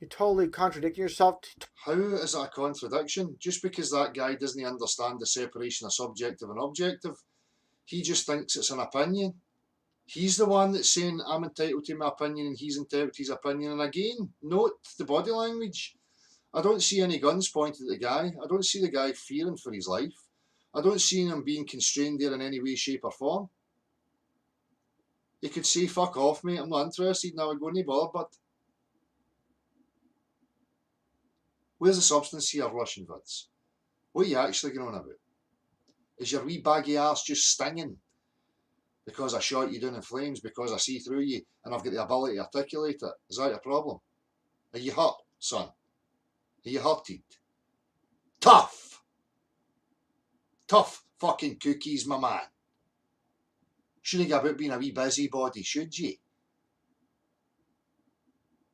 You're totally contradicting yourself. How is that a contradiction? Just because that guy doesn't understand the separation of subjective and objective, he just thinks it's an opinion. He's the one that's saying, I'm entitled to my opinion and he's entitled to his opinion. And again, note the body language. I don't see any guns pointed at the guy. I don't see the guy fearing for his life. I don't see him being constrained there in any way, shape or form. He could say, fuck off, mate, I'm not interested, and I would go, no bother, but where's the substance here, Russian vids? What are you actually going on about? Is your wee baggy arse just stinging because I shot you down in flames, because I see through you and I've got the ability to articulate it? Is that your problem? Are you hurt, son? Are you hurted? Tough! Tough fucking cookies, my man. Shouldn't go about being a wee busybody, should you?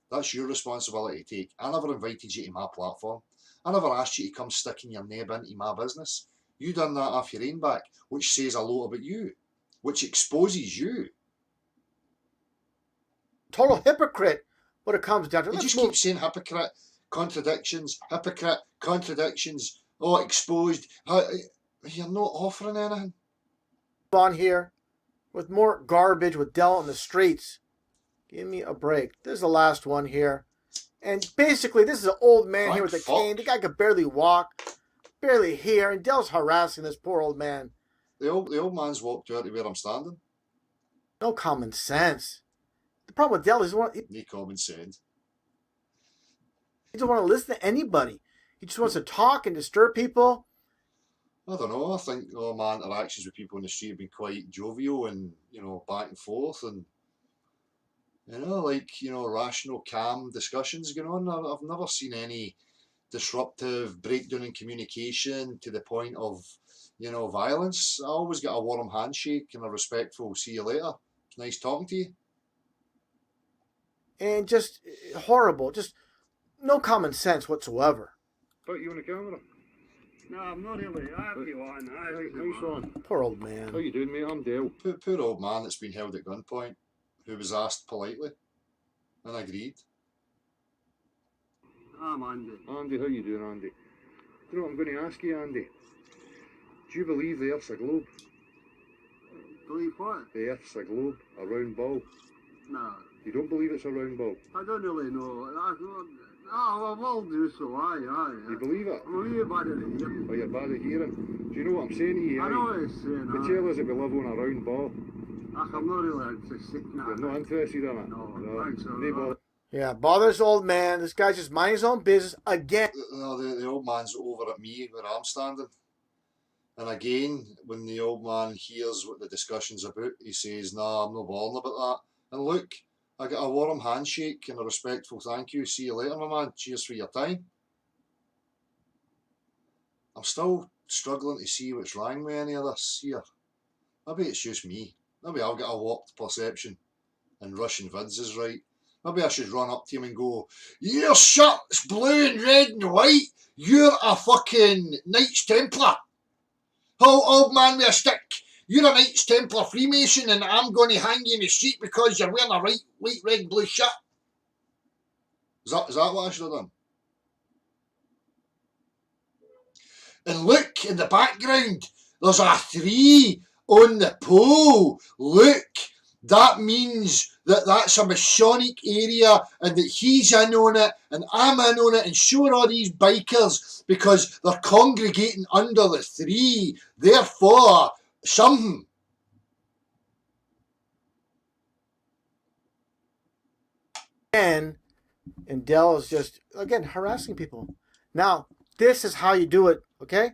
That's your responsibility to take. I never invited you to my platform. I never asked you to come sticking your neb into my business. You done that off your own back, which says a lot about you, which exposes you. Total hypocrite what it comes down to. You Let's just move keep saying hypocrite, contradictions, oh, exposed. You're not offering anything. on here with more garbage with Dell on the streets. Give me a break. This is the last one here. And basically, this is an old man here with a cane. The guy could barely walk, barely hear, and Dell's harassing this poor old man. The old man's walked out to where I'm standing. No common sense. The problem with Dell is No common sense. he doesn't want to listen to anybody. He just wants to talk and disturb people. I don't know. I think all my interactions with people in the street have been quite jovial and, you know, back and forth and, you know, like, you know, rational, calm discussions going on. I've never seen any disruptive breakdown in communication to the point of, you know, violence. I always get a warm handshake and a respectful see you later. It's nice talking to you. And just horrible. Just no common sense whatsoever. Put you on the camera. No, I'm not really. I have you on. Nice one. Poor old man. How you doing, mate? I'm Dale. Poor old man that's been held at gunpoint, who was asked politely and agreed. I'm Andy. Andy, how you doing, Andy? Do you know what I'm going to ask you, Andy? Do you believe the Earth's a globe? Believe what? The Earth's a globe, a round ball. No, You don't believe it's a round ball? I don't really know. I will do so, aye. You believe it? I'm a wee bad at it here. Oh, you're bad at hearing. Do you know what I'm saying to you? I know what he's saying, They tell us that we live on a round ball. I'm not really interested in You're that. not interested in it? No, thanks, no bother. Yeah, bother this old man. This guy's just mind his own business again. The old man's over at me where I'm standing. And again, when the old man hears what the discussion's about, he says, nah, I'm not bothered about that. And look, I got a warm handshake and a respectful thank you. See you later, my man. Cheers for your time. I'm still struggling to see what's wrong with any of this here. Maybe it's just me. Maybe I've got a warped perception and Russian vids is right. Maybe I should run up to him and go, your shirt's blue and red and white. You're a fucking Knights Templar. Oh, old man with a stick. You're a Knights Templar Freemason and I'm going to hang you in the street because you're wearing a white, red and blue shirt. Is that what I should have done? And look, in the background, there's a 3 on the pole. Look, that means that that's a Masonic area and that he's in on it and I'm in on it, and sure all these bikers, because they're congregating under the three, therefore something. And Dell is just, again, harassing people. Now, this is how you do it, okay?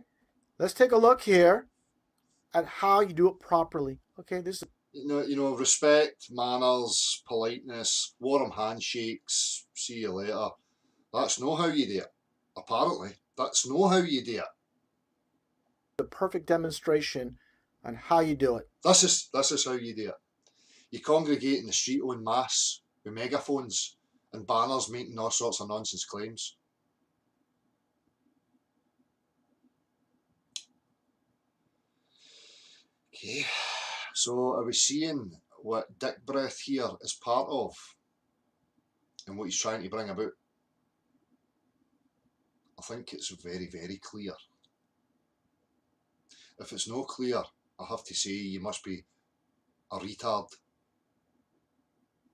Let's take a look here at how you do it properly. Okay, this is You know, respect, manners, politeness, warm handshakes, see you later. That's not how you do it. Apparently, that's not how you do it. the perfect demonstration on how you do it. This is how you do it. You congregate in the street en masse with megaphones and banners making all sorts of nonsense claims. Okay, so are we seeing what Dick Breath here is part of and what he's trying to bring about? I think it's very, very clear. If it's not clear, I have to say you must be a retard.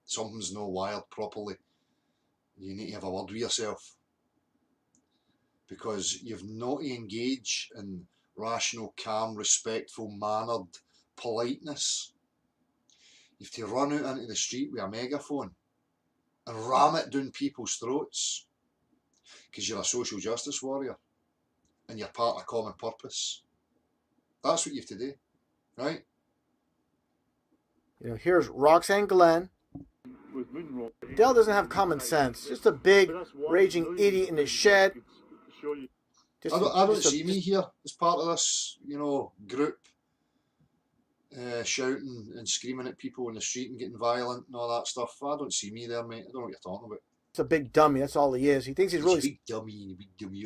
Something's not wired properly. You need to have a word with yourself, because you've not to engage in rational, calm, respectful, mannered politeness. You have to run out into the street with a megaphone and ram it down people's throats, because you're a social justice warrior and you're part of a common purpose. That's what you have to do, right? You know, here's Roxanne Glenn. Dell doesn't have common sense. Just a big raging idiot in his shed. I don't see me here as part of this, you know, group shouting and screaming at people in the street and getting violent and all that stuff. I don't see me there, mate. I don't know what you're talking about. It's a big dummy. That's all he is. He thinks he's really big dummy.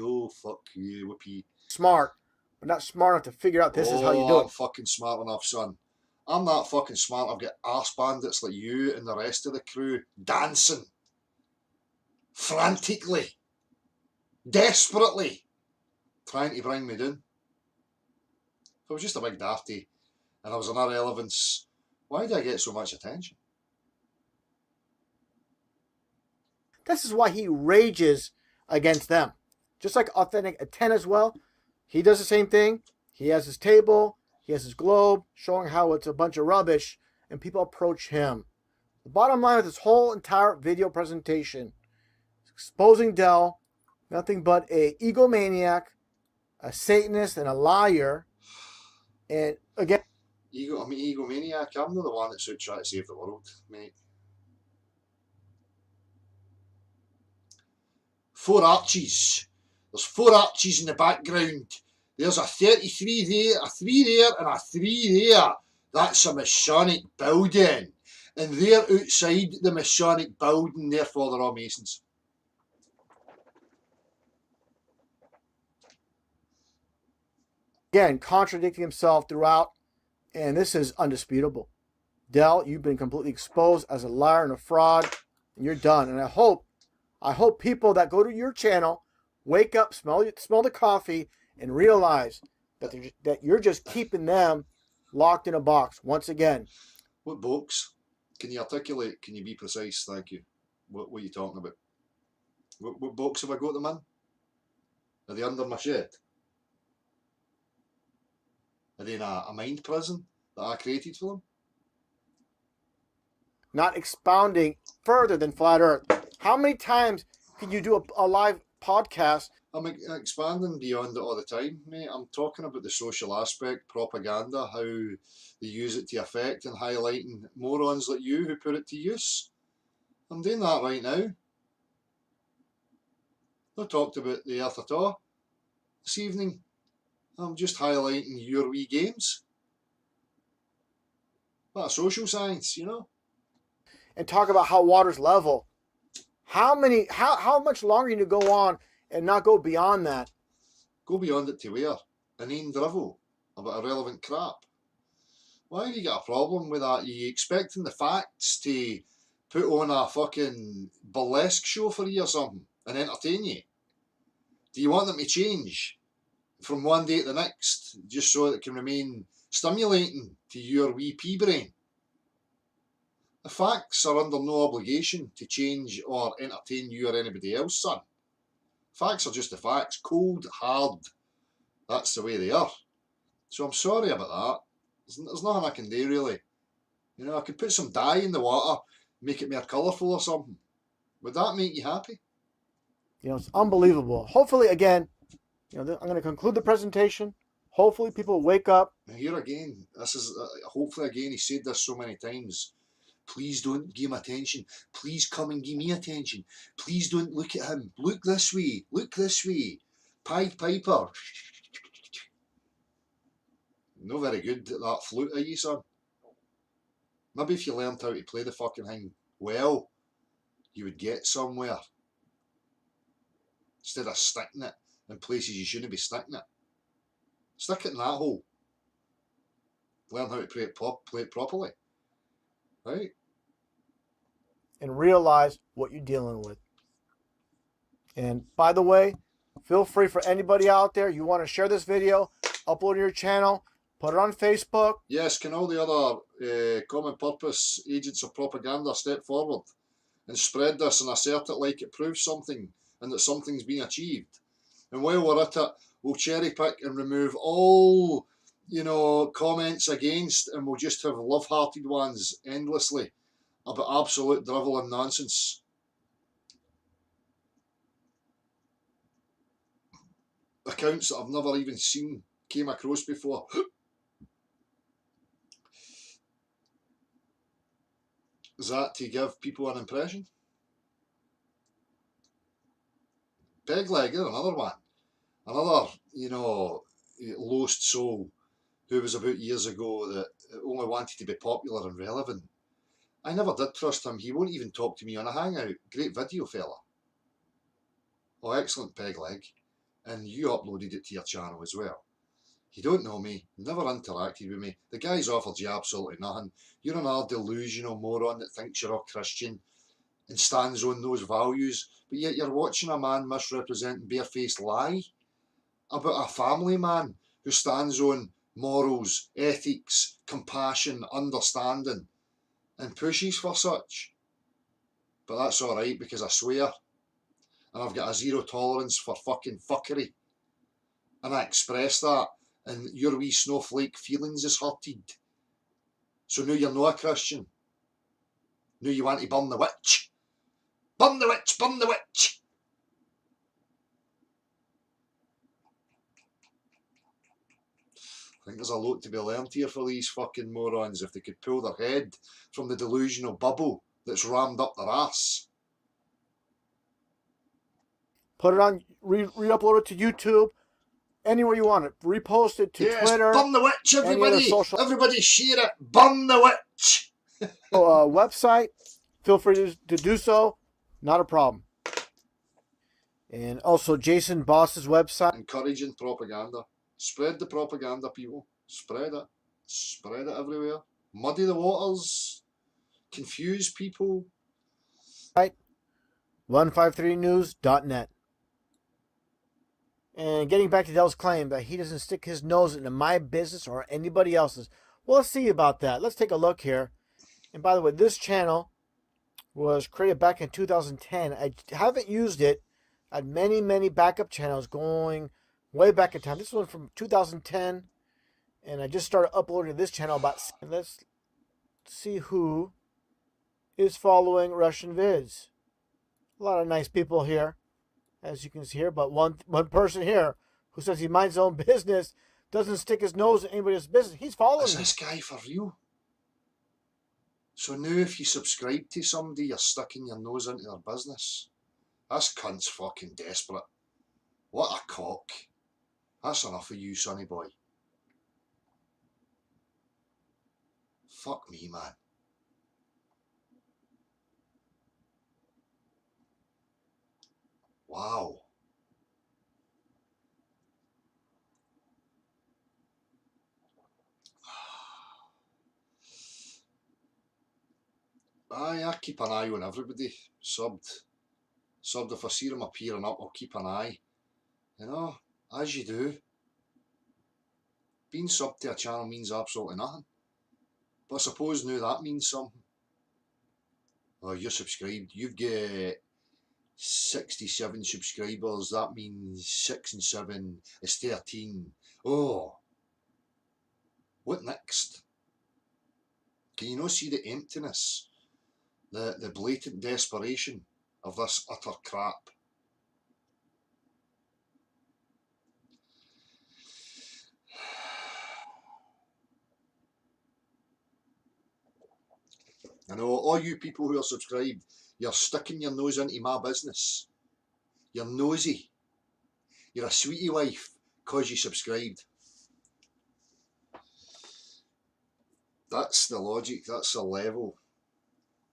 Oh, fuck you, whoopee. smart, but not smart enough to figure out this is how you do I'm it. fucking smart enough, son. I'm not fucking smart. I've got arse bandits like you and the rest of the crew dancing frantically, desperately, trying to bring me down. If I was just a big dafty and I was an irrelevance, why do I get so much attention? This is why he rages against them. Just like Authentic 10 as well. He does the same thing. He has his table, he has his globe, showing how it's a bunch of rubbish, and people approach him. The bottom line of this whole entire video presentation is exposing Dell, nothing but a egomaniac, a Satanist, and a liar. And again, I'm an egomaniac. I'm not the one that's out trying to save the world, mate. 4 arches. There's 4 arches in the background. There's a 33 there, a 3 there, and a 3 there. That's a Masonic building. And they're outside the Masonic building, therefore they're all Masons. again, contradicting himself throughout, and this is undisputable. Dell, you've been completely exposed as a liar and a fraud, and you're done. And I hope people that go to your channel wake up, smell the coffee, and realize that you're just keeping them locked in a box once again. What box? Can you articulate? Can you be precise? Thank you. What are you talking about? What box have I got them in? Are they under my shed? Are they in a mind prison that I created for them? Not expounding further than Flat Earth. How many times can you do a live podcast? I'm expanding beyond it all the time, mate. I'm talking about the social aspect, propaganda, how they use it to affect and highlighting morons like you who put it to use. I'm doing that right now. Not talked about the earth at all this evening. I'm just highlighting your wee games. That's social science, you know. And talk about how water's level. How much longer you need to go on and not go beyond that? Go beyond it to where? Inane drivel about irrelevant crap. Why have you got a problem with that? Are you expecting the facts to put on a fucking burlesque show for you or something and entertain you? Do you want them to change from one day to the next just so that it can remain stimulating to your wee pea brain? The facts are under no obligation to change or entertain you or anybody else, son. Facts are just the facts. Cold, hard. That's the way they are. So I'm sorry about that. There's nothing I can do, really. You know, I could put some dye in the water, make it more colourful or something. Would that make you happy? You know, it's unbelievable. Hopefully, again, you know, I'm going to conclude the presentation. Hopefully, people wake up. Now here again, this is hopefully again. He said this so many times. Please don't give him attention. Please come and give me attention. Please don't look at him. Look this way. Look this way. Pied Piper. No very good at that flute, are you, son? Maybe if you learned how to play the fucking thing well, you would get somewhere. Instead of sticking it in places you shouldn't be sticking it. Stick it in that hole. Learn how to play it properly. Right? And realize what you're dealing with. And by the way, feel free for anybody out there, you want to share this video, upload it to your channel, put it on Facebook. Yes, can all the other common purpose agents of propaganda step forward and spread this and assert it like it proves something and that something's been achieved. And while we're at it, we'll cherry pick and remove all, you know, comments against, and we'll just have love-hearted ones endlessly about absolute drivel and nonsense. Accounts that I've never even seen, came across before. Is that to give people an impression? Pegleg, there's another one. Another, you know, lost soul who was about years ago that only wanted to be popular and relevant. I never did trust him. He won't even talk to me on a hangout. Great video, fella. Oh, excellent, Pegleg. And you uploaded it to your channel as well. You don't know me, never interacted with me. The guy's offered you absolutely nothing. You're an old delusional moron that thinks you're a Christian and stands on those values, but yet you're watching a man misrepresenting barefaced lie about a family man who stands on morals, ethics, compassion, understanding, and pushes for such. But that's alright because I swear, and I've got a zero tolerance for fucking fuckery, and I express that, and your wee snowflake feelings is hurted. So now you're not a Christian. Now you want to burn the witch. Burn the witch, burn the witch. I think there's a lot to be learned here for these fucking morons if they could pull their head from the delusional bubble that's rammed up their ass. Put it on, re-upload it to YouTube, anywhere you want it. Repost it to Twitter. Burn the witch, everybody! Everybody share it! Burn the witch! Website, feel free to do so. Not a problem. And also Jason Boss's website. Encouraging propaganda. Spread the propaganda, people. Spread it. Spread it everywhere. Muddy the waters. Confuse people. Right. 153news.net. And getting back to Dell's claim that he doesn't stick his nose into my business or anybody else's. Well, let's see about that. Let's take a look here. And by the way, this channel was created back in 2010. I haven't used it. I had many, many backup channels going way back in time. This one from 2010. And I just started uploading to this channel about... Let's see who is following Russian vids. A lot of nice people here, as you can see here. But one person here who says he minds his own business, doesn't stick his nose in anybody's business. He's following Is this guy for real? So now if you subscribe to somebody, you're sticking your nose into their business. This cunt's fucking desperate. What a cock. That's enough of you, sonny boy. Fuck me, man. Wow. Aye, I keep an eye on everybody. Subbed if I see them appearing up, I'll keep an eye. You know, as you do. Being subbed to a channel means absolutely nothing. But I suppose now that means something. Oh, you're subscribed. You've got 67 subscribers. That means 6 and 7 is 13. Oh, what next? Can you not see the emptiness, the blatant desperation of this utter crap? I know all you people who are subscribed, you're sticking your nose into my business. You're nosy. You're a sweetie wife because you subscribed. That's the logic, that's the level.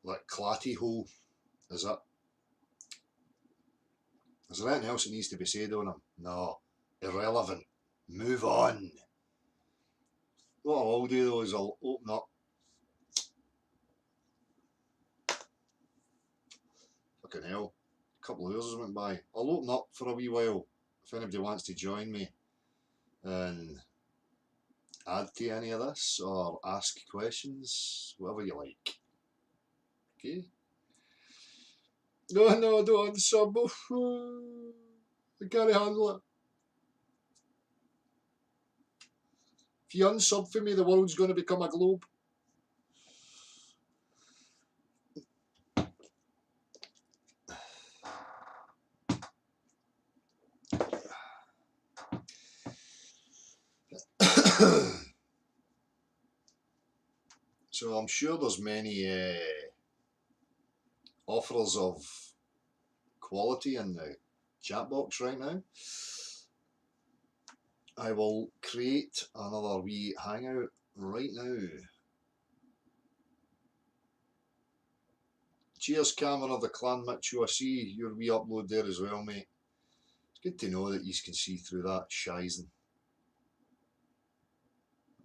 Like Clatty hole, is it? Is there anything else that needs to be said on him? No. Irrelevant. Move on. What I'll do though is I'll open up. Fucking hell. A couple of hours has went by. I'll open up for a wee while if anybody wants to join me and add to any of this or ask questions, whatever you like. Okay? No, don't unsub. I can't handle it. If you unsub for me, the world's going to become a globe. So I'm sure there's many offers of quality in the chat box right now. I will create another wee hangout right now. Cheers, Cameron of the Clan Mitchell. I see your wee upload there as well, mate. It's good to know that you can see through that shizing.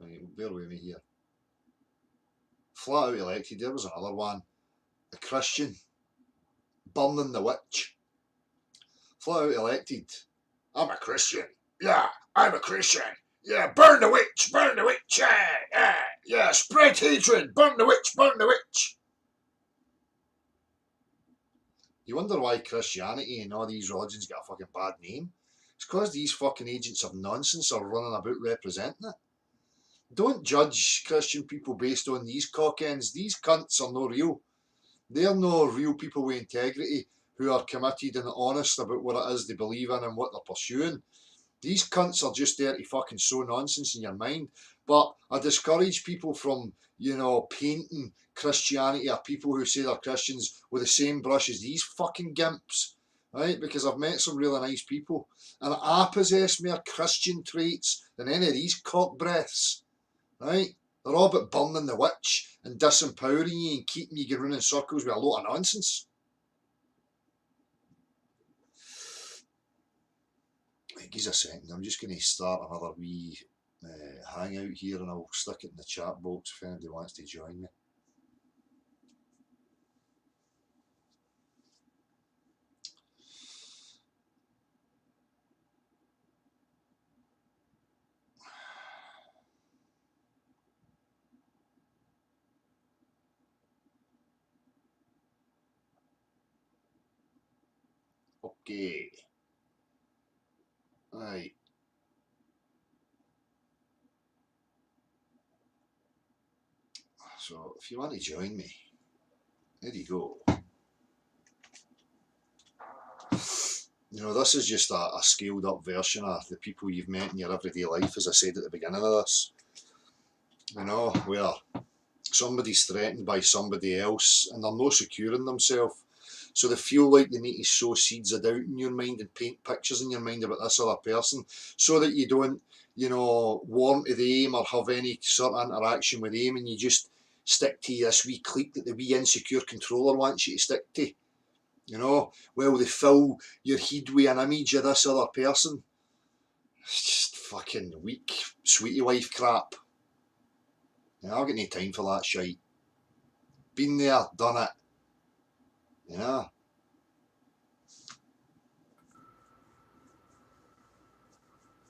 Right, bear with me here. Flat out elected, there was another one. A Christian. Burning the witch. Flat out elected. I'm a Christian. Yeah, I'm a Christian. Yeah, burn the witch, yeah, spread hatred, burn the witch, burn the witch. You wonder why Christianity and all these religions get a fucking bad name? It's because these fucking agents of nonsense are running about representing it. Don't judge Christian people based on these cockends. These cunts are no real. They're no real people with integrity who are committed and honest about what it is they believe in and what they're pursuing. These cunts are just there to fucking sow nonsense in your mind. But I discourage people from, painting Christianity or people who say they're Christians with the same brush as these fucking gimps, right? Because I've met some really nice people and I possess more Christian traits than any of these cock breaths, right? They're all about burning the witch and disempowering you and keeping you going in circles with a lot of nonsense. Give us a second, I'm just going to start another wee hangout here and I'll stick it in the chat box if anybody wants to join me. Okay. Right. So if you want to join me, there you go. This is just a scaled up version of the people you've met in your everyday life, as I said at the beginning of this. Where somebody's threatened by somebody else and they're not secure in themselves. So they feel like they need to sow seeds of doubt in your mind and paint pictures in your mind about this other person so that you don't, warm to them or have any sort of interaction with them and you just stick to this wee clique that the wee insecure controller wants you to stick to. Well, they fill your head with an image of this other person. It's just fucking weak, sweetie wife crap. I've got no time for that shite. Been there, done it.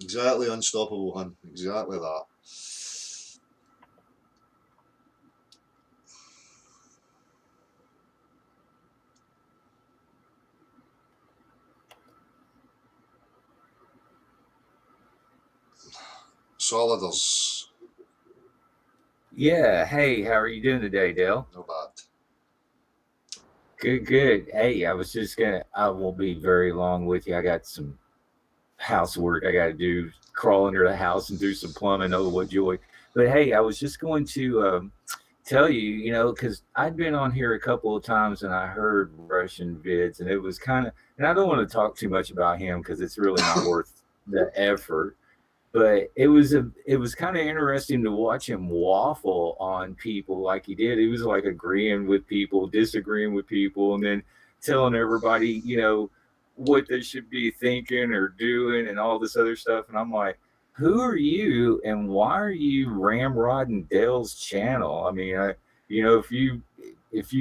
Exactly, unstoppable, hun. Exactly that. Soliders. Yeah. Hey, how are you doing today, Dale? No bad. Good, good. Hey, I won't be very long with you. I got some housework I got to do, crawl under the house and do some plumbing. Oh, what joy. But hey, I was just going to tell you, because I'd been on here a couple of times and I heard Russian vids, and it was and I don't want to talk too much about him because it's really not worth the effort. But it was kind of interesting to watch him waffle on people like he did. He was like agreeing with people, disagreeing with people, and then telling everybody, what they should be thinking or doing and all this other stuff. And I'm like, who are you and why are you ramrodding Dale's channel? I mean, if you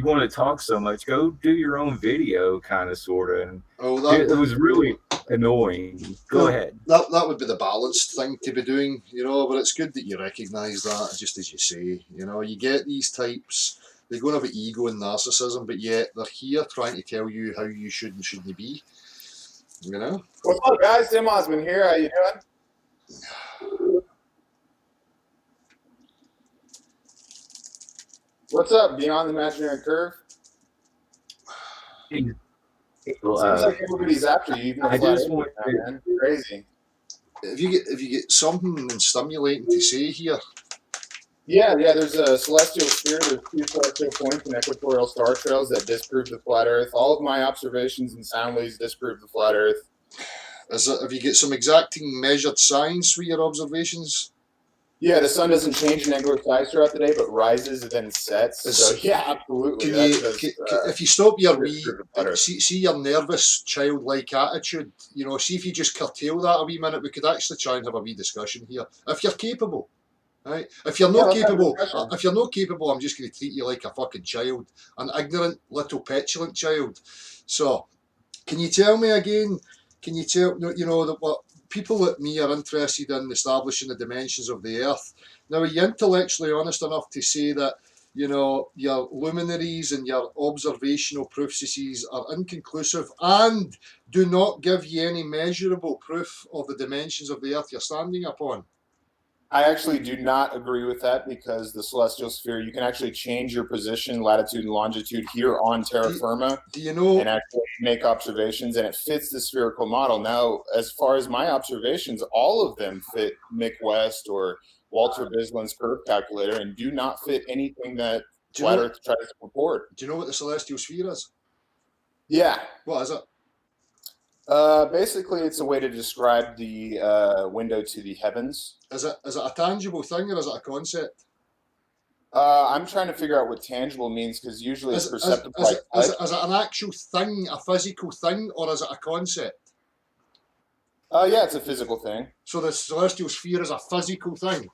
want to talk so much, go do your own video, kind of, sort of. And it was really annoying. Go ahead. That would be the balanced thing to be doing, but it's good that you recognise that, just as you say. You get these types, they go and have an ego and narcissism, but yet they're here trying to tell you how you should and shouldn't be. What's up, guys? Tim Osmond here. How you doing? What's up, Beyond the Imaginary Curve? Well, Seems like everybody's after you. Even I just want man. Crazy. If you get something stimulating to say here. Yeah. There's a celestial sphere. There's 2 celestial points and equatorial star trails that disprove the flat Earth. All of my observations and sound waves disprove the flat Earth. Have you got some exacting measured science with your observations? Yeah, the sun doesn't change in angular size throughout the day, but rises and then sets. So yeah, absolutely. If you stop your see your nervous childlike attitude, see if you just curtail that a wee minute, we could actually try and have a wee discussion here. If you're capable, right? If you're not capable, I'm just going to treat you like a fucking child, an ignorant little petulant child. So, can you tell me again? Can you tell that what? People like me are interested in establishing the dimensions of the Earth. Now, are you intellectually honest enough to say that, your luminaries and your observational processes are inconclusive and do not give you any measurable proof of the dimensions of the Earth you're standing upon? I actually do not agree with that because the celestial sphere, you can actually change your position, latitude and longitude here on terra firma. And actually make observations, and it fits the spherical model. Now, as far as my observations, all of them fit Mick West or Walter Bislin's curve calculator and do not fit anything that Flat Earth tries to purport. Do you know what the celestial sphere is? Yeah. What is it? Basically, it's a way to describe the window to the heavens. Is it a tangible thing or is it a concept? I'm trying to figure out what tangible means because usually it's perceptible. Is it an actual thing, a physical thing, or is it a concept? Yeah, it's a physical thing. So the celestial sphere is a physical thing?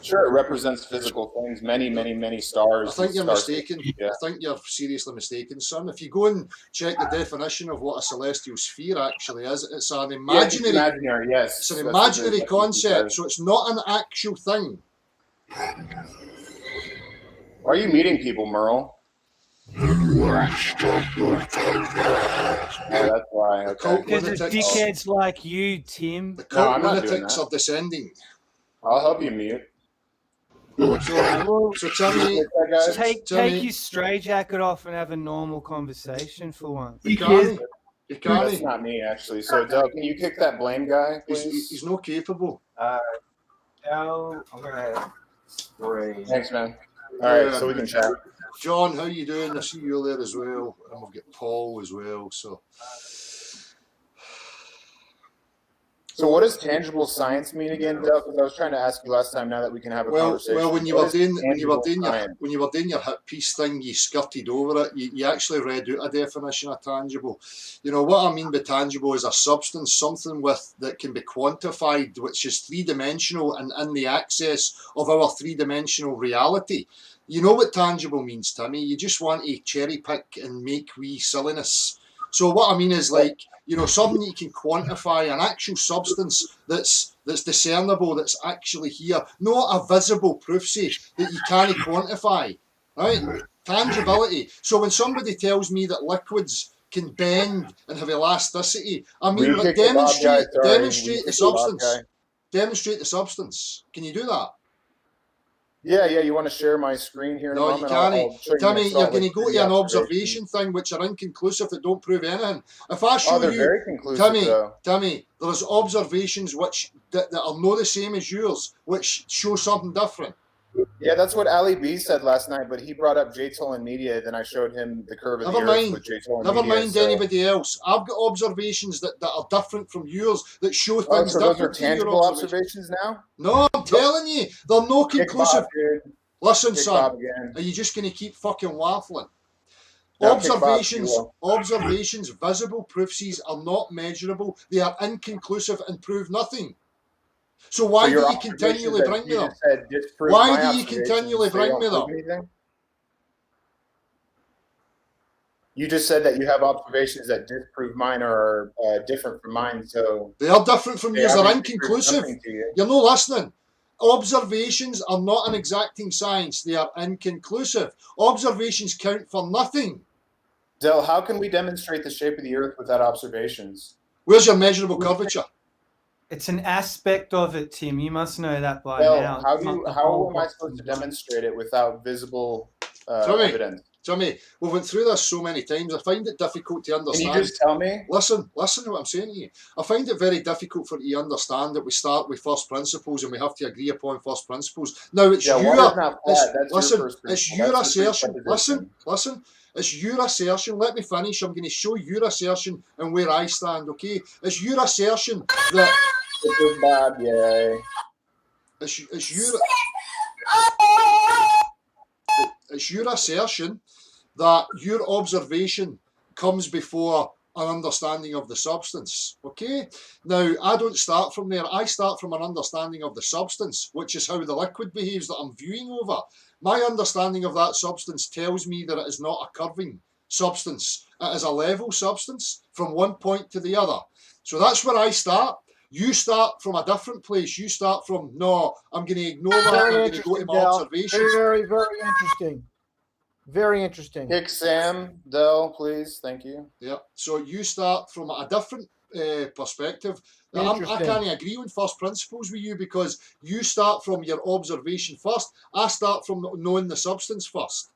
Sure, it represents physical things, many, many, many stars. I think you're mistaken. Yeah. I think you're seriously mistaken, son. If you go and check the definition of what a celestial sphere actually is, it's an imaginary. Yeah, it's imaginary, yes. It's an imaginary concept, so it's not an actual thing. Why are you meeting people, Merle? Yeah, that's why. Okay. Because of dickheads like you, Tim. The cult lunatics are descending. I'll help you mute. So tell me, take your stray jacket off and have a normal conversation for once. You can't. That's not me, actually. So, Doug, can you kick that blame guy, please? He's not capable. No, I'm gonna spray. Thanks, man. All right, so we can chat. John, how you doing? I see you there as well, and we'll get Paul as well. So what does tangible science mean again, Doug? Because I was trying to ask you last time. Now that we can have a conversation. Well, when you were doing your hit piece thing, you skirted over it. You actually read out a definition of tangible. What I mean by tangible is a substance, something that can be quantified, which is 3-dimensional and in the access of our 3-dimensional reality. You know what tangible means, Timmy? You just want to cherry pick and make wee silliness. So what I mean is something you can quantify, an actual substance that's discernible, that's actually here, not a visible proof that you can't quantify, right? Tangibility. So when somebody tells me that liquids can bend and have elasticity, I mean, demonstrate the substance. Demonstrate the substance. Can you do that? Yeah. You want to share my screen here in a No, you moment? can't. Timmy, you're going to go to an observation thing which are inconclusive that don't prove anything. If I show they're you, very conclusive, Timmy, there's observations which that are not the same as yours, which show something different. Yeah, that's what Ali B said last night, but he brought up J-Tolan Media, then I showed him the curve of the Earth with J-Tolan Media. Never mind anybody else. I've got observations that are different from yours, that show things so different. Those are tangible observations now? No, I'm telling you, they're no conclusive. Bob, listen, son, are you just going to keep fucking waffling? Observations, visible proofs are not measurable. They are inconclusive and prove nothing. So why do you continually bring me them? Why do you continually bring me them? You just said that you have observations that disprove mine or are different from mine, so... They are different from yours, they're inconclusive. You're not listening. Observations are not an exacting science, they are inconclusive. Observations count for nothing. Del, how can we demonstrate the shape of the Earth without observations? Where's your measurable curvature? It's an aspect of it, Tim. You must know that by now. How am I supposed to demonstrate it without visible evidence? Tommy, we went through this so many times. I find it difficult to understand. Can you just tell me? Listen to what I'm saying to you. I find it very difficult for you to understand that we start with first principles and we have to agree upon first principles. Now it's your assertion. Listen. It's your assertion. Let me finish. I'm going to show your assertion and where I stand, okay? It's your assertion that... It's your assertion that your observation comes before an understanding of the substance, okay? Now, I don't start from there. I start from an understanding of the substance, which is how the liquid behaves that I'm viewing over. My understanding of that substance tells me that it is not a curving substance. It is a level substance from one point to the other. So that's where I start. You start from a different place. You start from, no, I'm going to ignore that. I'm going to go to my observations. Very, very interesting. Very interesting. Kick Sam, Del, please. Thank you. Yeah. So you start from a different perspective. I can't agree with first principles with you because you start from your observation first. I start from knowing the substance first.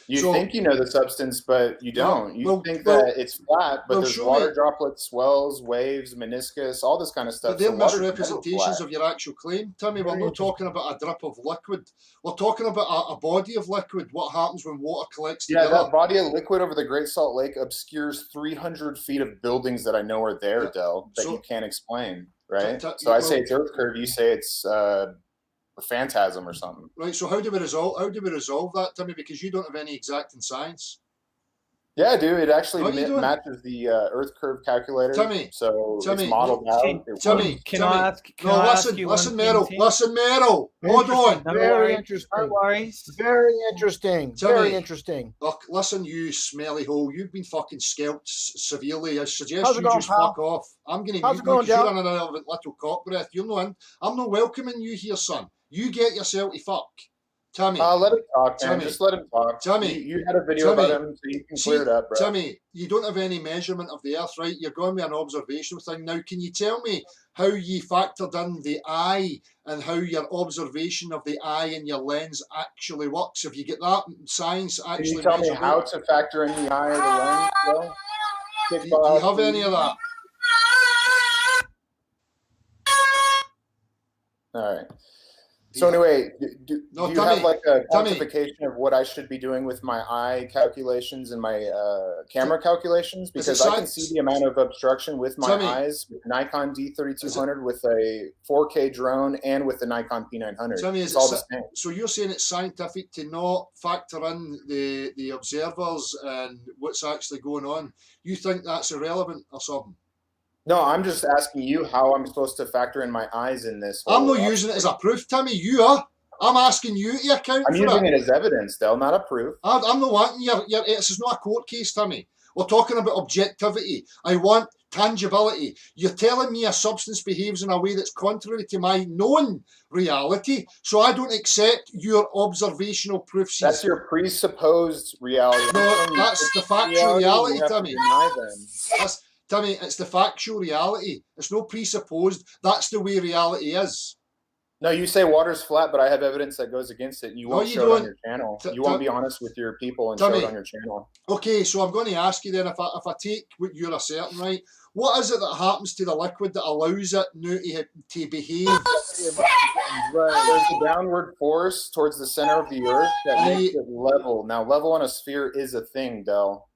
You think you know the substance, but you don't. You think that it's flat, but there's water droplets, swells, waves, meniscus, all this kind of stuff. But they're misrepresentations of your actual claim. Timmy, we're not talking about a drip of liquid. We're talking about a body of liquid. What happens when water collects together? Yeah, that body of liquid over the Great Salt Lake obscures 300 feet of buildings that I know are there, Del, that you can't explain, right? So I say it's Earth curve, you say it's... a phantasm or something. Right, so how do we resolve that, Timmy? Because you don't have any exacting science. Yeah, I do. It actually matches the Earth curve calculator. Timmy, it's modeled out. Timmy, can I ask you listen, Meryl. Hold on. Very interesting. No worries. Very interesting. Timmy, very interesting. Look, listen, you smelly hole. You've been fucking scalped severely. I suggest just fuck off. I'm going to mute you because you're on another little cock breath. You're not in. I'm not welcoming you here, son. You get yourself to fuck. Timmy. Let him talk, man. Just let him talk. Timmy. You had a video about him, so you can clear it up, bro. Timmy, you don't have any measurement of the Earth, right? You're going with an observational thing. Now, can you tell me how you factored in the eye and how your observation of the eye and your lens actually works? If you get that science actually... Can you tell me how to factor in the eye or the lens, bro? Do you have any of that? All right. So anyway, do you have like a quantification of what I should be doing with my eye calculations and my camera calculations? Because I can see the amount of obstruction with my eyes with Nikon D3200 with a 4K drone and with the Nikon P900. It's all the same. So you're saying it's scientific to not factor in the observers and what's actually going on? You think that's irrelevant or something? No, I'm just asking you how I'm supposed to factor in my eyes in this. I'm not using it as a proof, Timmy. You are. I'm asking you to account for it. I'm using it as evidence, though, not a proof. I'm not wanting this is not a court case, Timmy. We're talking about objectivity. I want tangibility. You're telling me a substance behaves in a way that's contrary to my known reality, so I don't accept your observational proofs. That's your presupposed reality. No, that's the factual reality, Timmy. Timmy, it's the factual reality. It's no presupposed. That's the way reality is. No, you say water's flat, but I have evidence that goes against it. And you won't show it on your channel. You won't be honest with your people and show it on your channel. Okay, so I'm going to ask you then, if I take what you're asserting, right, what is it that happens to the liquid that allows it now to behave? There's a downward force towards the center of the earth that makes it level. Now, level on a sphere is a thing, Del.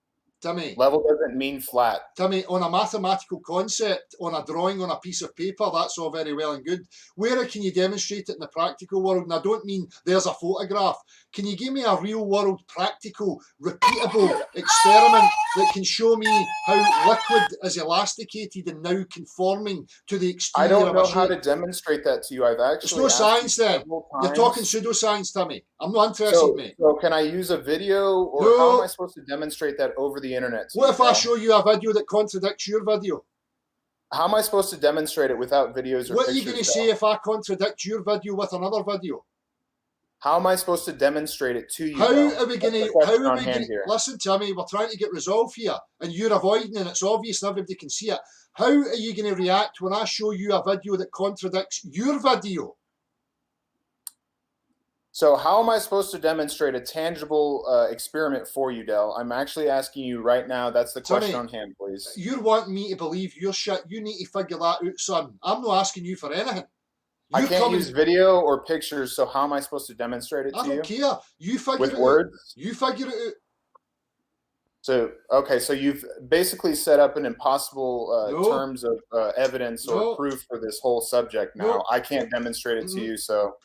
Timmy, level doesn't mean flat. Timmy, on a mathematical concept, on a drawing on a piece of paper, that's all very well and good. Where can you demonstrate it in the practical world? And I don't mean there's a photograph. Can you give me a real world, practical, repeatable experiment that can show me how liquid is elasticated and now conforming to the exterior? I don't know how to demonstrate that to you. I've actually. It's no science then. You're talking pseudoscience, Timmy. I'm not interested, mate. So can I use a video, or how am I supposed to demonstrate that over the internet? What if I show you a video that contradicts your video? How am I supposed to demonstrate it without videos or what pictures? What are you going to say if I contradict your video with another video? How am I supposed to demonstrate it to you? How are we going to? Listen, Timmy, we're trying to get resolve here, and you're avoiding, and it's obvious and everybody can see it. How are you going to react when I show you a video that contradicts your video? So how am I supposed to demonstrate a tangible experiment for you, Del? I'm actually asking you right now. That's the question on hand, please. You're wanting me to believe your shit. You need to figure that out, son. I'm not asking you for anything. I can't use video or pictures, so how am I supposed to demonstrate it to you? I don't care. You figure it out. With words? You figure it out. So, okay, so you've basically set up an impossible terms of evidence or proof for this whole subject now. I can't demonstrate it to you, so...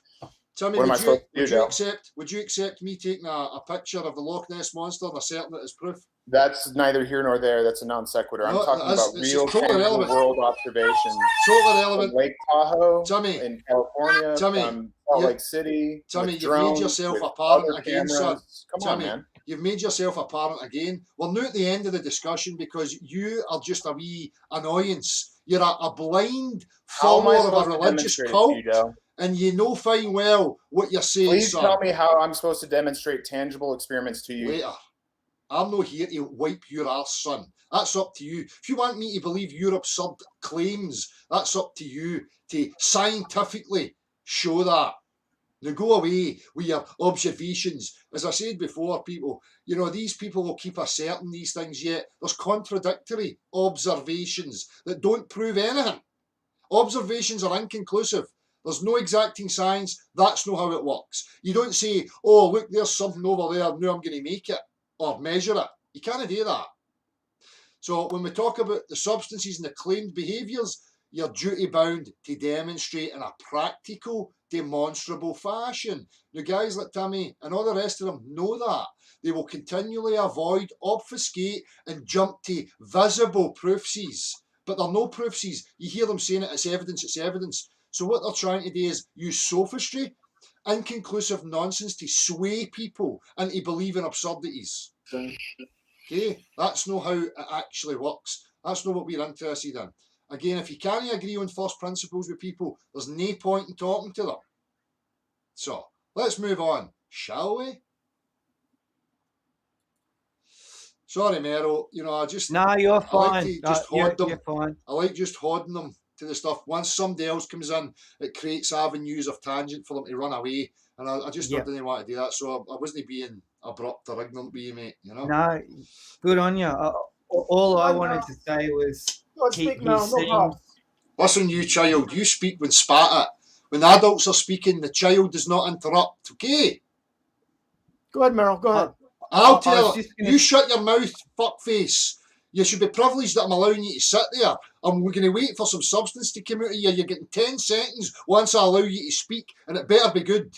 Tell me, would you accept me taking a picture of the Loch Ness Monster and asserting it as proof? That's neither here nor there. That's a non sequitur. I'm talking about real totally world observations. Totally relevant. From Lake Tahoe, Timmy, in California, from Salt Lake City. Timmy, you've made yourself apparent again, son. Come on, man. You've made yourself apparent again. We're now at the end of the discussion because you are just a wee annoyance. You're a blind follower of a religious cult. And you know fine well what you're saying, Please tell me how I'm supposed to demonstrate tangible experiments to you. Later. I'm not here to wipe your arse, son. That's up to you. If you want me to believe your absurd claims, that's up to you to scientifically show that. Now go away with your observations. As I said before, people, you know, these people will keep asserting these things, yet there's contradictory observations that don't prove anything. Observations are inconclusive. There's no exacting science. That's not how it works. You don't say, oh, look, there's something over there. Now I'm going to make it or measure it. You can't do that. So when we talk about the substances and the claimed behaviours, you're duty bound to demonstrate in a practical, demonstrable fashion. Now, guys like Timmy and all the rest of them know that. They will continually avoid, obfuscate and jump to visible proofses. But they're no proofses. You hear them saying it, it's evidence, it's evidence. So what they're trying to do is use sophistry, inconclusive nonsense to sway people into believing absurdities. Okay, that's not how it actually works. That's not what we're interested in. Again, if you can't agree on first principles with people, there's no point in talking to them. So, let's move on, shall we? Sorry, Mero, you know, I just... No, you're fine. You're fine. I like just hoarding them to the stuff. Once somebody else comes in, it creates avenues of tangent for them to run away. And I just didn't want to do that. So I wasn't being abrupt or ignorant with you, mate. You know? No, good on you. All I wanted to say was listen, you child, you speak when spat at. When adults are speaking, the child does not interrupt, okay? Go ahead, Merrill, go ahead. I'll tell her, you shut your mouth, fuckface. You should be privileged that I'm allowing you to sit there. And we're going to wait for some substance to come out of you. You're getting 10 seconds once I allow you to speak, and it better be good.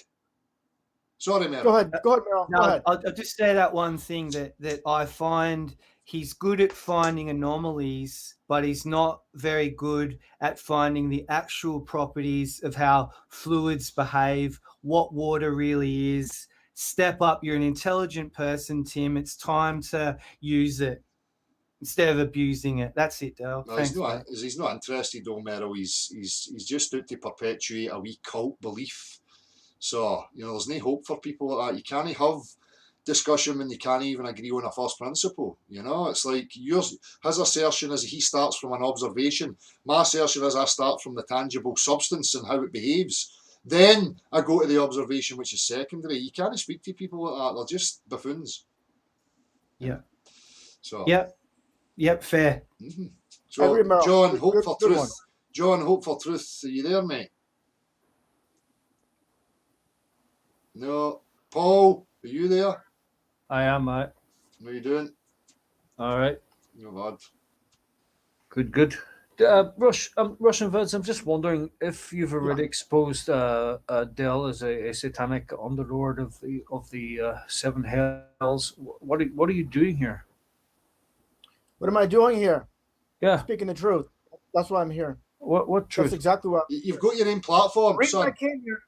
Sorry, Merrill. Go ahead, Merrill. No, go ahead. I'll just say that one thing that I find he's good at finding anomalies, but he's not very good at finding the actual properties of how fluids behave, what water really is. Step up. You're an intelligent person, Tim. It's time to use it instead of abusing it. That's it, Dale. No, he's not interested, though, Merrill. He's just out to perpetuate a wee cult belief. So, you know, there's no hope for people like that. You can't have discussion when you can't even agree on a first principle. You know, it's like his assertion is he starts from an observation. My assertion is I start from the tangible substance and how it behaves. Then I go to the observation, which is secondary. You can't speak to people like that. They're just buffoons. Yeah. So. Yep. Fair. Mm-hmm. So, John, hope for good truth. one. John, hope for truth. Are you there, mate? No. Paul, are you there? I am, mate. What are you doing? All right. No bad. Good. Russian Vids, I'm just wondering if you've already exposed Dell as a satanic underlord of the seven hells. What are you doing here? What am I doing here? Yeah. Speaking the truth. That's why I'm here. What truth? That's exactly what. You've got your own platform, Reason son. I came here.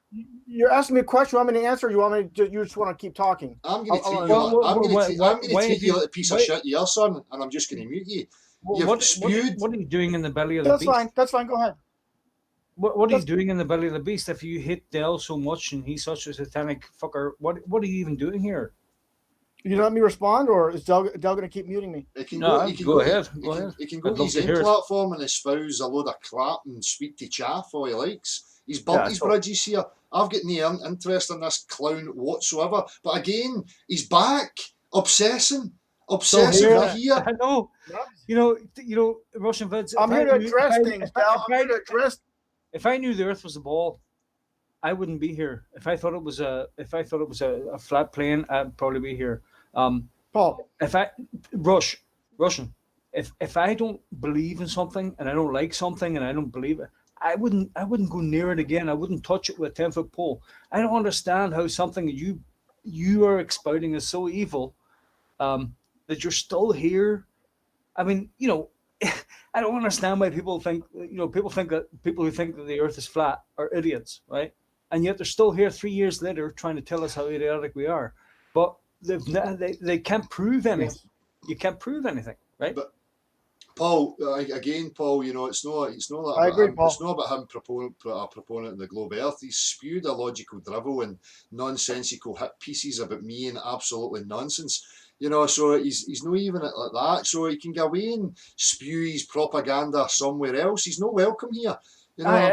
You're asking me a question. You want me to answer? You want me to? You just want to keep talking? I'm going to treat you like a piece of shit, you son, and I'm just going to mute you. What are you doing in the belly of the That's beast? fine. That's fine. Go ahead. What are you doing in the belly of the beast? If you hit Dell so much and he's such a satanic fucker, what are you even doing here? You let me respond, or is Del going to keep muting me? He can No, go ahead. He can go to his own platform and espouse a load of crap and speak to chaff all he likes. He's burnt his bridges here. I've got no interest in this clown whatsoever. But again, he's back, obsessively here. I know. You know, Russian Vids. I'm here to address things, Del. I'm here to address. If I knew the Earth was a ball, I wouldn't be here. If I thought it was a flat plane, I'd probably be here. Paul. Russian. If I don't believe in something and I don't like something and I don't believe it, I wouldn't go near it again. I wouldn't touch it with a 10-foot pole. I don't understand how something you are expounding is so evil that you're still here. I mean, you know, I don't understand why people think that people who think that the Earth is flat are idiots, right? And yet they're still here 3 years later trying to tell us how idiotic we are. But they can't prove anything. You can't prove anything, right? But Paul, Paul, you know, it's not that I agree, him, Paul. it's not about him a proponent of the globe Earth. He's spewed illogical drivel and nonsensical hit pieces about me and absolutely nonsense. You know, so he's not even like that. So he can go away and spew his propaganda somewhere else. He's not welcome here. You know, I'm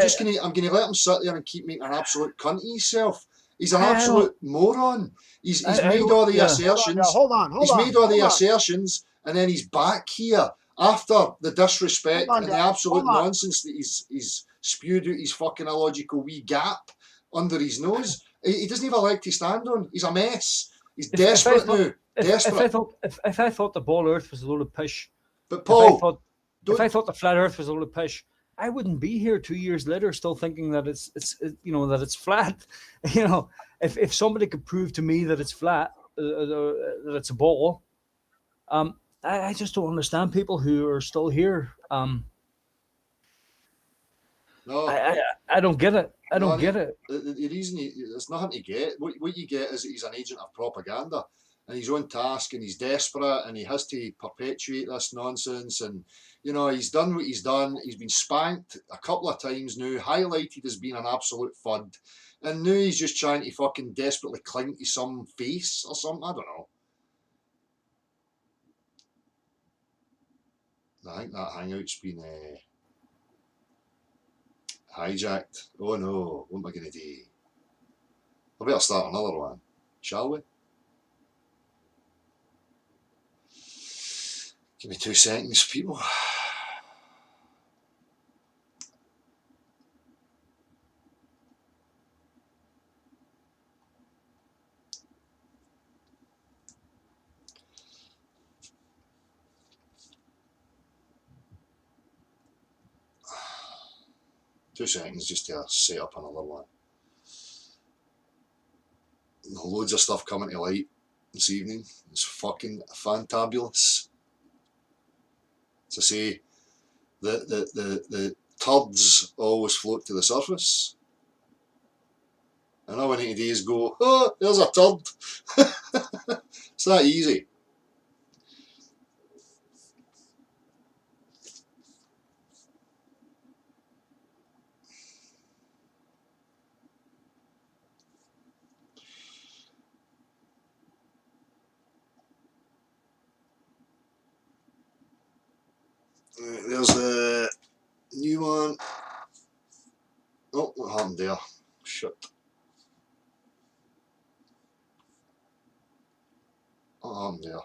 gonna let him sit there and keep making an absolute cunt of himself. He's an absolute moron. He's made all the assertions. Hold on. He's made all the assertions, and then he's back here after the disrespect and the absolute nonsense that he's spewed out his fucking illogical wee gap under his nose. He doesn't even like to stand on. He's a mess. He's desperate now. If I thought the ball Earth was a load of pish, but Paul, if I thought the flat Earth was a load of pish, I wouldn't be here 2 years later still thinking that it's that it's flat. You know, if somebody could prove to me that it's flat, that it's a ball, I just don't understand people who are still here. No, I don't get it. I don't get it. The reason there's nothing to get. What you get is that he's an agent of propaganda, and he's on task, and he's desperate, and he has to perpetuate this nonsense. And you know, he's done what he's done. He's been spanked a couple of times now, highlighted as being an absolute fud, and now he's just trying to fucking desperately cling to some face or something. I don't know. I think that hangout's been hijacked. Oh no, what am I going to do? I better start another one, shall we? Give me 2 seconds, people. Two seconds just to set up another one. Loads of stuff coming to light this evening. It's fucking fantabulous. To say, the turds always float to the surface. And all we need to do is go, oh, there's a turd. It's that easy. there's the new one. Oh, what happened there? Shit. What happened there?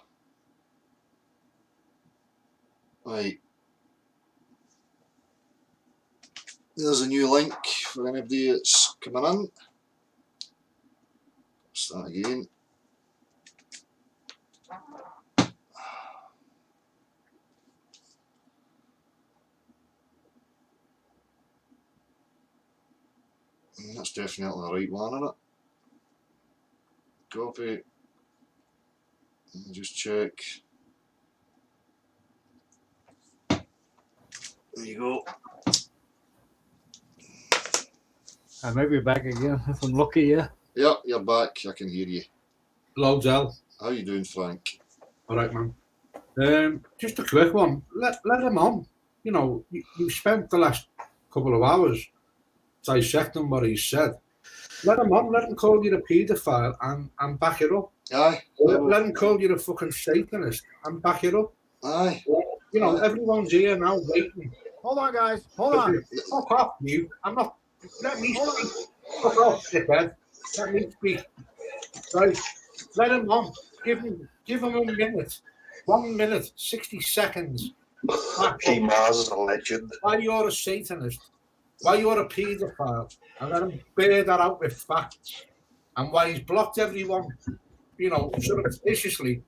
Right. There's a new link for anybody that's coming in. Start again. That's definitely the right one, isn't it? Copy. Just check. There you go. I might be back again if I'm lucky, yeah. Yeah, you're back. I can hear you. Hello, Del. How you doing, Frank? All right, man. Just a quick one. Let him on. You know, you spent the last couple of hours dissecting what he said. Let him on. Let him call you a paedophile and back it up. Aye. Let him call you a fucking Satanist and back it up. Aye. You know, everyone's here now waiting. Hold on, guys. Hold on. Fuck off, you. I'm not. Let me speak. Fuck off, dickhead. Let me speak. Right. Let him on. Give him a minute. 1 minute, 60 seconds. P. Mars is a legend. Why you're a Satanist. Why you're a paedophile. And let him bear that out with facts. And why he's blocked everyone, you know, surreptitiously.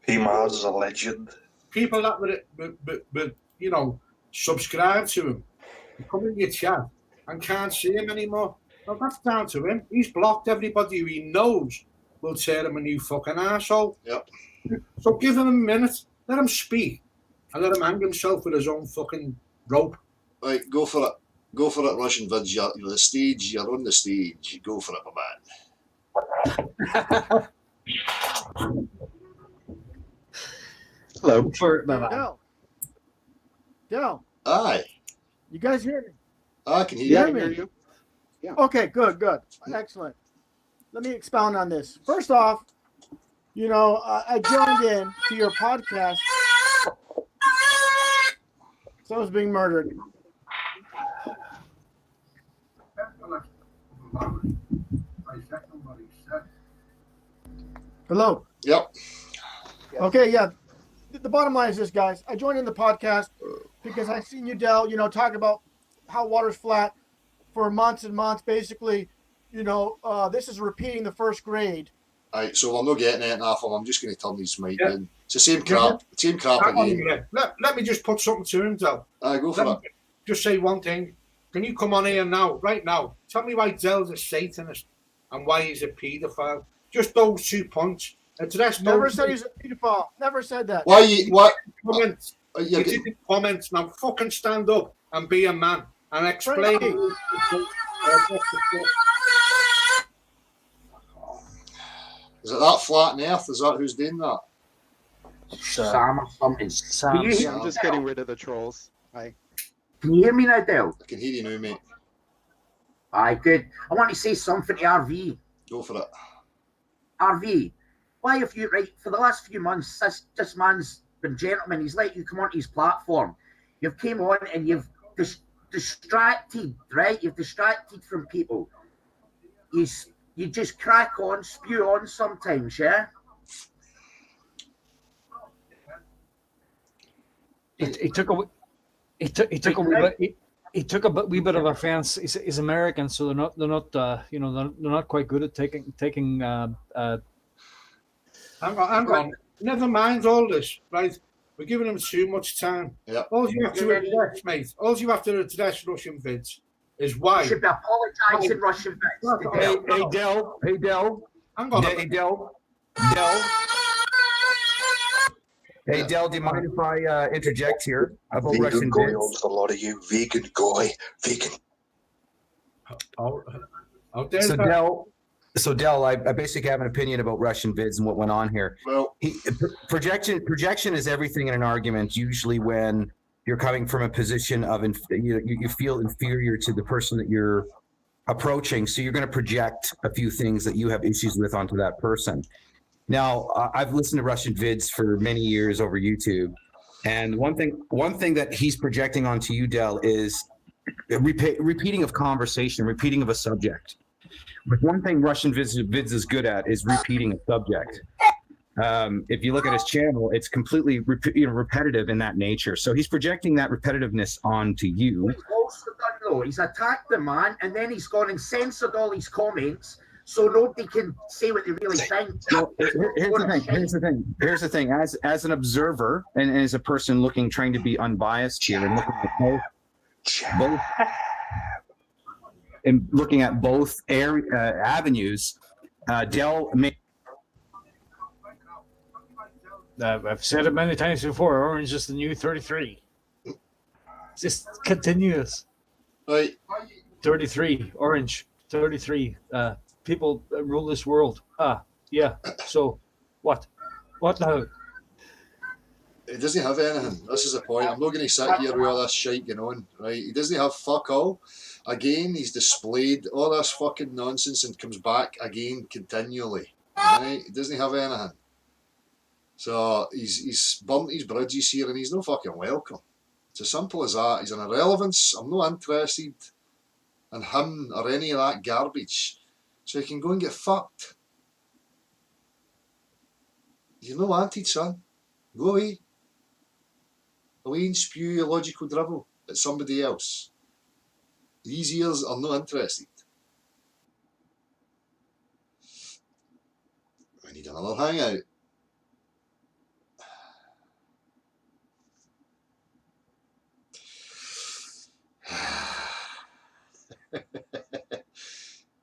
P. Mars is a legend. People that would you know, subscribe to him, come in your chat and can't see him anymore. Well, that's down to him. He's blocked everybody who he knows will tear him a new fucking arsehole. Yep. So give him a minute, let him speak, and let him hang himself with his own fucking rope. Right, go for it. Go for it, Russian Vids. You're the stage. You're on the stage. Go for it, my man. Hello. Del. Aye. You guys hear me? I can hear You you. hear me? Yeah. Okay, good. Excellent. Let me expound on this. First off, you know, I joined in to your podcast. Someone's being murdered. Hello. Yep. Okay, yeah. The bottom line is this, guys. I joined in the podcast because I seen you, Del, you know, talk about how water's flat for months and months. Basically, you know, this is repeating the first grade. Right, so I'm not getting anything off him. I'm just going to turn his mic in. It's the same crap. Same crap again. Let me just put something to him, Del. Go for it. Just say one thing. Can you come on here now, right now? Tell me why Del's a Satanist and why he's a paedophile. Just those 2 points. Address Never said he's a pedophile. Never said that. Why you what? Comments. You didn't comment. Now fucking stand up and be a man and explain. Is it that flat in earth? Is that who's doing that? Sam or something. Sam. I'm just getting rid of the trolls. Hi. Can you hear me now, Del? I can hear you now, mate. Aye, good. I want to say something to RV. Go for it. RV, why have you, right, for the last few months, this man's been gentleman, he's let you come onto his platform. You've came on and you've distracted, right? You've distracted from people. You just crack on, spew on sometimes, yeah? He took a wee bit of offense. He's American, so they're not quite good at taking. Hang on. Never mind all this, right? We're giving him too much time. Yeah. All you have to address, mate. All you have to address, Russian Vids, is why. You should be apologising, Russian Vids. Hey, Del. Hang on. Hey, Del. Hey, Del, do you mind if I interject here about Vegan Russian guy Vids? owns a lot of you. Vegan guy. Vegan. So Del, I basically have an opinion about Russian Vids and what went on here. Well, projection is everything in an argument. Usually, when you're coming from a position of you feel inferior to the person that you're approaching, so you're going to project a few things that you have issues with onto that person. Now, I've listened to Russian Vids for many years over YouTube, And one thing that he's projecting onto you, Del, is repeating of conversation, repeating of a subject. But one thing Russian Vids is good at is repeating a subject. If you look at his channel, it's completely repetitive in that nature. So he's projecting that repetitiveness onto you. He's also done though. He's attacked the man, and then he's gone and censored all his comments, so nobody can say what they really think. Well, here's the thing. As an observer and as a person trying to be unbiased here and looking at both avenues, Del may. I've said it many times before. Orange is the new 33. Just continuous. Right. 33. Orange. 33. People rule this world. Yeah. So, what? What now? He doesn't have anything. This is the point. I'm not going to sit here with all this shite going on, right? He doesn't have fuck all. Again, he's displayed all this fucking nonsense and comes back again continually. Right? He doesn't have anything. So he's bumped his bridges here and he's no fucking welcome. It's as simple as that. He's an irrelevance. I'm not interested in him or any of that garbage. So he can go and get fucked. You're no wanted, son. Go away. Away and spew your logical drivel at somebody else. These ears are not interested. I need another hangout.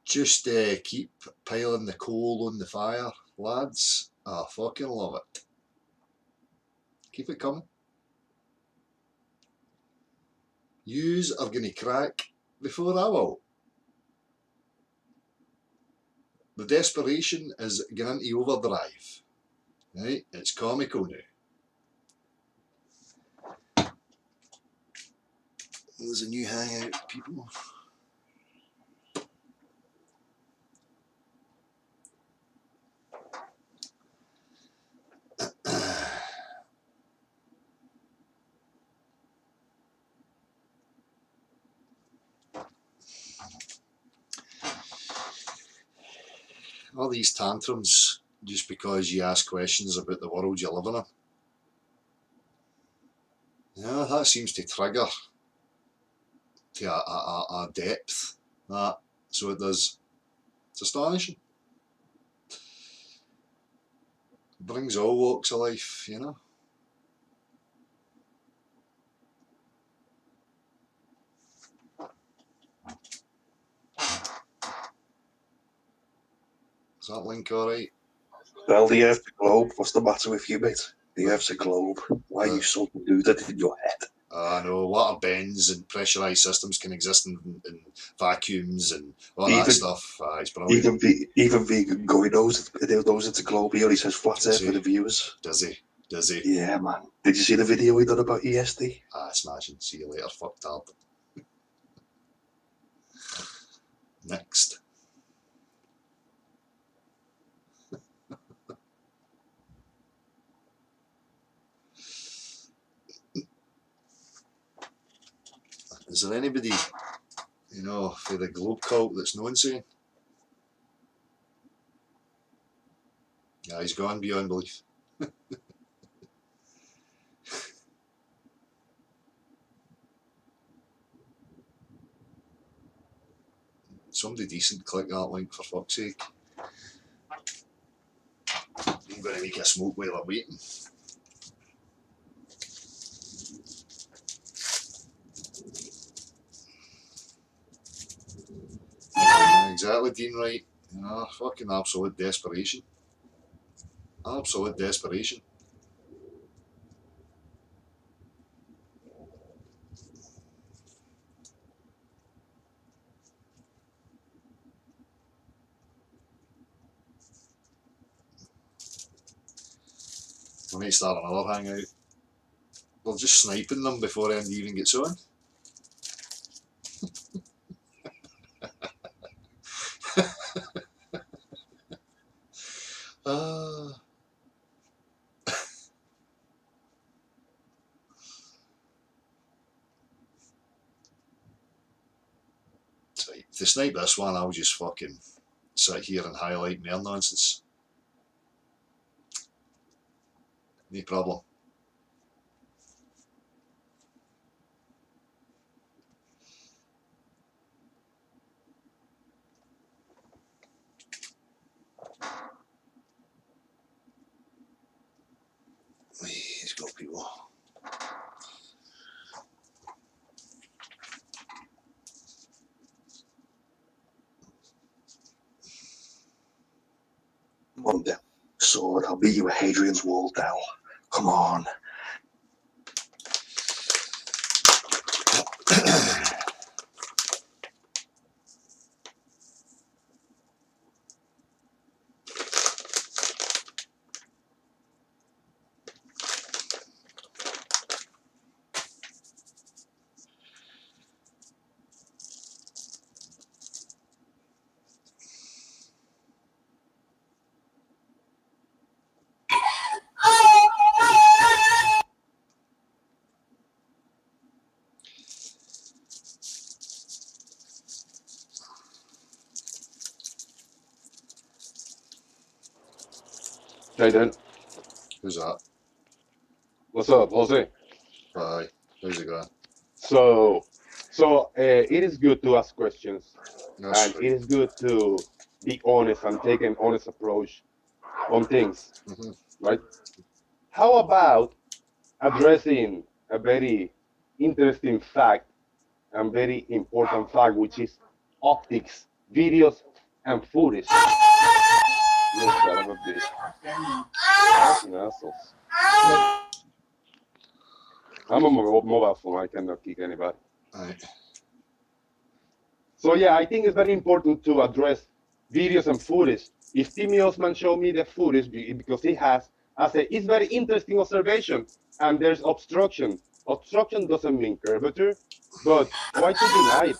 Just keep piling the coal on the fire, lads. I fucking love it. Keep it coming. Yous are going to crack before I will. The desperation is going into overdrive. Right? It's comical now. There's a new hangout, people. All these tantrums just because you ask questions about the world you live in. Yeah, that seems to trigger to a depth. So it does. It's astonishing. It brings all walks of life, you know. Is that link alright? Well, the Earth, the globe. What's the matter with you, mate? The Earth's a globe. Why are you so deluded in your head? I know, water bends and pressurised systems can exist in vacuums and all Even- that stuff. It's brilliant. Even vegan guy knows it's a globe. He only says flat Earth for the viewers. Does he? Does he? Yeah, man. Did you see the video we done about ESD? Smashing. See you later, fucked up. Next. Is there anybody, you know, for the globe cult that's known saying? Yeah, he's gone beyond belief. Somebody decent click that link for fuck's sake. I'm going to make a smoke while I'm waiting. Exactly, Dean, right? You know, fucking absolute desperation. Absolute desperation. I might start another hangout. We're just sniping them before anybody even gets on. to snipe this one, I'll just fucking sit here and highlight mere nonsense. No problem. Let's go, people. One day, sword, I'll beat you with Hadrian's Wall, Dal. Come on. Hey, Dan. Who's that? What's up, Jose? Hi. How's it going? So, it is good to ask questions, That's and it is good to be honest and take an honest approach on things, right? How about addressing a very interesting fact and very important fact, which is optics, videos, and footage? You son of a bitch. Fucking assholes. I'm on my mobile phone. I cannot kick anybody. Right. So yeah, I think it's very important to address videos and footage. If Timmy Osman showed me the footage because he has, I say it's very interesting observation. And there's obstruction. Obstruction doesn't mean curvature, but why to deny it?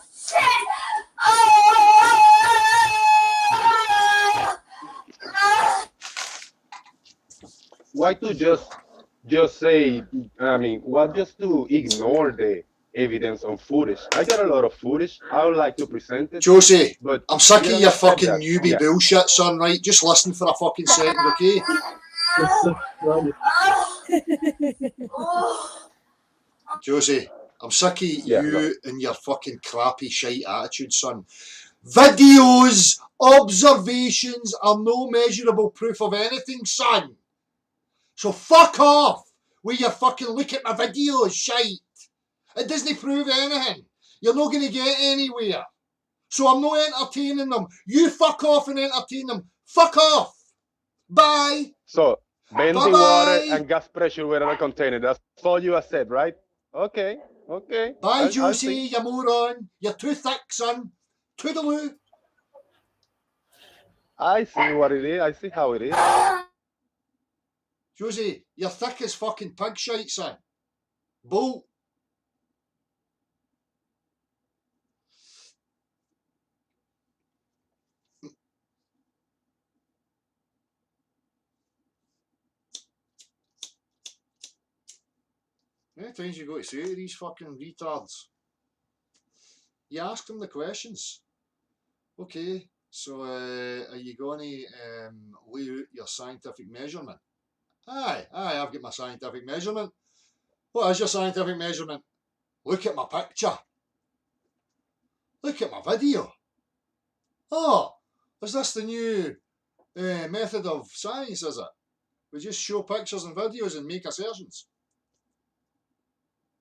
Why to just say, I mean, why just to ignore the evidence on footage? I got a lot of footage. I would like to present it. Josie, but I'm sick of your fucking that. newbie Yeah. bullshit, son, right? Just listen for a fucking second, okay? Josie, I'm sick of you and your fucking crappy shite attitude, son. Videos, observations are no measurable proof of anything, son. So fuck off with your fucking look at my videos shite. It doesn't prove anything. You're not going to get anywhere. So I'm not entertaining them. You fuck off and entertain them. Fuck off. Bye. So, bending Bye-bye. water and gas pressure were a container. That's all you have said, right? Okay, okay. Bye, I'll Josie, see. you moron. You're too thick, son. Toodaloo. I see what it is. I see how it is. Josie, you're thick as fucking pig shite, son. Bull. How many times you got to say to these fucking retards? You ask them the questions. Okay, so are you going to lay out your scientific measurement? Aye, I've got my scientific measurement. What is your scientific measurement? Look at my picture. Look at my video. Oh, is this the new method of science, is it? We just show pictures and videos and make assertions.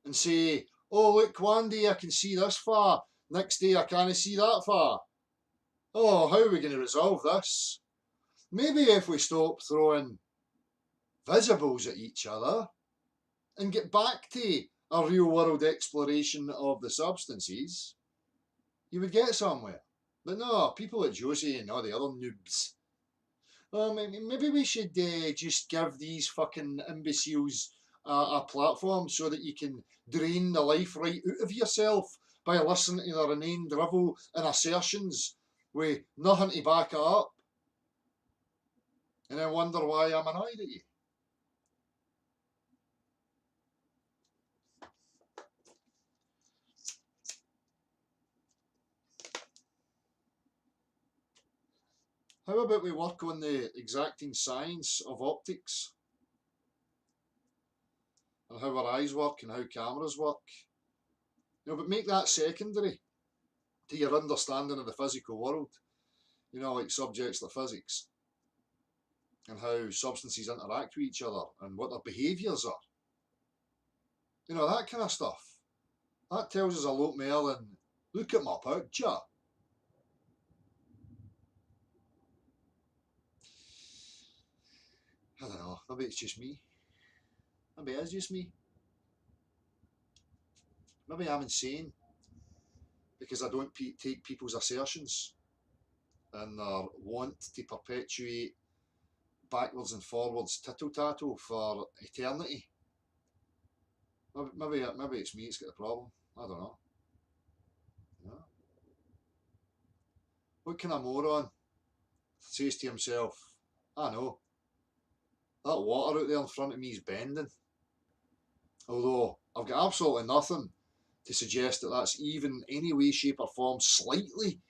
And say, oh look, one day I can see this far, next day I can't see that far. Oh, how are we going to resolve this? Maybe if we stop throwing visibles at each other and get back to a real world exploration of the substances, you would get somewhere. But no, people like Josie and all the other noobs. Maybe we should just give these fucking imbeciles a platform so that you can drain the life right out of yourself by listening to their inane drivel and assertions with nothing to back it up. And I wonder why I'm annoyed at you. How about we work on the exacting science of optics? And how our eyes work and how cameras work. You know, but make that secondary to your understanding of the physical world. You know, like subjects like physics. And how substances interact with each other and what their behaviours are. You know, that kind of stuff. That tells us a lot more than, look at my picture. I don't know, maybe it's just me. Maybe it is just me. Maybe I'm insane because I don't take people's assertions and their want to perpetuate backwards and forwards tittle-tattle for eternity. Maybe it's me that's got the problem. I don't know. Yeah. What kind of moron says to himself, I know, that water out there in front of me is bending. Although I've got absolutely nothing to suggest that that's even any way, shape or form slightly,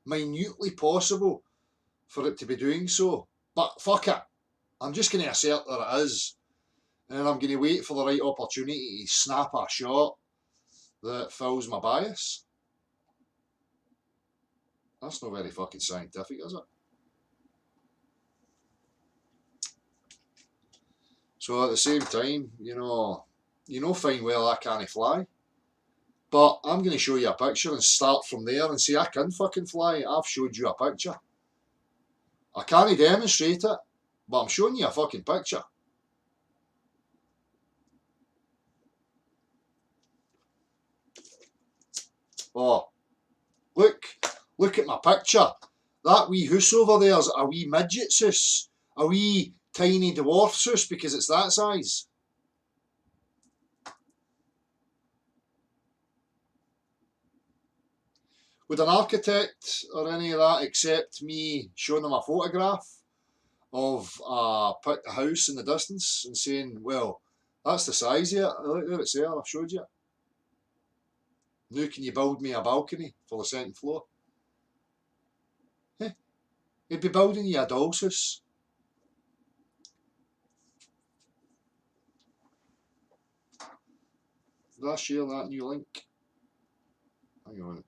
minutely possible for it to be doing so. But fuck it. I'm just going to assert that it is. And then I'm going to wait for the right opportunity to snap a shot that fills my bias. That's not very fucking scientific, is it? So at the same time, you know fine well I can't fly. But I'm going to show you a picture and start from there and say I can fucking fly. I've showed you a picture. I can't demonstrate it, but I'm showing you a fucking picture. Oh, look at my picture. That wee hoose over there's a wee midget's hoose. A wee tiny dwarf's hoose because it's that size. Would an architect or any of that accept me showing them a photograph of a house in the distance and saying, well, that's the size of it. Look, there it's there, I've showed you. Now can you build me a balcony for the second floor? Eh? He'd be building you a doll's house. Did I share that new link? Hang on.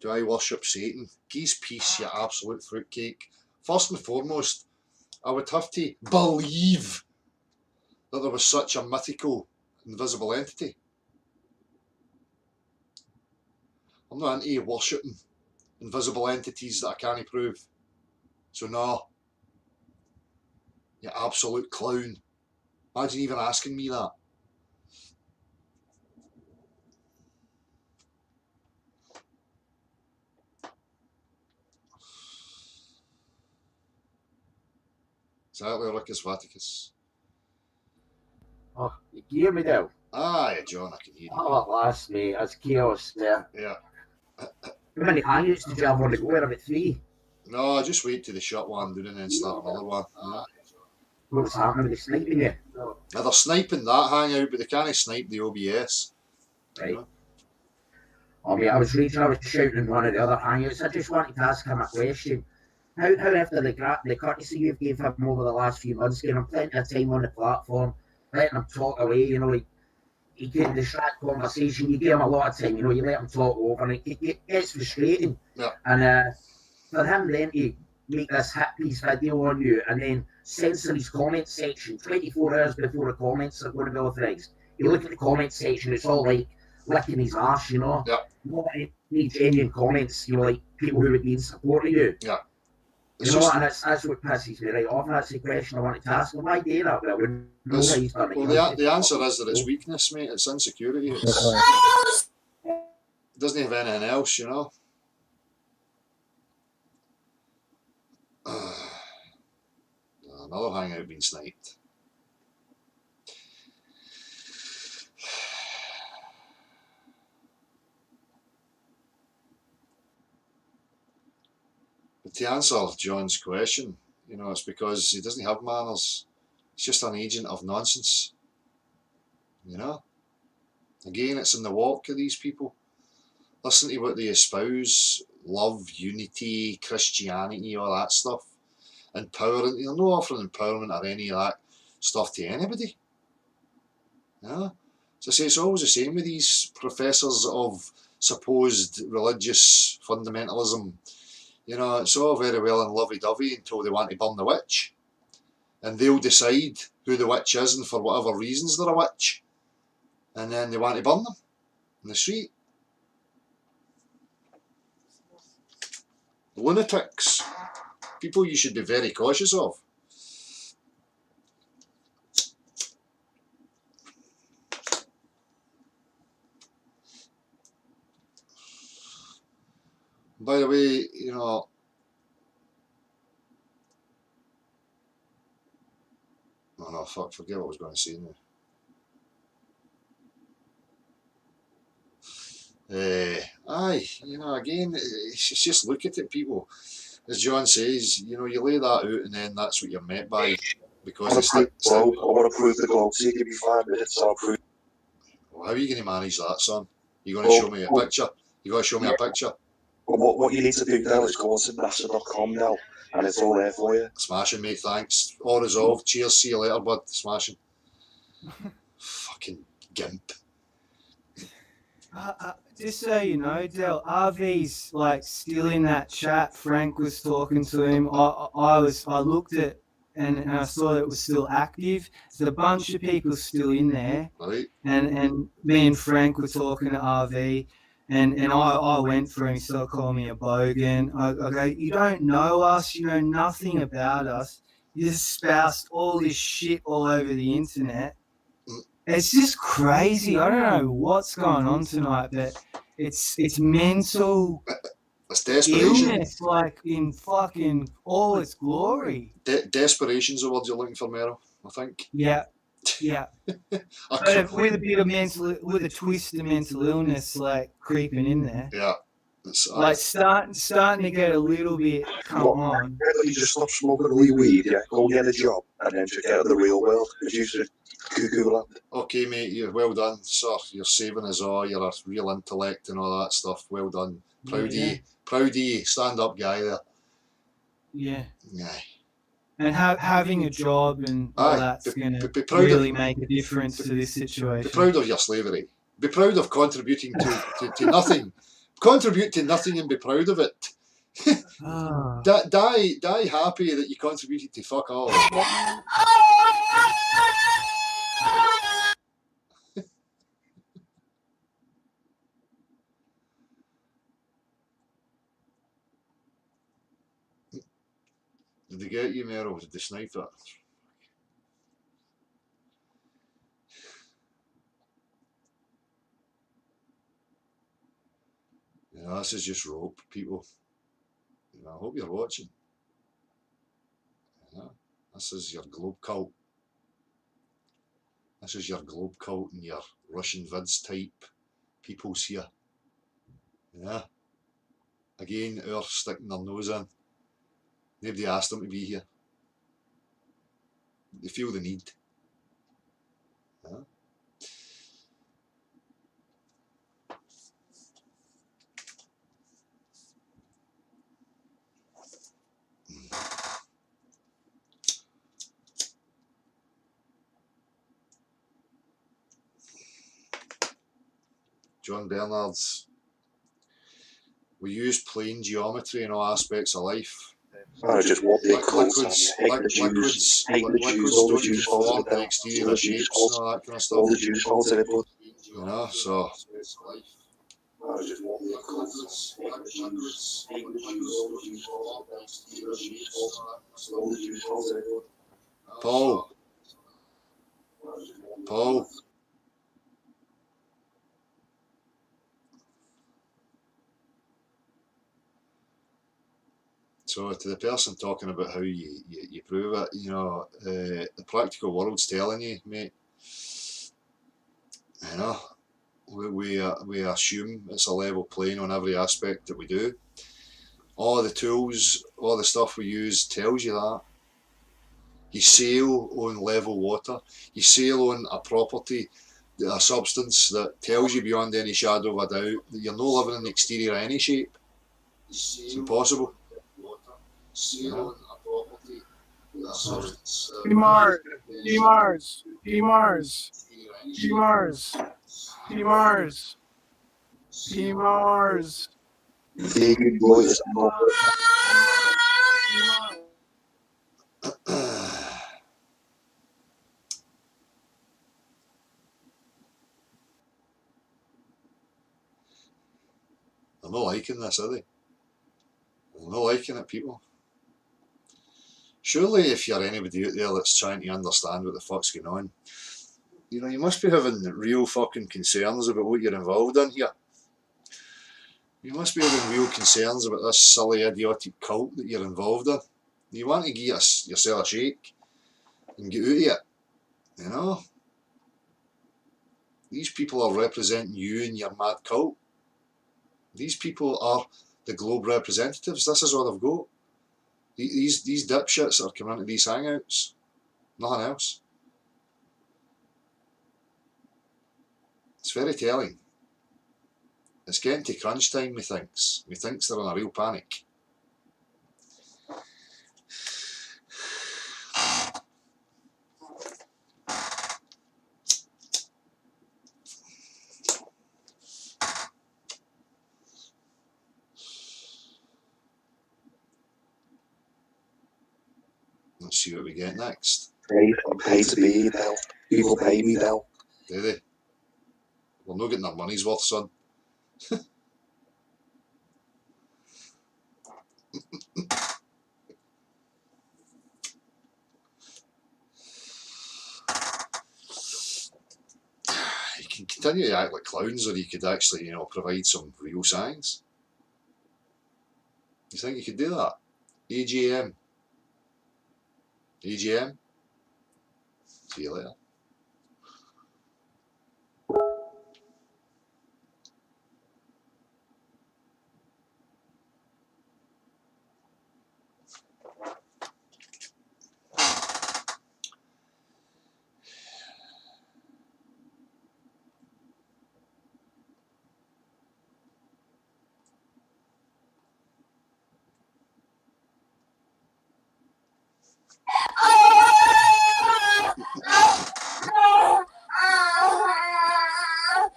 Do I worship Satan? Geese peace, you absolute fruitcake. First and foremost, I would have to believe that there was such a mythical, invisible entity. I'm not into worshipping invisible entities that I can't prove. So no. You absolute clown. Imagine even asking me that. Exactly, Ricus Vaticus. Oh, you can hear me now? Aye, John, I can hear you. Oh, at last, mate. That's chaos there. Yeah. How many hangouts did you have on the go? About 3? No, just wait till they shut one down and then start another one. Yeah. What's happening? They're sniping you? Now they're sniping that hangout, but they can't snipe the OBS. Right. You know? Oh, mate, I was shouting in one of the other hangouts. I just wanted to ask him a question. How after the courtesy you've gave him over the last few months, giving him plenty of time on the platform, letting him talk away, like he couldn't distract conversation, you give him a lot of time, you let him talk over, and it gets frustrating. Yeah. And for him then to make this hit piece video on you and then censor his comment section 24 hours before the comments are going to be authorised. You look at the comment section, it's all like licking his arse, Yeah. Not any genuine comments, like people who would be in support of you. Yeah. And that's what pisses me right off. And that's the question I wanted to ask him. Why do that? But I wouldn't know how he's done it. Well, the answer is that it's weakness, mate. It's insecurity. It doesn't have anything else, Another hangout being sniped. But to answer John's question, it's because he doesn't have manners. He's just an agent of nonsense. Again, it's in the walk of these people. Listen to what they espouse: love, unity, Christianity, all that stuff. Empowering. They're not offering empowerment or any of that stuff to anybody. Yeah. So I say it's always the same with these professors of supposed religious fundamentalism. You know, it's all very well and lovey-dovey until they want to burn the witch. And they'll decide who the witch is and for whatever reasons they're a witch. And then they want to burn them in the street. Lunatics. People you should be very cautious of. By the way, you know, oh no, fuck, forget what I was going to say now. Aye, you know, again, it's just look at it, people. As John says, you know, you lay that out and then that's what you're met by. Because it's like, I want to prove the globe. See, give me 5 minutes, I'll prove. Well, how are you going to manage that, son? You're going to show me a picture? You got to show me a picture? Well, what you need to do now is go on to NASA.com now, and it's all there for you. Smashing, mate, thanks. All resolved. Cheers, see you later, bud. Smashing. Fucking gimp. Just so you know, Del, RV's like still in that chat. Frank was talking to him. I looked at and I saw that it was still active. There's a bunch of people still in there. Right. And me and Frank were talking to RV. And I went for him, he started calling me a bogan. I go, you don't know us, you know nothing about us. You just spoused all this shit all over the internet. It's just crazy. I don't know what's going on tonight, but it's mental it's desperation. illness, like in fucking all its glory. Desperation's the word you're looking for, Meryl, I think. Yeah. But with a bit of with a twist of mental illness, like creeping in there. Yeah. Like starting to get a little bit, come on. You just stop smoking all your weed, yeah, go get a job, and then just get out of the real world, because you're cuckoo land. Okay, mate, you're well done, sir. You're saving us all. You're a real intellect and all that stuff. Well done. Proud of you. Proud of you. Stand up guy there. Yeah. Aye. And having a job and all that's going to really make a difference to this situation. Be proud of your slavery. Be proud of contributing to nothing. Contribute to nothing and be proud of it. Die happy that you contributed to fuck all. Did they get you, Meryl? Did they snipe that? You know, this is just rope, people. You know, I hope you're watching. Yeah, this is your globe cult. This is your globe cult and your Russian vids type peoples here. Yeah. Again, Earth sticking their nose in. Nobody asked them to be here. They feel the need. Yeah. John Bernard's. We use plane geometry in all aspects of life. I just want the clothes, liquids don't conform to the exterior shapes and all that kind of stuff. All the juice falls in it, but you know, so. I just want the clothes, all the juice falls in it, but Paul. So to the person talking about how you prove it, you know, the practical world's telling you, mate. You know, we assume it's a level plane on every aspect that we do. All the tools, all the stuff we use tells you that. You sail on level water. You sail on a property a substance that tells you beyond any shadow of a doubt that you're not living in the exterior of any shape. It's impossible. Mars, Mars, Mars, Mars, Mars, Mars. David Boy is not. They're not liking this, are they? They're not liking it, people. Surely if you're anybody out there that's trying to understand what the fuck's going on, you know, you must be having real fucking concerns about what you're involved in here. You must be having real concerns about this silly, idiotic cult that you're involved in. You want to give yourself a shake and get out of it, you know? These people are representing you and your mad cult. These people are the Globe representatives. This is all they've got. These dipshits that are coming into these hangouts. Nothing else. It's very telling. It's getting to crunch time, methinks. Methinks they're in a real panic. Let's see what we get next. Pay to be, Bill. People pay me, Bill. Do they? We're not getting our money's worth, son. You can continue to act like clowns, or you could actually, you know, provide some real science. You think you could do that? AGM. AGM. See you later.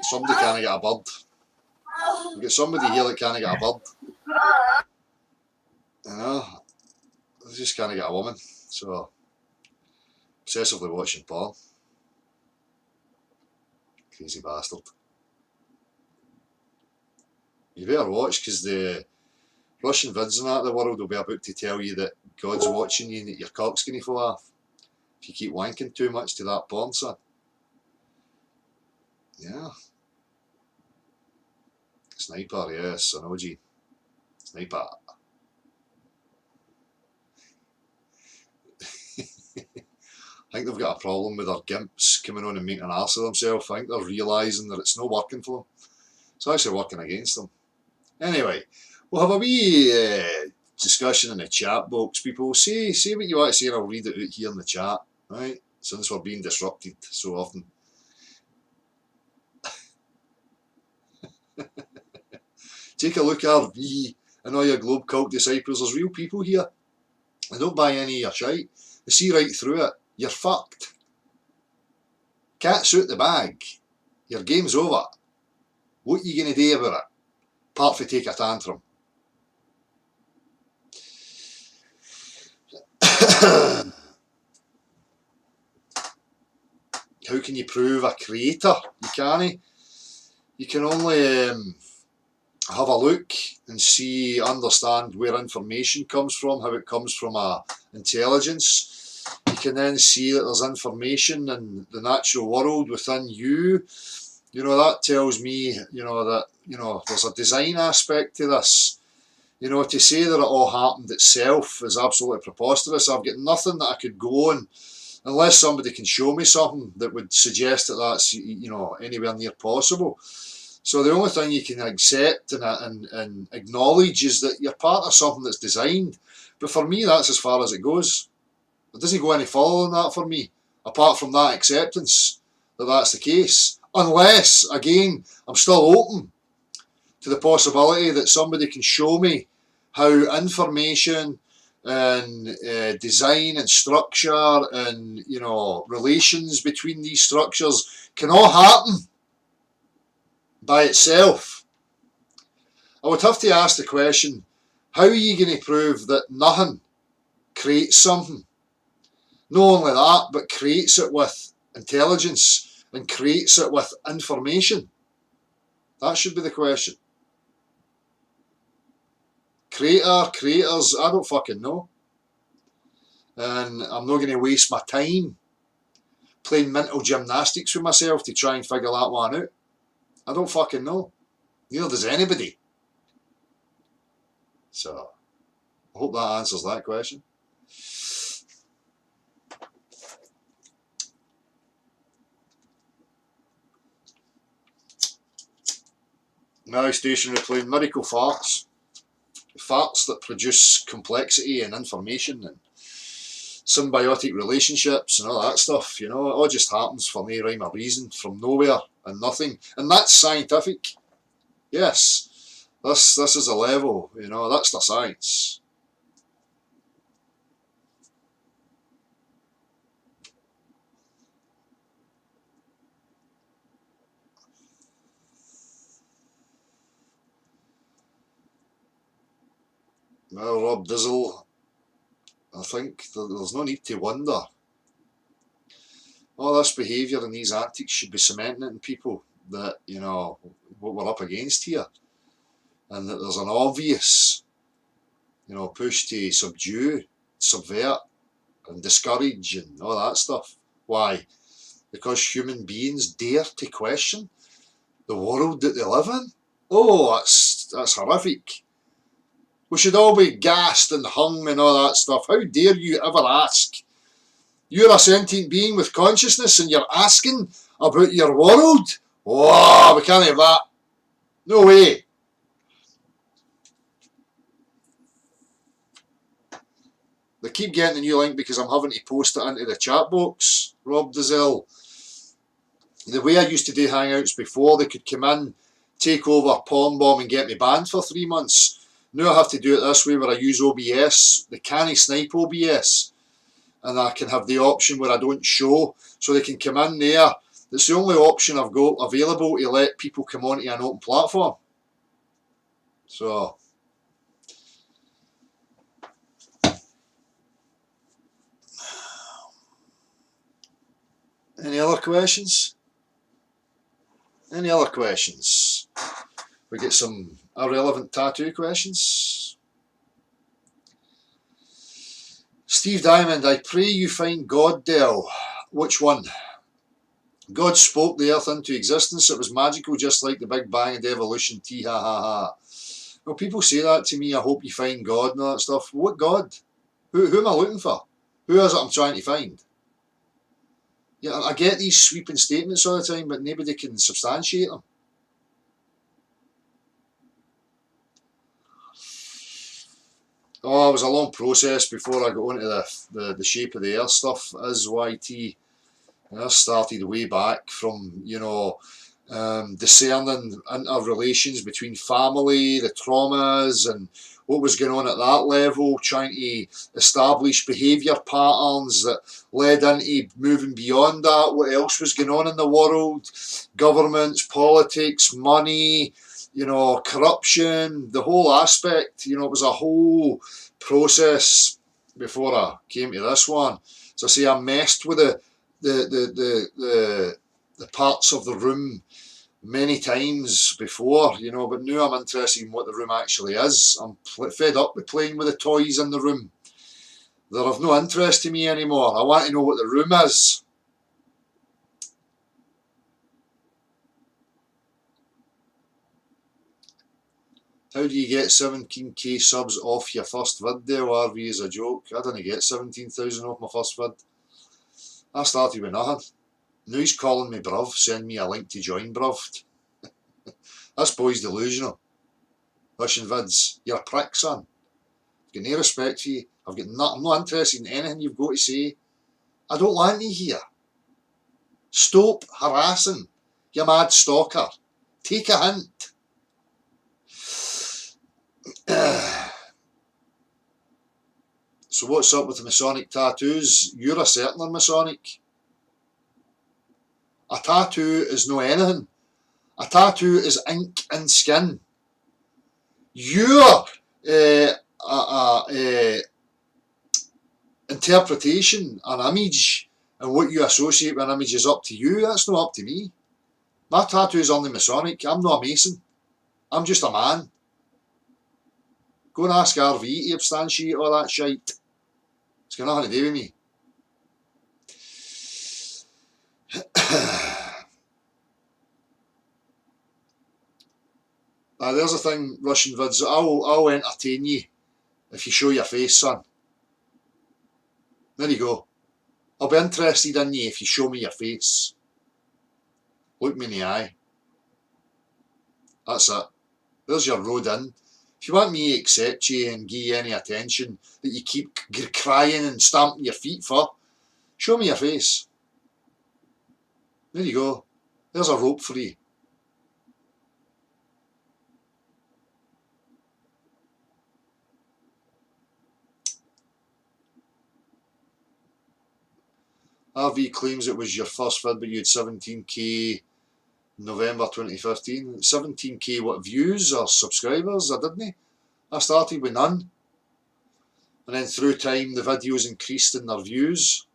Somebody can't get a bird. We've got somebody here that can't get a bird. You know, they just can't get a woman. So, obsessively watching porn. Crazy bastard. You better watch, because the Russian vids and that the world will be about to tell you that God's watching you and that your cock's going to fall off if you keep wanking too much to that porn, son. Yeah. Sniper, yes, I know, G. Sniper. I think they've got a problem with their gimps coming on and making an arse of themselves. I think they're realising that it's not working for them. It's actually working against them. Anyway, we'll have a wee discussion in the chat box, people. Say what you want to say and I'll read it out here in the chat, right? Since we're being disrupted so often. Take a look, RV, and all your Globe cult disciples. There's real people here. They don't buy any of your shite. They see right through it. You're fucked. Cat's out the bag. Your game's over. What are you going to do about it? Apart from take a tantrum. How can you prove a creator? You can't. You can only have a look and see, understand where information comes from, how it comes from a intelligence. You can then see that there's information in the natural world within you. You know, that tells me, you know, that, you know, there's a design aspect to this. You know, to say that it all happened itself is absolutely preposterous. I've got nothing that I could go on unless somebody can show me something that would suggest that that's, you know, anywhere near possible. So the only thing you can accept and acknowledge is that you're part of something that's designed. But for me, that's as far as it goes. It doesn't go any further than that for me, apart from that acceptance that that's the case. Unless, again, I'm still open to the possibility that somebody can show me how information and design and structure and, you know, relations between these structures can all happen by itself. I would have to ask the question, how are you going to prove that nothing creates something? Not only that, but creates it with intelligence and creates it with information. That should be the question. Creators, I don't fucking know. And I'm not going to waste my time playing mental gymnastics with myself to try and figure that one out. I don't fucking know. Neither does anybody. So, I hope that answers that question. Now stationary plane, miracle farts. Farts that produce complexity and information and symbiotic relationships and all that stuff, you know, it all just happens for no rhyme or reason, from nowhere and nothing. And that's scientific. Yes, this is a level, you know, that's the science. Well, Rob Dizzle, I think there's no need to wonder. All this behaviour and these antics should be cementing it in people that, you know, what we're up against here. And that there's an obvious, you know, push to subdue, subvert and discourage and all that stuff. Why? Because human beings dare to question the world that they live in? Oh, that's horrific. We should all be gassed and hung and all that stuff. How dare you ever ask? You're a sentient being with consciousness and you're asking about your world? Oh, we can't have that. No way. They keep getting the new link because I'm having to post it into the chat box, Rob Dizzell. The way I used to do Hangouts before, they could come in, take over, palm bomb and get me banned for 3 months. Now I have to do it this way where I use OBS, the canny snipe OBS, and I can have the option where I don't show, so they can come in there. It's the only option I've got available to let people come onto an open platform. So, any other questions? Any other questions? We get some irrelevant tattoo questions. Steve Diamond, I pray you find God, Del. Which one? God spoke the earth into existence. It was magical, just like the Big Bang and evolution. Tee ha ha ha. Well, people say that to me. I hope you find God and all that stuff. What God? Who am I looking for? Who is it I'm trying to find? Yeah, I get these sweeping statements all the time, but nobody can substantiate them. Oh, it was a long process before I got into the shape of the earth stuff as YT. I started way back from, you know, discerning interrelations between family, the traumas and what was going on at that level, trying to establish behaviour patterns that led into moving beyond that, what else was going on in the world, governments, politics, money, you know, corruption, the whole aspect, you know, it was a whole process before I came to this one. So I say I messed with the parts of the room many times before, you know, but now I'm interested in what the room actually is. I'm fed up with playing with the toys in the room. They're of no interest to me anymore. I want to know what the room is. How do you get 17k subs off your first vid there? RV is a joke. I didn't get 17,000 off my first vid. I started with nothing. Now he's calling me bruv, send me a link to join bruv. This boy's delusional. Listen vids, you're a prick, son. I've got no respect for you. I'm not interested in anything you've got to say. I don't want you here. Stop harassing You mad stalker. Take a hint. So what's up with the Masonic tattoos? You're a certainly Masonic. A tattoo is no anything. A tattoo is ink and skin. Your interpretation, an image, and what you associate with an image is up to you. That's not up to me. My tattoo is only Masonic. I'm not a Mason. I'm just a man. Go and ask RV to substantiate all that shite. It's got nothing to do with me. There's a thing, Russian vids. I'll entertain you if you show your face, son. There you go. I'll be interested in you if you show me your face. Look me in the eye. That's it. There's your road in. If you want me to accept you and give you any attention that you keep crying and stamping your feet for, show me your face. There you go. There's a rope for you. RV claims it was your first vid, but you had 17k November 2015. 17k what, views or subscribers? I didn't. I started with none. And then through time the videos increased in their views.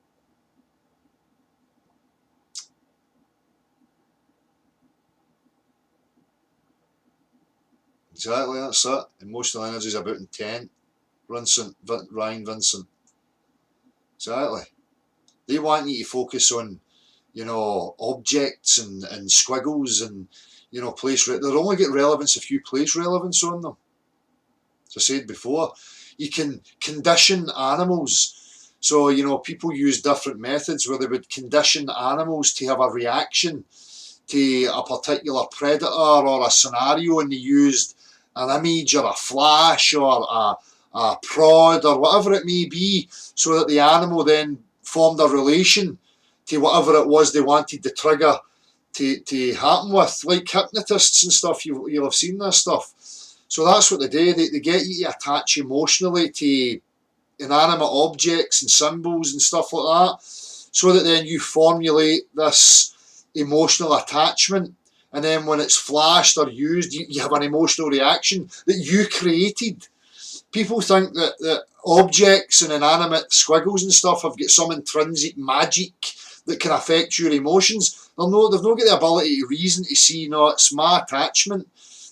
Exactly, that's it. Emotional energy is about intent. Ryan Vincent. Exactly. They want you to focus on, you know, objects and squiggles and, you know, they'll only get relevance if you place relevance on them. As I said before, you can condition animals. So, you know, people use different methods where they would condition animals to have a reaction to a particular predator or a scenario, and they used an image or a flash or a prod or whatever it may be, so that the animal then formed a relation to whatever it was they wanted the trigger to happen with, like hypnotists and stuff. You'll have seen this stuff. So that's what they do. They get you to attach emotionally to inanimate objects and symbols and stuff like that, so that then you formulate this emotional attachment, and then when it's flashed or used, you have an emotional reaction that you created. People think that objects and inanimate squiggles and stuff have got some intrinsic magic that can affect your emotions. They've not got the ability to reason to see, no, it's my attachment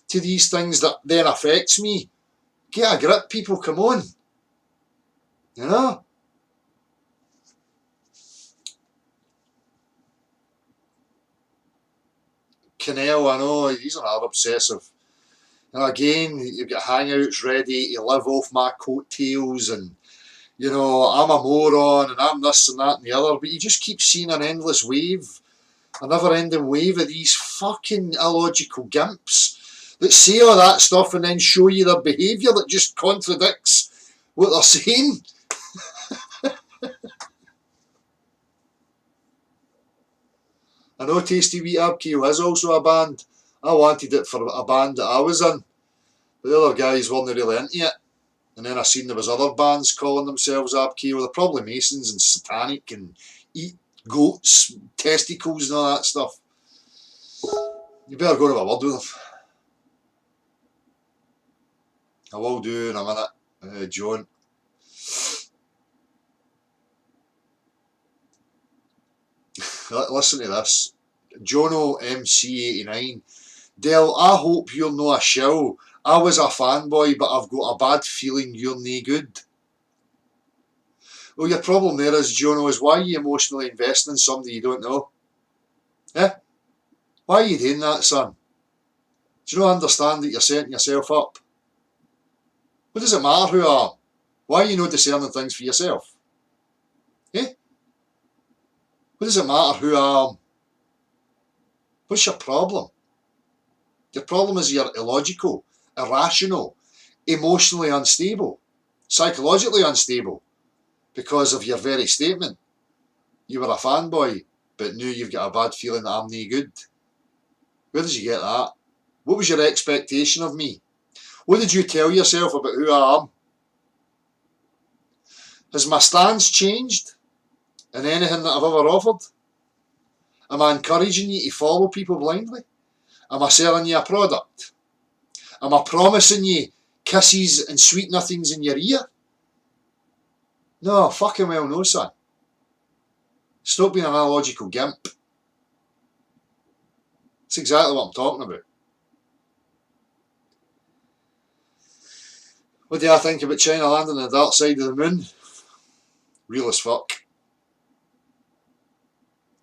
to these things that then affects me. Get a grip, people, come on. You know? Canel, I know, he's another obsessive. And again, you've got hangouts ready to live off my coattails and, you know, I'm a moron and I'm this and that and the other, but you just keep seeing an endless wave, a never-ending wave of these fucking illogical gimps that say all that stuff and then show you their behaviour that just contradicts what they're saying. I know Tasty Wheat Abkeel is also a band. I wanted it for a band that I was in, but the other guys weren't really into it. And then I seen there was other bands calling themselves Abkeel. They're probably Masons and satanic and eat goats, testicles and all that stuff. You better go to a word with them. I will do in a minute, John. Listen to this. Jono MC89. Del, I hope you're no a shill. I was a fanboy, but I've got a bad feeling you're nae good. Well, your problem there is, Jono, is why are you emotionally investing in somebody you don't know? Eh? Why are you doing that, son? Do you not understand that you're setting yourself up? What does it matter who I am? Why are you not discerning things for yourself? Eh? What does it matter who I am? What's your problem? Your problem is you're illogical, irrational, emotionally unstable, psychologically unstable, because of your very statement. You were a fanboy, but now you've got a bad feeling that I'm nae good. Where did you get that? What was your expectation of me? What did you tell yourself about who I am? Has my stance changed in anything that I've ever offered? Am I encouraging you to follow people blindly? Am I selling you a product? Am I promising you kisses and sweet nothings in your ear? No, fucking well no, son. Stop being an illogical gimp. That's exactly what I'm talking about. What do I think about China landing on the dark side of the moon? Real as fuck.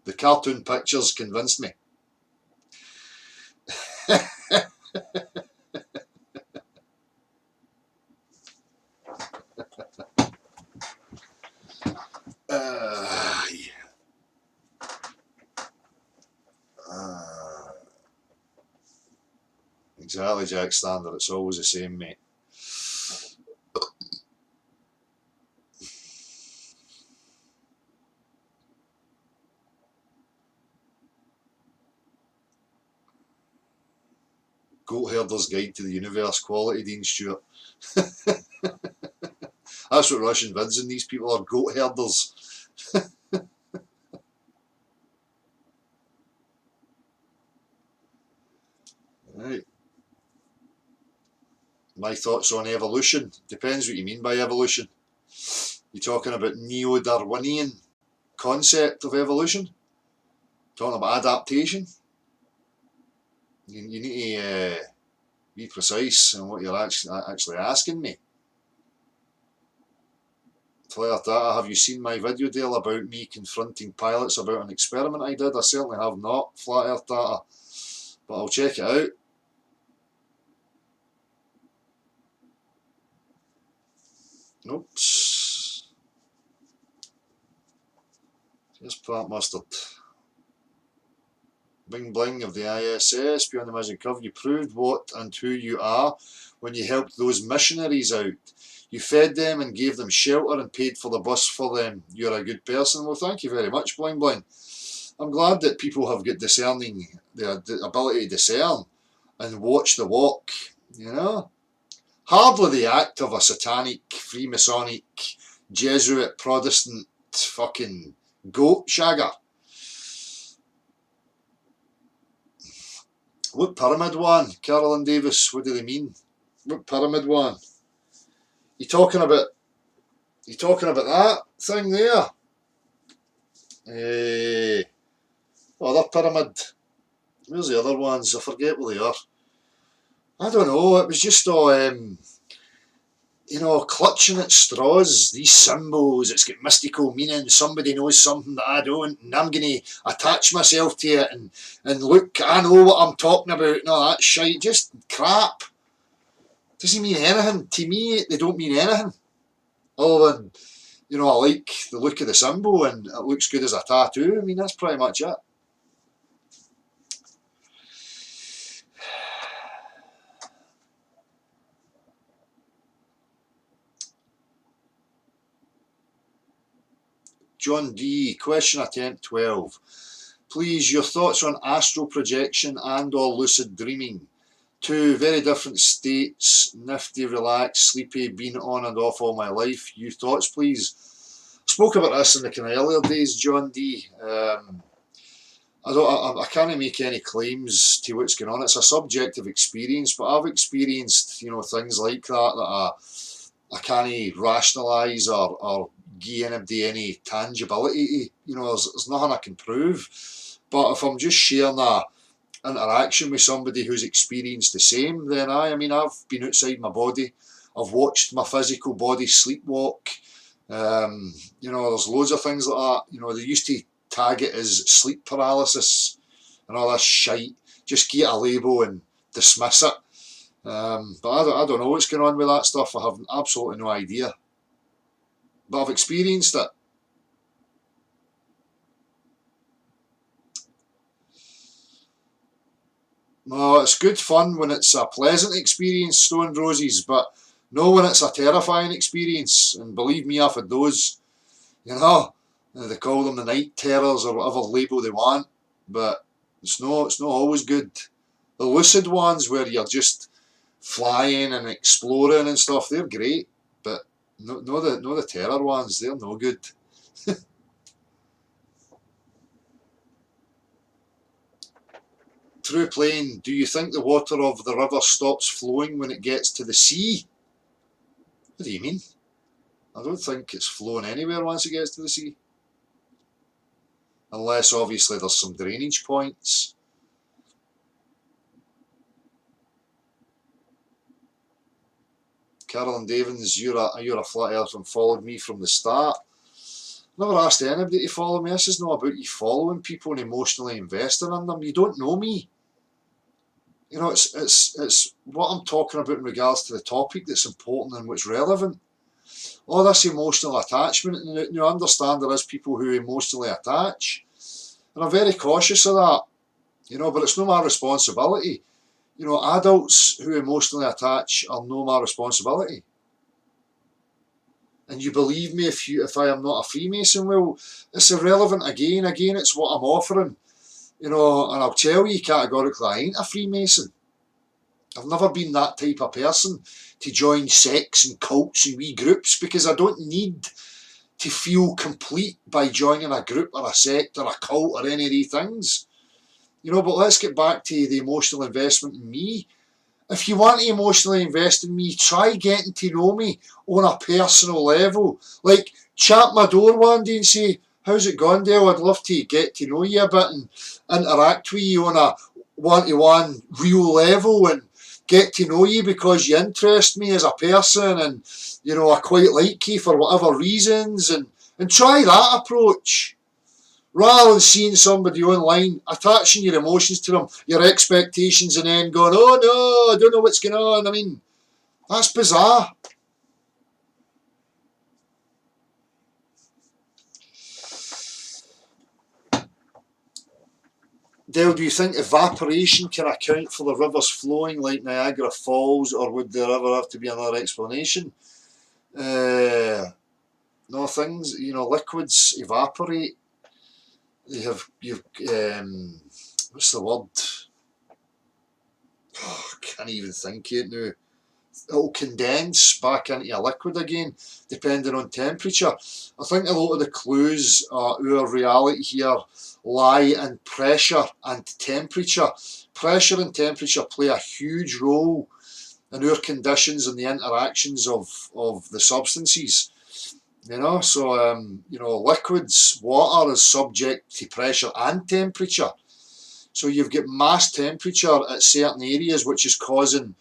The cartoon pictures convinced me. Exactly, Jack Standard. It's always the same, mate. Goat Herder's Guide to the Universe quality, Dean Stewart. That's what Russian vids and these people are, goat herders. Right. My thoughts on evolution. Depends what you mean by evolution. You talking about neo-Darwinian concept of evolution? Talking about adaptation? You need to be precise in what you're actually asking me. Flare Data, have you seen my video, Dale, about me confronting pilots about an experiment I did? I certainly have not, Flat Earth Data, but I'll check it out. Oops. Just plant mustard. Bing bling of the ISS, Beyond the Magic Curve, you proved what and who you are when you helped those missionaries out. You fed them and gave them shelter and paid for the bus for them. You're a good person. Well, thank you very much, Bling Bling. I'm glad that people have got the ability to discern and watch the walk, you know. Hardly the act of a satanic, Freemasonic, Jesuit, Protestant fucking goat shagger. What pyramid one? Carolyn Davis, what do they mean? What pyramid one? You talking about that thing there? Other pyramid. Where's the other ones? I forget where they are. I don't know, it was just all, you know, clutching at straws, these symbols, it's got mystical meaning, somebody knows something that I don't, and I'm going to attach myself to it, and look, I know what I'm talking about, and all that shite, just crap. Doesn't mean anything. To me, they don't mean anything. Other than, you know, I like the look of the symbol, and it looks good as a tattoo. I mean, that's pretty much it. John D, question attempt 12. Please, your thoughts on astral projection and or lucid dreaming. Two very different states, nifty, relaxed, sleepy, been on and off all my life. Your thoughts, please. Spoke about this in the kind of earlier days, John D. I can't make any claims to what's going on. It's a subjective experience, but I've experienced, you know, things like that I can't rationalise or give anybody any tangibility. You know, there's nothing I can prove. But if I'm just sharing a interaction with somebody who's experienced the same, then I mean, I've been outside my body. I've watched my physical body sleepwalk. You know, there's loads of things like that. You know, they used to tag it as sleep paralysis and all this shite. Just get a label and dismiss it. But I don't know what's going on with that stuff. I have absolutely no idea. But I've experienced it. No, it's good fun when it's a pleasant experience, Stoned Roses, but no when it's a terrifying experience. And believe me, I've had those. You know, they call them the night terrors or whatever label they want, but it's not always good. The lucid ones where you're just flying and exploring and stuff, they're great, but no the terror ones, they're no good. True Plain, do you think the water of the river stops flowing when it gets to the sea? What do you mean? I don't think it's flowing anywhere once it gets to the sea. Unless obviously there's some drainage points. Carolyn Davins, you're a flat earther and followed me from the start. Never asked anybody to follow me. This is not about you following people and emotionally investing in them. You don't know me. You know, it's what I'm talking about in regards to the topic that's important and what's relevant. All this emotional attachment, and you understand there is people who emotionally attach, and I'm very cautious of that. You know, but it's not my responsibility. You know, adults who emotionally attach are not my responsibility. And you believe me if I am not a Freemason, well, it's irrelevant again. Again, it's what I'm offering. You know, and I'll tell you categorically, I ain't a Freemason. I've never been that type of person to join sects and cults and wee groups, because I don't need to feel complete by joining a group or a sect or a cult or any of these things. You know, but let's get back to the emotional investment in me. If you want to emotionally invest in me, try getting to know me on a personal level. Like, chat my door one day and say, how's it going, Dale? I'd love to get to know you a bit and interact with you on a one-to-one real level and get to know you because you interest me as a person, and, you know, I quite like you for whatever reasons, and try that approach. Rather than seeing somebody online, attaching your emotions to them, your expectations, and then going, oh no, I don't know what's going on. I mean, that's bizarre. Dale, do you think evaporation can account for the rivers flowing like Niagara Falls, or would there ever have to be another explanation? No, things, you know, liquids evaporate. You've what's the word? Oh, I can't even think it now. It'll condense back into a liquid again, depending on temperature. I think a lot of the clues our reality here lie in pressure and temperature. Pressure and temperature play a huge role in our conditions and the interactions of the substances. You know, so, you know, liquids, water is subject to pressure and temperature. So you've got mass temperature at certain areas, which is causing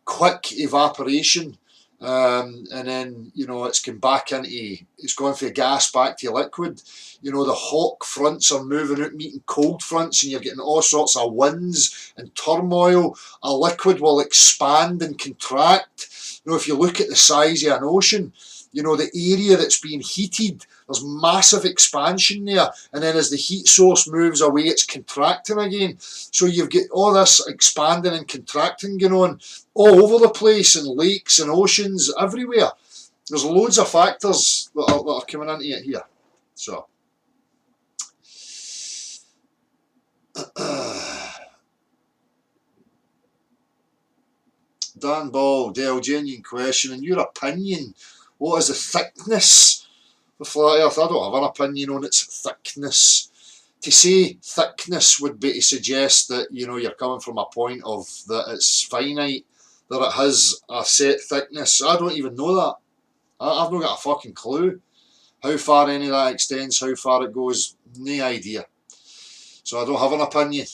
quick evaporation. And then, you know, it's gone from gas back to liquid. You know, the hot fronts are moving out, meeting cold fronts, and you're getting all sorts of winds and turmoil. A liquid will expand and contract. You know, if you look at the size of an ocean, you know, the area that's being heated, there's massive expansion there. And then as the heat source moves away, it's contracting again. So you've got all this expanding and contracting going on all over the place, in lakes and oceans, everywhere. There's loads of factors that are coming into it here. So, Dan Ball, Dale, genuine question. In your opinion, what is the thickness of flat earth? I don't have an opinion on its thickness. To say thickness would be to suggest that, you know, you're coming from a point of that it's finite, that it has a set thickness. I don't even know that. I've not got a fucking clue how far any of that extends, how far it goes. No idea. So I don't have an opinion.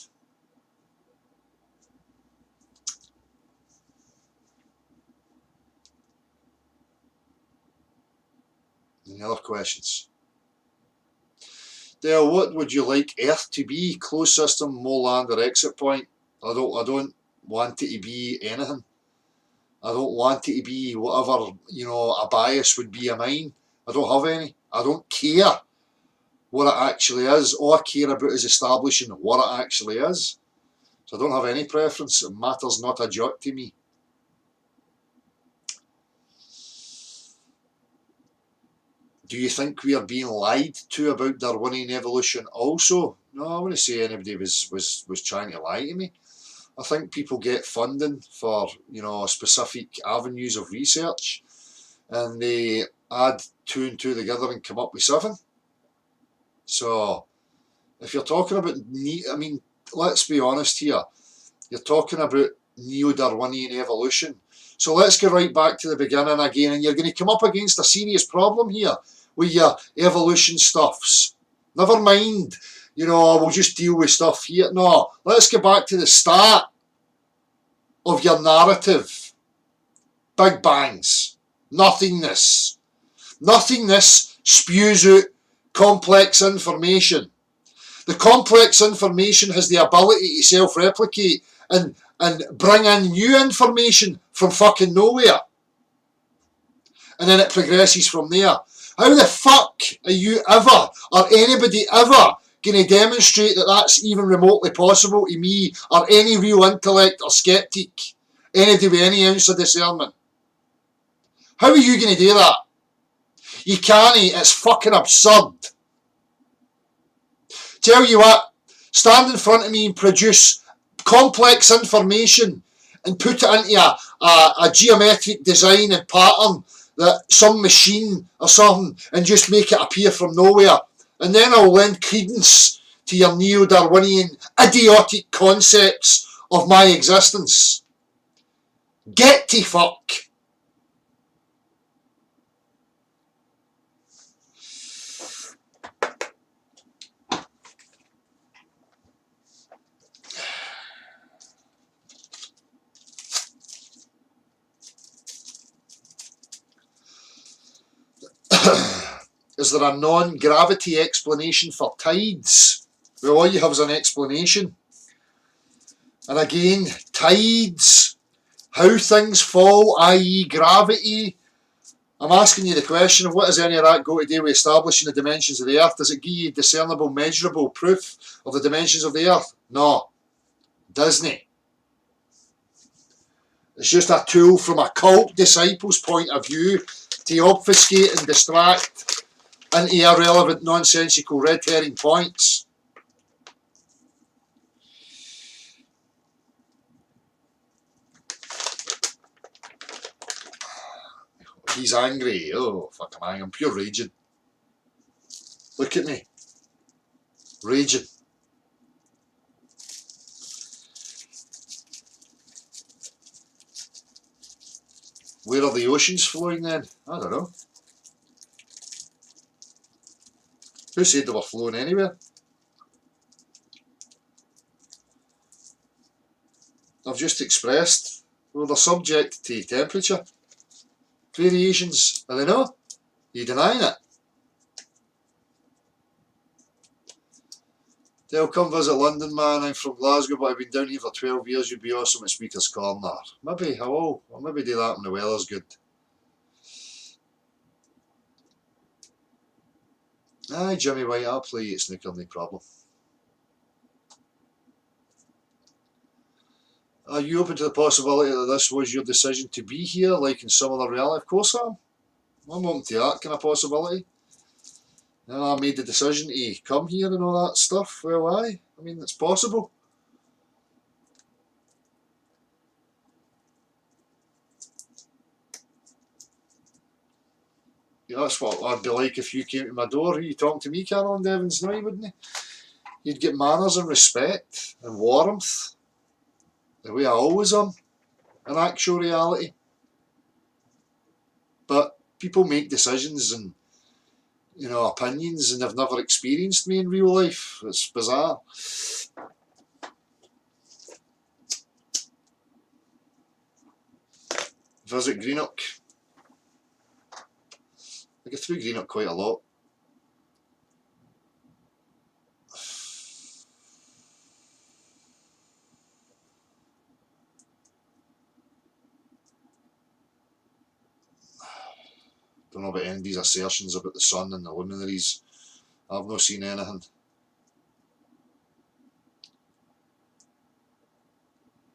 Any other questions? Dale, what would you like Earth to be? Closed system, mole land, or exit point? I don't want it to be anything. I don't want it to be whatever, you know, a bias would be of mine. I don't have any. I don't care what it actually is. All I care about is establishing what it actually is. So I don't have any preference. It matters not a jot to me. Do you think we are being lied to about Darwinian evolution also? No, I wouldn't say anybody was trying to lie to me. I think people get funding for, you know, specific avenues of research, and they add 2 and 2 together and come up with 7. So if you're talking about, I mean, let's be honest here, you're talking about neo-Darwinian evolution. So let's go right back to the beginning again, and you're going to come up against a serious problem here with your evolution stuffs. Never mind, you know, we'll just deal with stuff here. No, let's get back to the start of your narrative. Big bangs. Nothingness. Nothingness spews out complex information. The complex information has the ability to self-replicate and bring in new information from fucking nowhere. And then it progresses from there. How the fuck are you ever, or anybody ever, going to demonstrate that that's even remotely possible to me, or any real intellect or skeptic, anybody with any ounce of discernment? How are you going to do that? You can't. It's fucking absurd. Tell you what, stand in front of me and produce complex information and put it into a geometric design and pattern that some machine or something, and just make it appear from nowhere. And then I'll lend credence to your neo-Darwinian idiotic concepts of my existence. Get to fuck. Is there a non-gravity explanation for tides? Well, all you have is an explanation. And again, tides, how things fall, i.e. gravity. I'm asking you the question of what does any of that got to do with establishing the dimensions of the Earth? Does it give you discernible, measurable proof of the dimensions of the Earth? No. Disney. It's just a tool from a cult disciple's point of view to obfuscate and distract into irrelevant, nonsensical red herring points. He's angry. Oh, fuck, I'm angry. I'm pure raging. Look at me. Raging. Where are the oceans flowing then? I don't know. Who said they were flowing anywhere? I've just expressed, well, they're subject to temperature variations. Are they not? Are you denying it? They'll come visit London, man. I'm from Glasgow, but I've been down here for 12 years. You'd be awesome at Speaker's Corner. Maybe I will. I'll maybe do that when the weather's good. Aye, Jimmy White, I'll play you at snooker, no problem. Are you open to the possibility that this was your decision to be here, like in some other reality? Of course I am. I'm open to that kind of possibility. And I made the decision to come here and all that stuff. Well, aye. I mean, it's possible. Yeah, that's what I'd be like if you came to my door. You talking to me, Caroline Devons? No, you wouldn't. You'd get manners and respect and warmth. The way I always am in actual reality. But people make decisions and, you know, opinions, and they've never experienced me in real life. It's bizarre. Visit Greenock. I get through Greenock quite a lot. Don't know about anybody's assertions about the sun and the luminaries. I've not seen anything.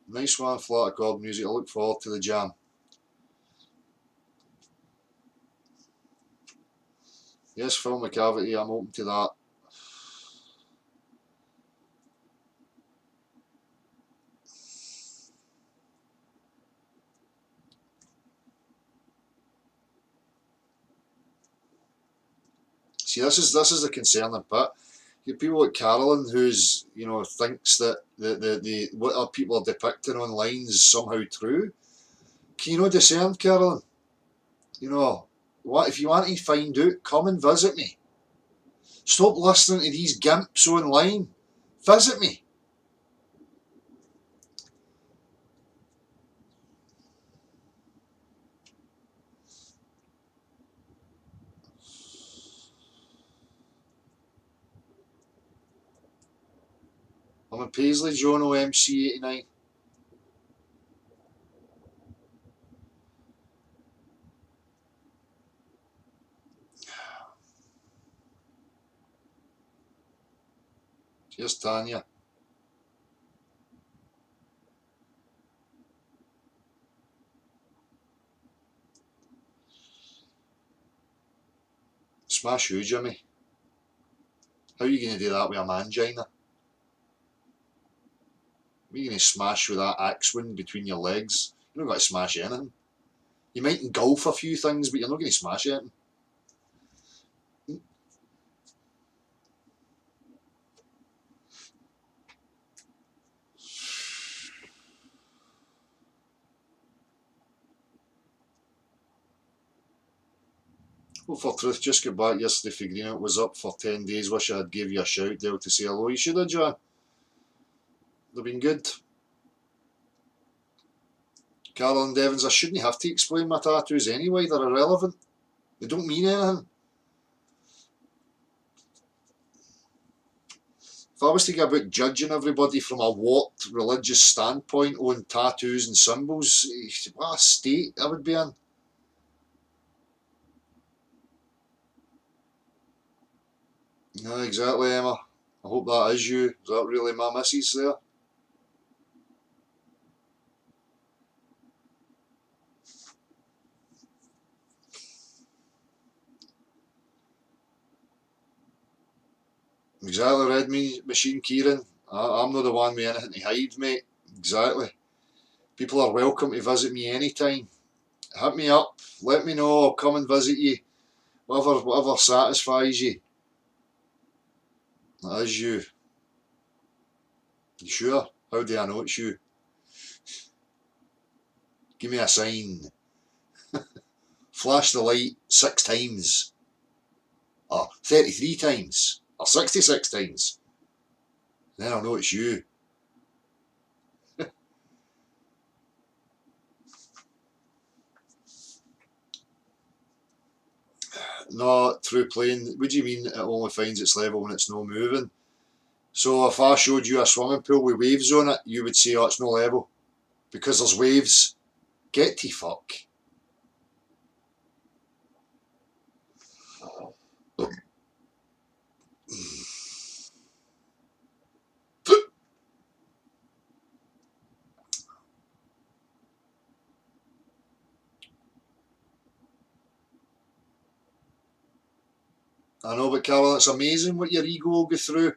Nice one, flat accord music. I look forward to the jam. Yes, Phil McCavity, I'm open to that. See, this is the concerning bit. You have people like Carolyn, who's thinks that the what people are depicting online is somehow true. Can you not discern, Carolyn? What if you want to find out? Come and visit me. Stop listening to these gimps online. Visit me. I'm in Paisley, John OMC89. Here's Tanya. Smash who, Jimmy? How are you going to do that with a mangina? What are you going to smash with that axe wound between your legs? You're not going to smash anything. You might engulf a few things, but you're not going to smash anything. Well, for truth, just got back yesterday figuring it was up for 10 days. Wish I had gave you a shout, Dale, to say hello. You should have, John. They've been good. Carolyn Devons, I shouldn't have to explain my tattoos anyway. They're irrelevant. They don't mean anything. If I was to go about judging everybody from a warped religious standpoint on tattoos and symbols, what a state I would be in. No, exactly, Emma. I hope that is you. Is that really my missus there? Exactly, Red Machine Kieran. I'm not the one with anything to hide, mate. Exactly. People are welcome to visit me anytime. Hit me up. Let me know. I'll come and visit you. Whatever satisfies you. That is you. You sure? How do I know it's you? Give me a sign. Flash the light 6 times. Or 33 times. Or 66 times. Then I'll know it's you. No, through playing. What do you mean it only finds its level when it's no moving? So if I showed you a swimming pool with waves on it, you would say, oh, it's no level. Because there's waves. Get to fuck. I know, but Carol, it's amazing what your ego will go through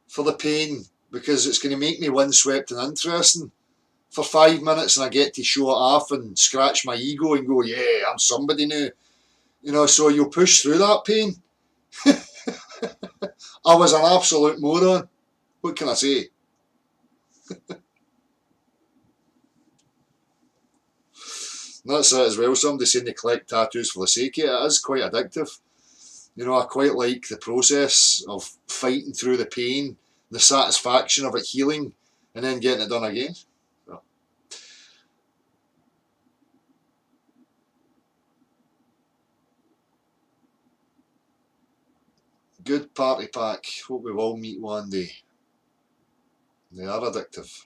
for the pain, because it's going to make me windswept and interesting for 5 minutes, and I get to show it off and scratch my ego and go, yeah, I'm somebody now. So you'll push through that pain. I was an absolute moron. What can I say? That's it as well. Somebody saying they collect tattoos for the sake of it. It is quite addictive. I quite like the process of fighting through the pain, the satisfaction of it healing, and then getting it done again. So. Good party pack. Hope we will meet one day. They are addictive.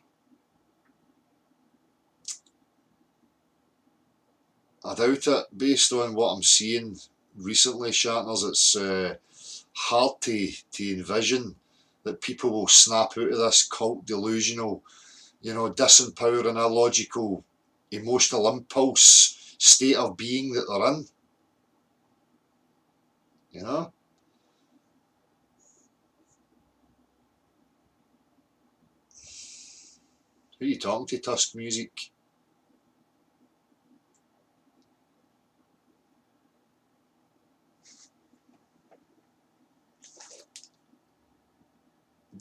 I doubt it, based on what I'm seeing recently, Shatners. It's hard to envision that people will snap out of this cult delusional, disempowering, illogical, emotional impulse state of being that they're in. Who are you talking to, Tusk Music?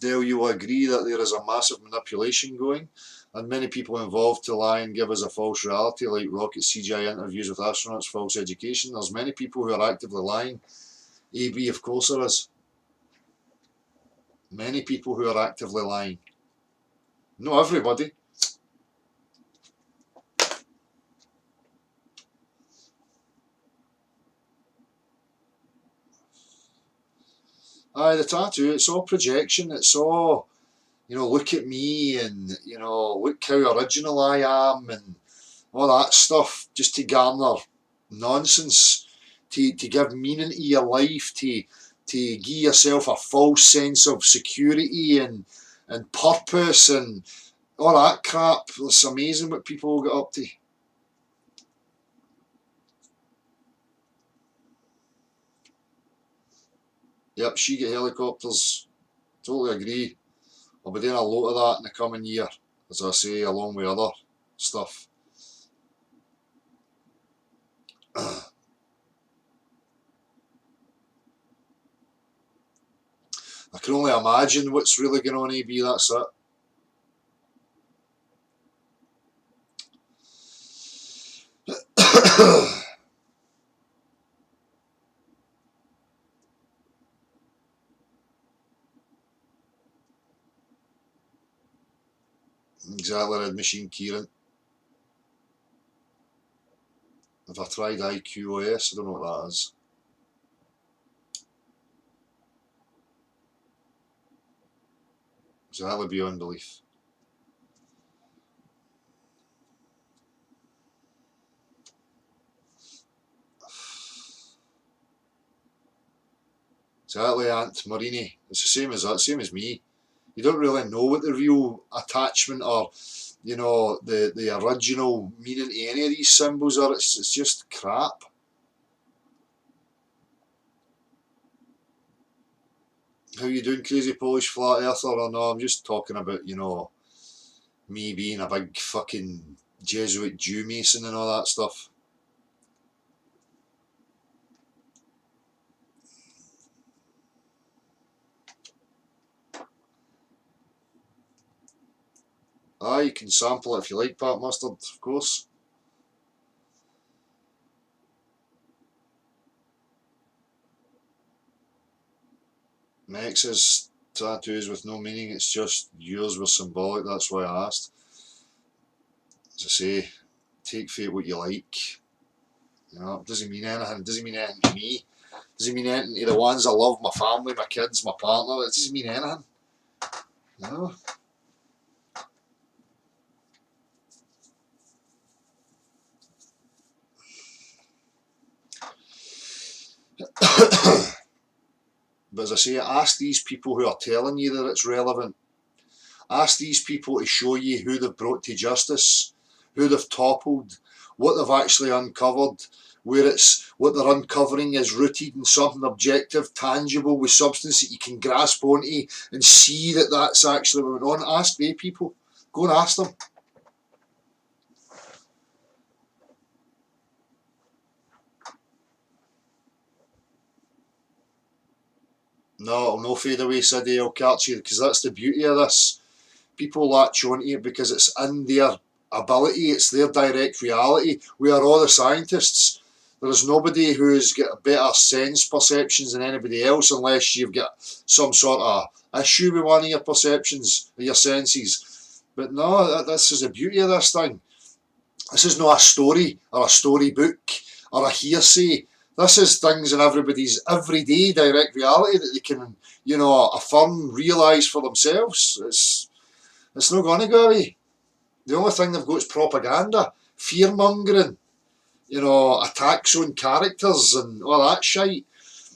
Dale, you will agree that there is a massive manipulation going, and many people involved to lie and give us a false reality, like rocket CGI interviews with astronauts, false education. There's many people who are actively lying. AB, of course there is. Many people who are actively lying. Not everybody. Aye, the tattoo, it's all projection, it's all, you know, look at me and, you know, look how original I am and all that stuff, just to garner nonsense, to give meaning to your life, to give yourself a false sense of security and purpose and all that crap. It's amazing what people get up to. Yep, she get helicopters. Totally agree. I'll be doing a lot of that in the coming year, as I say, along with other stuff. I can only imagine what's really going on, AB, that's it. Exactly, Red Machine Kieran. Have I tried IQOS? I don't know what that is. Exactly beyond belief. Exactly, Ant Marini. It's the same as that, same as me. You don't really know what the real attachment or, you know, the original meaning to any of these symbols are. It's just crap. How you doing, Crazy Polish Flat Earther? Or no, I'm just talking about, you know, me being a big fucking Jesuit Jew Mason and all that stuff. Ah, you can sample it if you like, Pat Mustard, of course. Mex's tattoos with no meaning, it's just yours were symbolic, that's why I asked. As I say, take for it what you like. You know, it doesn't mean anything, it doesn't mean anything to me. It doesn't mean anything to the ones I love, my family, my kids, my partner, it doesn't mean anything. You know? But as I say, ask these people who are telling you that it's relevant. Ask these people to show you who they've brought to justice, who they've toppled, what they've actually uncovered, where it's what they're uncovering is rooted in something objective, tangible, with substance that you can grasp onto and see that that's actually what went on. Ask they people. Go and ask them. No, it'll no fade away, Siddy, I'll catch you, because that's the beauty of this. People latch onto it because it's in their ability, it's their direct reality. We are all the scientists. There is nobody who's got better sense perceptions than anybody else unless you've got some sort of issue with one of your perceptions, or your senses. But no, this is the beauty of this thing. This is not a story or a storybook or a hearsay. This is things in everybody's everyday direct reality that they can, you know, affirm, realise for themselves. It's not going to go away. The only thing they've got is propaganda, fear-mongering, you know, attacks on characters and all that shite.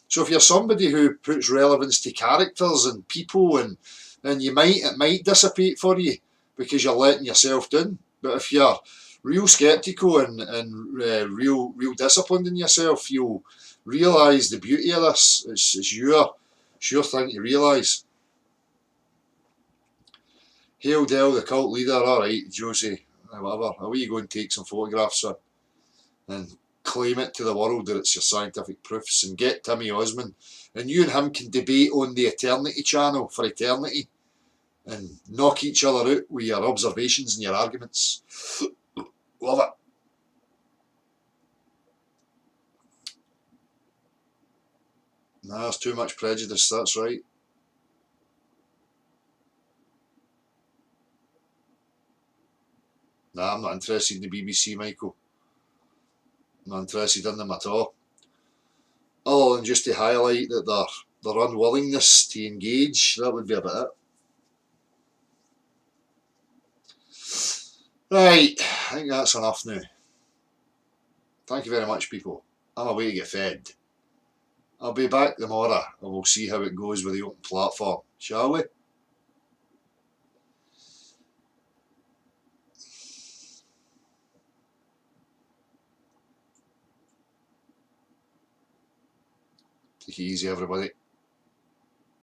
So if you're somebody who puts relevance to characters and people, and it might dissipate for you because you're letting yourself down. But if you're real sceptical and real disciplined in yourself, you'll realise the beauty of this. It's your thing to realise. Hail Dell, the cult leader. Alright, Josie, whatever. Away you go and take some photographs of and claim it to the world that it's your scientific proofs, and get Timmy Osmond. And you and him can debate on the Eternity channel for eternity. and knock each other out with your observations and your arguments. Love it. Nah, there's too much prejudice, that's right. Nah, I'm not interested in the BBC, Michael. I'm not interested in them at all. Other than just to highlight that their unwillingness to engage, that would be about it. Right, I think that's enough now. Thank you very much, people. I'm away to get fed. I'll be back tomorrow and we'll see how it goes with the open platform, shall we? Take it easy, everybody.